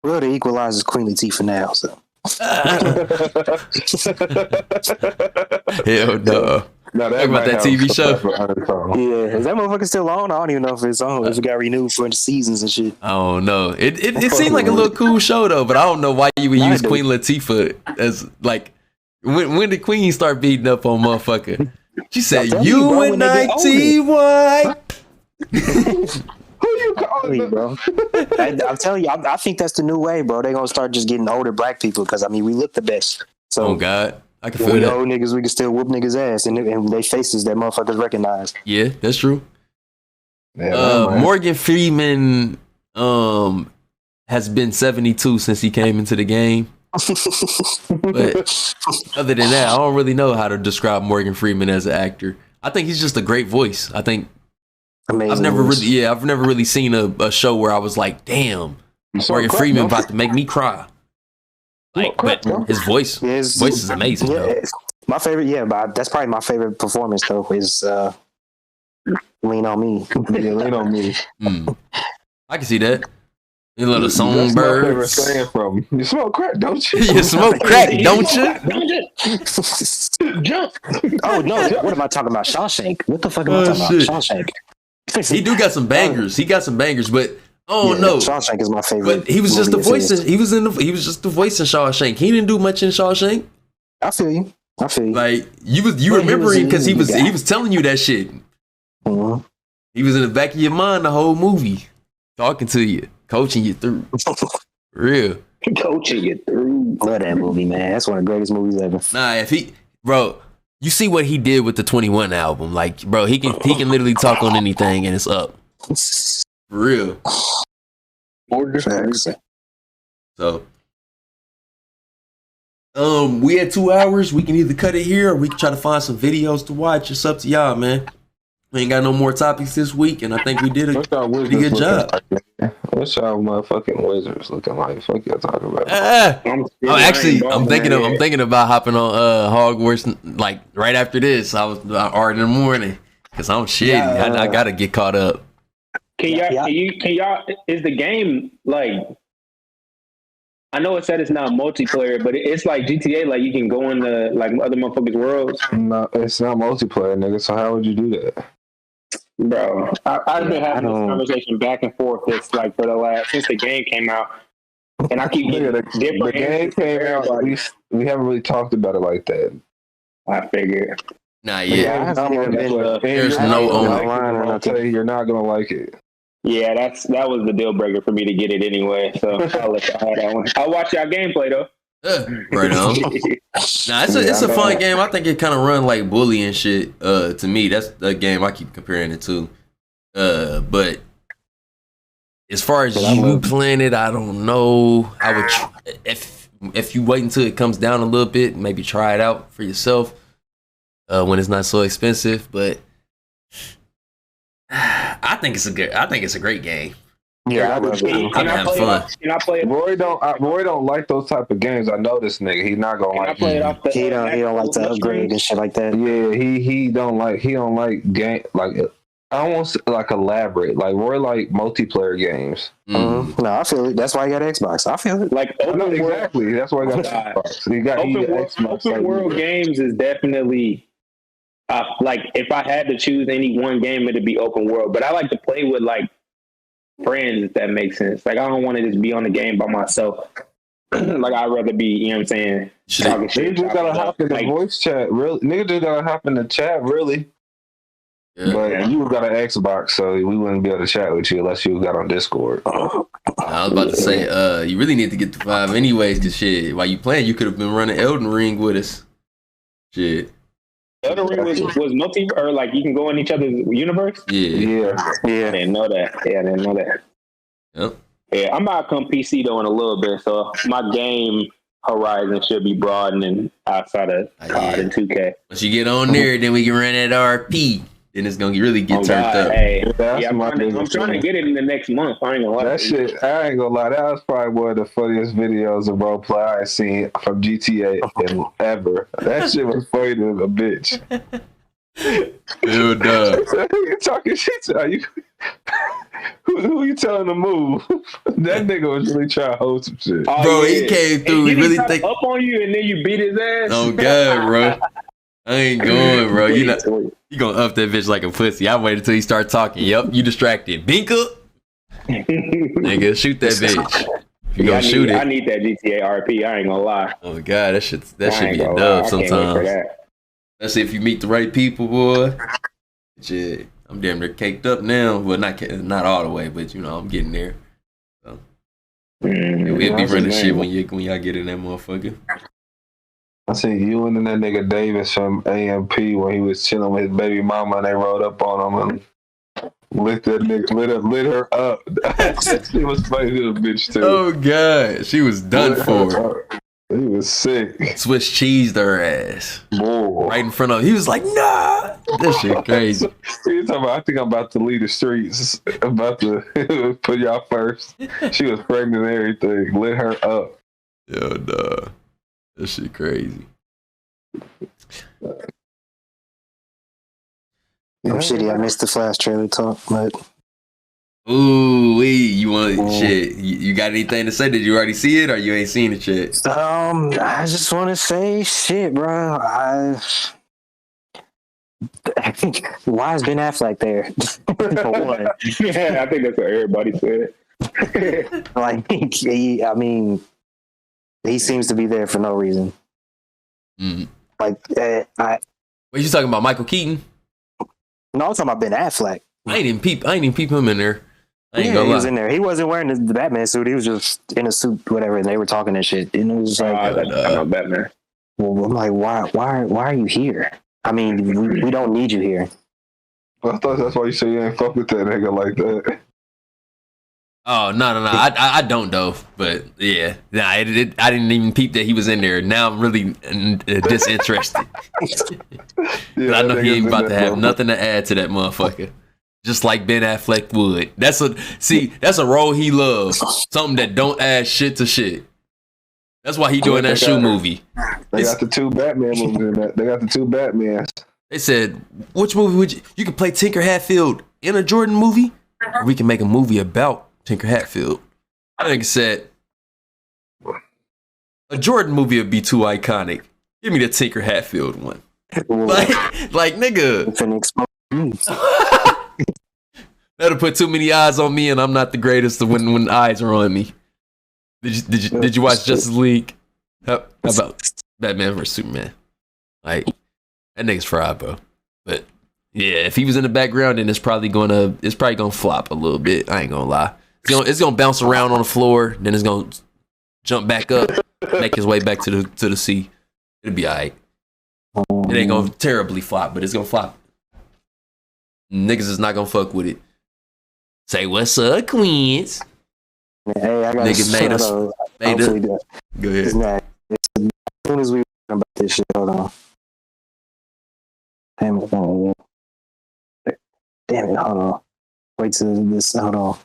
J: Well, the Equalizer's Queen Latifah now, so.
A: Hell no.
B: No,
A: talk about that TV show.
J: Yeah, is that motherfucker still on? I don't even know if it's on. If it got renewed for the seasons and shit.
A: I don't know. It seemed like a little cool show though, but I don't know why you would use Queen Latifah as like. When did Queen start beating up on motherfucker? She said, "You and I,
B: Who you calling,
J: bro? I'm telling you, I think that's the new way, bro. They're gonna start just getting older black people because I mean we look the best. So,
A: oh God, I can feel that.
J: Old niggas, we can still whoop niggas ass, and they faces that motherfuckers recognize.
A: Yeah, that's true. Yeah, Morgan Freeman has been 72 since he came into the game. But other than that, I don't really know how to describe Morgan Freeman as an actor. I think he's just a great voice. I think
J: amazing.
A: I've never really seen a show where I was like, damn, Morgan Freeman about to make me cry. Like, but his voice is amazing.
J: Yeah, my favorite, but that's probably my favorite performance though is Lean on Me.
B: Yeah, Lean on Me.
A: I can see that. You little songbirds.
B: From you smoke crack, don't you?
A: You smoke crack, don't you?
J: Jump. Oh no! What am I talking about? Shawshank. What the fuck am I talking about? Shawshank.
A: He do got some bangers. He got some bangers, but no.
J: Shawshank is my favorite.
A: But he was just the voice. He was just the voice in Shawshank. He didn't do much in Shawshank.
J: I feel you.
A: Like you remembering because he was telling you that shit.
J: Mm-hmm.
A: He was in the back of your mind the whole movie, talking to you. Coaching you through. Real.
D: Coaching you through.
J: Love that movie, man. That's one of the greatest movies ever.
A: Nah, bro, you see what he did with the 21 album. Like, bro, he can literally talk on anything and it's up. Real. So, we had 2 hours. We can either cut it here or we can try to find some videos to watch. It's up to y'all, man. We ain't got no more topics this week, and I think we did a pretty good job.
B: What's y'all motherfucking Wizards looking like? Fuck y'all talking about?
A: I'm thinking about hopping on Hogwarts like right after this. I was art in the morning because I'm shitting. I gotta get caught up.
D: Can y'all? Is the game like? I know it said it's not multiplayer, but it's like GTA. Like you can go in the like other motherfuckers' worlds.
B: No, it's not multiplayer, nigga. So how would you do that?
D: Bro, I've been having this conversation back and forth. It's like since the game came out, and I keep getting
B: the game came out. We haven't really talked about it like that.
D: I figured.
A: Nah, yeah. There's no
B: online. I'll tell you, you're not gonna like it.
D: Yeah, that was the deal breaker for me to get it anyway. So I'll let y'all have that one. I'll watch y'all gameplay though.
A: Right on. Nah, it's a fun game. I think it kind of run like Bully and shit. To me, that's the game I keep comparing it to. But As far as you playing it, I don't know. I would if you wait until it comes down a little bit, maybe try it out for yourself when it's not so expensive. But I think it's a great game.
J: Yeah, I love it.
A: I'm having fun.
D: Can I play it?
B: Roy don't like those type of games. I know this nigga. He's not gonna like.
D: Play it off the,
J: He don't like to upgrade and shit like that.
B: Yeah, he don't like game like. I don't want to like elaborate. Like Roy like multiplayer games.
J: Mm-hmm. No, I feel it. That's why you got an Xbox. I feel it.
D: Like
B: exactly. That's why I got the Xbox. He got
D: open world games is definitely like if I had to choose any one game, it'd be open world. But I like to play with like friends, if that makes sense. Like I don't want to just be on the game by myself. Like I'd rather be, you know what I'm saying? Talking shit.
B: Niggas just gotta hop in the voice chat. Really, niggas just gotta hop in the chat. Really. Yeah. But you got an Xbox, so we wouldn't be able to chat with you unless you got on Discord.
A: I was about to say, you really need to get the 5 anyways, because shit, while you playing, you could have been running Elden Ring with us. Shit.
D: Elden Ring was multi, or like you can go in each other's universe?
A: Yeah.
D: I didn't know that.
A: Yep.
D: Yeah, I'm about to come PC though in a little bit, so my game horizon should be broadening outside of COD and 2K.
A: Once you get on there, then we can run that RP. Then it's gonna really get turned up.
D: Hey, I'm trying to get it in the next month. I ain't gonna lie.
B: That shit, I ain't gonna lie. That was probably one of the funniest videos of roleplay I've seen from GTA ever. That shit was funny to a bitch.
A: Dude,
B: you talking shit to you? Who you telling to move? That nigga was really trying to hold some shit.
A: Oh, bro, he came through. He really think
D: up on you, and then you beat his ass.
A: Oh God, bro. I ain't going, bro. You gonna up that bitch like a pussy. I waited until he start talking. Yep, you distracted. Bink up. Nigga, shoot that bitch. If you gonna shoot it.
D: I need that GTA RP. I ain't gonna lie.
A: Oh God, that should be a dub sometimes. Especially if you meet the right people, boy. Shit, I'm damn near caked up now. Well, not all the way, but you know, I'm getting there. So we'll be running shit when y'all get in that motherfucker.
B: I seen you and that nigga Davis from AMP when he was chilling with his baby mama and they rode up on him and lit that nigga, lit her up. She was funny to the bitch too.
A: Oh God, she was done for.
B: He was sick.
A: Swiss cheesed her ass.
B: Whoa.
A: Right in front of him. He was like, nah. That shit crazy.
B: He talking about, I think I'm about to leave the streets. I'm about to put y'all first. She was pregnant and everything. Lit her up.
A: Yo, nah. That shit crazy.
J: I'm shitty. I missed the Flash trailer talk, but
A: ooh, you want shit? You got anything to say? Did you already see it, or you ain't seen it yet?
J: I just want to say, shit, bro. Why is Ben Affleck there? For one.
D: Yeah, I think that's what everybody said.
J: Like, he seems to be there for no reason.
A: Mm.
J: Like,
A: what you talking about, Michael Keaton?
J: No, I'm talking about Ben Affleck.
A: I ain't even peep him in there. I ain't gonna lie.
J: He was in there. He wasn't wearing the Batman suit. He was just in a suit, whatever. And they were talking and shit. And it was like,
D: I'm Batman.
J: Well, I'm like, why are you here? I mean, we don't need you here.
B: I thought that's why you say you ain't fuck with that nigga like that.
A: Oh no! I don't though. But yeah, I didn't even peep that he was in there. Now I'm really disinterested.
B: Yeah,
A: I know he ain't about to have nothing to add to that motherfucker. Just like Ben Affleck would. That's a role he loves. Something that don't add shit to shit. That's why he doing that shoe movie.
B: They got the 2 Batman movies in that. They got the 2 Batmans.
A: They said, which movie would you can play Tinker Hatfield in a Jordan movie, or we can make a movie about Tinker Hatfield. I think it said a Jordan movie would be too iconic. Give me the Tinker Hatfield one. Like nigga. That'll put too many eyes on me, and I'm not the greatest when the eyes are on me. Did you watch Justice League? How about Batman vs Superman? Like that nigga's fried, bro. But yeah, if he was in the background, then it's probably gonna flop a little bit. I ain't gonna lie. It's gonna bounce around on the floor, then it's gonna jump back up, make his way back to the sea. It'll be alright. It ain't gonna terribly flop, but it's gonna flop. Niggas is not gonna fuck with it. Say what's up, Queens.
J: Hey, I got
A: Nigga made us. Made us. Go ahead.
J: It's not. As soon as we about this shit, hold on. Damn it, hold on. Wait till this, hold on.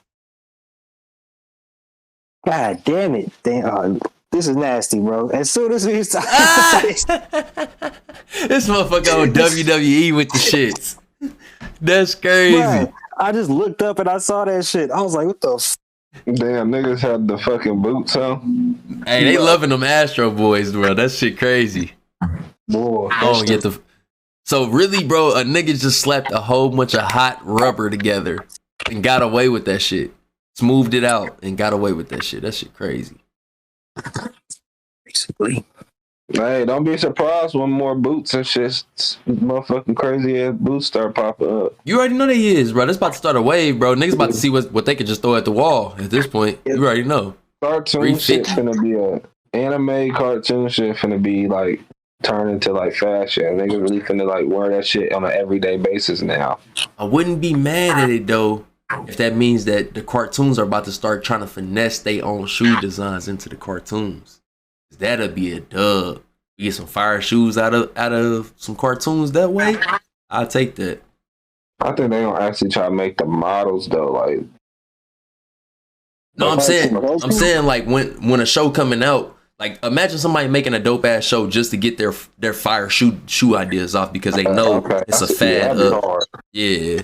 J: God damn it. This is nasty, bro. As soon as we start.
A: This motherfucker on WWE with the shits. That's crazy.
J: Bruh, I just looked up and I saw that shit. I was like, what the f?
B: Damn, niggas had the fucking boots on.
A: Hey, they loving them Astro Boys, bro. That shit crazy.
B: Boy,
A: So really, bro, a nigga just slapped a whole bunch of hot rubber together and got away with that shit. Smoothed it out and got away with that shit. That shit crazy.
J: Basically.
B: Hey, don't be surprised when more boots and shit, motherfucking crazy ass boots start popping up.
A: You already know they is, bro. That's about to start a wave, bro. Niggas about to see what they could just throw at the wall at this point. You already know.
B: Cartoon shit finna be anime cartoon shit finna be like turn into like fashion. Niggas really finna like wear that shit on an everyday basis now.
A: I wouldn't be mad at it though if that means that the cartoons are about to start trying to finesse their own shoe designs into the cartoons. That'll be a dub. We get some fire shoes out of some cartoons that way. I'll take that.
B: I think they don't actually try to make the models though. Like,
A: no, I'm saying like when a show coming out, like imagine somebody making a dope ass show just to get their fire shoe ideas off because they know it's a fad. Yeah.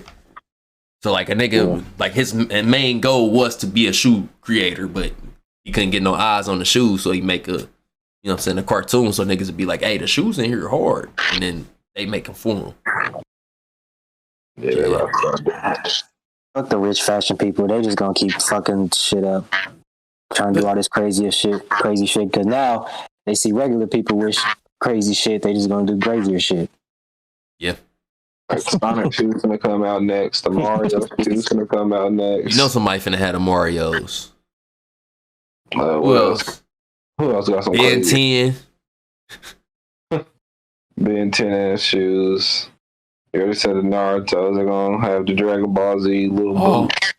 A: So like a nigga, like his main goal was to be a shoe creator, but he couldn't get no eyes on the shoes, so he make a, you know what I'm saying, a cartoon so niggas would be like, hey, the shoes in here are hard. And then they make them for them.
J: Yeah. Fuck the rich fashion people. They just gonna keep fucking shit up. Trying to do all this crazy shit. Because now they see regular people with crazy shit. They just gonna do crazier shit.
A: Yeah.
B: Sonic shoes gonna come out next. The Mario shoes gonna come out next.
A: You know somebody finna have the Marios.
B: Who else? Who else got some
A: Ben 10.
B: Ben 10 ass shoes. You already said the Naruto's are gonna have the Dragon Ball Z little boot.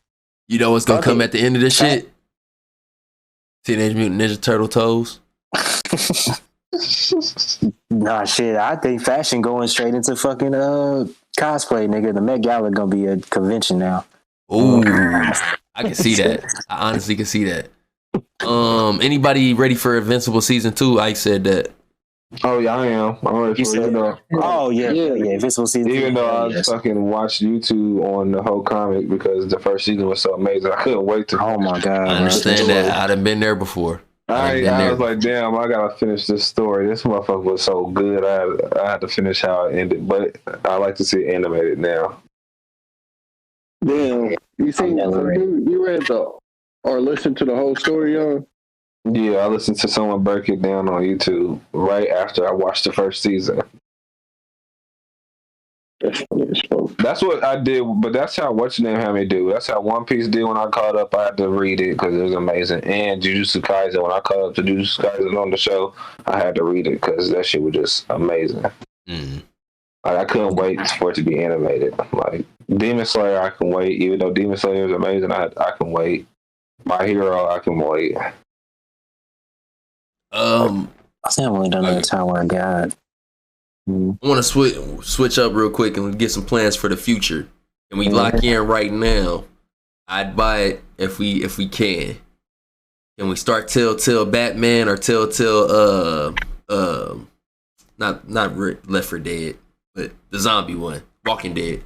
A: You know what's gonna come at the end of this shit? Teenage Mutant Ninja Turtle toes.
J: Nah, shit. I think fashion going straight into fucking cosplay, nigga. The Met Gala gonna be a convention now.
A: Ooh, I can see that. I honestly can see that. Anybody ready for Invincible season 2? Ike said that.
B: Oh yeah, I am. I'm ready for it.
J: Oh yeah. Invincible season 2.
B: Even though I fucking watched YouTube on the whole comic because the first season was so amazing, I couldn't wait to.
J: Oh my god!
A: I understand that. I'd have been there before.
B: I was like, damn, I gotta finish this story. This motherfucker was so good. I had to finish how it ended, but I like to see it animated now.
C: Damn, you read or listened to the whole story, young?
B: Yeah, I listened to someone break it down on YouTube right after I watched the first season. That's what I did, but that's how What's Your Name had me do. That's how One Piece did when I caught up. I had to read it because it was amazing. And Jujutsu Kaisen, when I caught up to Jujutsu Kaisen on the show, I had to read it because that shit was just amazing. Like, I couldn't wait for it to be animated. Like Demon Slayer, I can wait. Even though Demon Slayer is amazing, I can wait. My Hero, I can wait.
J: I think I've only done that time where I got.
A: I want to switch up real quick and get some plans for the future. And we lock in right now. I'd buy it if we can. Can we start Telltale Batman or Telltale not Left 4 Dead, but the zombie one, Walking Dead.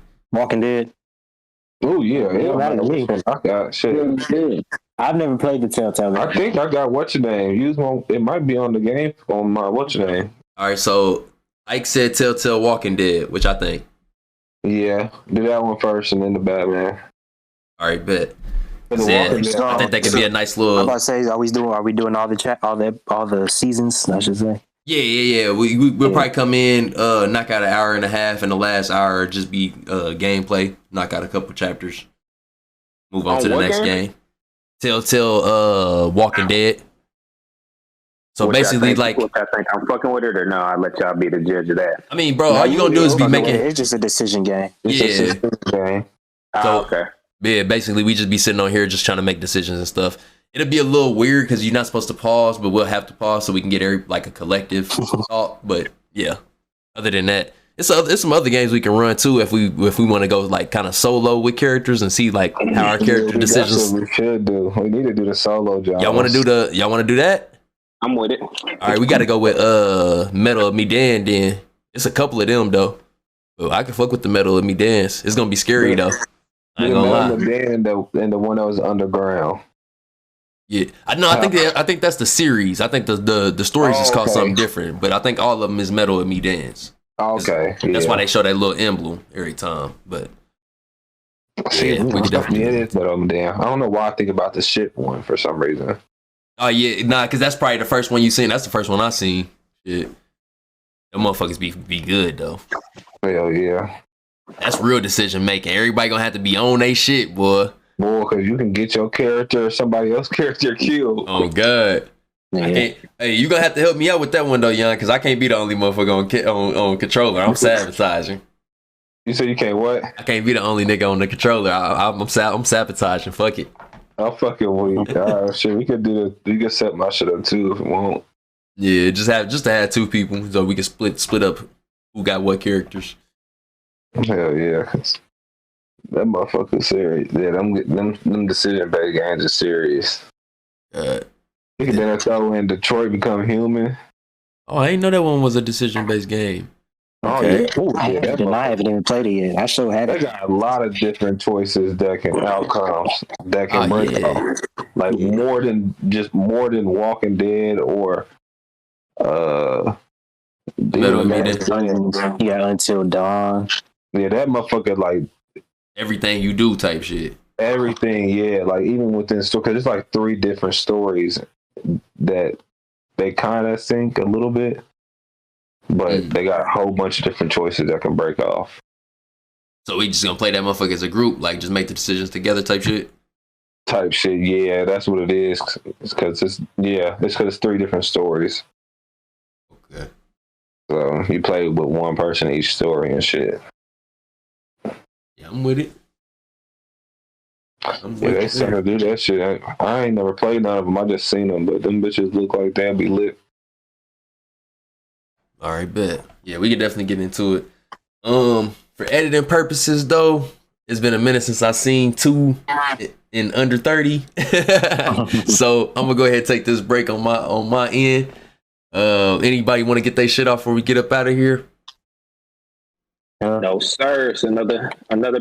B: Oh yeah. I got shit.
J: I've never played the Telltale.
B: I think I got What's Your Name. It might be on the game on my What's Your Name.
A: All right, so Ike said Telltale Walking Dead, which I think.
B: Yeah, do that one first and then the Batman.
A: All right, bet. I think that could be a nice little.
J: I'm about to say, are we doing all the seasons? I should say.
A: Yeah. We'll probably come in, knock out an hour and a half, and the last hour just be gameplay. Knock out a couple chapters. Move on to the next game. Telltale Walking Dead. So basically, like,
D: I think I'm fucking with it or no? I let y'all be the judge of that.
A: I mean, bro, all you gonna do is be making.
J: It's just a decision game.
A: Yeah.
B: game.
A: So
D: okay.
A: Yeah, basically we just be sitting on here just trying to make decisions and stuff. It'll be a little weird because you're not supposed to pause, but we'll have to pause so we can get a collective thought. But yeah, other than that, it's some other games we can run too if we want to go like kind of solo with characters and see like how our character decisions.
B: That's what we should do. We need to do the solo job.
A: Y'all want to do that?
D: I'm with it.
A: All right, we got to go with Metal of Me Dan. Then it's a couple of them though. But I can fuck with the Metal of Me Dance. It's gonna be scary though. I ain't gonna lie.
B: And the one that was underground.
A: Yeah, I think that's the series. I think the stories is called something different, but I think all of them is Metal of Me Dance.
B: Okay,
A: that's why they show that little emblem every time. But
B: yeah, we could definitely it is Metal of Me Dance. I don't know why I think about the ship one for some reason.
A: Oh yeah, because that's probably the first one you seen. That's the first one I seen. Shit, them motherfuckers be good though.
B: Hell yeah, that's
A: real decision making. Everybody gonna have to be on they shit, boy.
B: Boy, because you can get your character or somebody else's character killed.
A: Oh God. Yeah. Hey, you gonna have to help me out with that one though, young, because I can't be the only motherfucker on controller. I'm sabotaging.
B: You said you can't what?
A: I can't be the only nigga on the controller. I'm sabotaging. Fuck it.
B: I'm fucking weak. Shit, we could set my shit up too if we want.
A: Yeah, just to have two people so we can split up who got what characters.
B: Hell yeah. That motherfucker's serious. Yeah, them decision-based games are serious. You can then throw in Detroit Become Human.
A: Oh, I didn't know that one was a decision-based game.
J: Okay. Oh, yeah. I haven't even played it yet. I still have it.
B: They got a lot of different choices that can outcomes that can break off. Like more than Walking Dead or
J: Until Dawn.
B: Yeah, that motherfucker like
A: everything you do type shit.
B: Everything, yeah. Like even within story, because it's like 3 different stories that they kind of sync a little bit, but they got a whole bunch of different choices that can break off.
A: So we just gonna play that motherfucker as a group, like just make the decisions together type shit?
B: Type shit, yeah. That's what it is. It's because it's 3 different stories.
A: Okay.
B: So you play with one person each story and shit.
A: Yeah, I'm with it.
B: They started to do that shit. I ain't never played none of them. I just seen them, but them bitches look like they'll be lit.
A: All right, bet. Yeah, we can definitely get into it. For editing purposes, though, it's been a minute since I seen 2 in under 30. So I'm gonna go ahead and take this break on my end. Anybody want to get their shit off before we get up out of here?
D: No, sir. It's another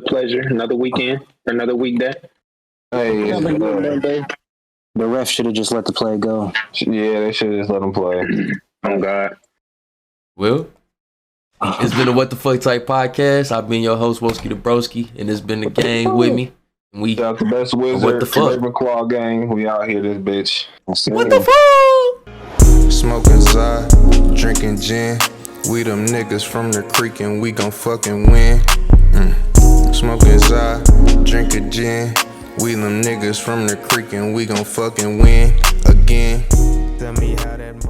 D: pleasure, another weekend, another weekday.
B: Hey,
J: the ref should have just let the play go.
B: Yeah, they should have just let them play.
D: Oh God.
A: Well, it's been a What the Fuck type podcast. I've been your host, Woski the Broski, and it's been the gang with me. And we
B: got the best wizard.
A: What the fuck?
B: Claw gang. We out here, this bitch.
A: What the fuck?
K: Smoking Zod, drinking gin. We them niggas from the creek and we gon' fucking win. Smoking Zod, drinking gin. We them niggas from the creek and we gon' fucking win again. Tell me how that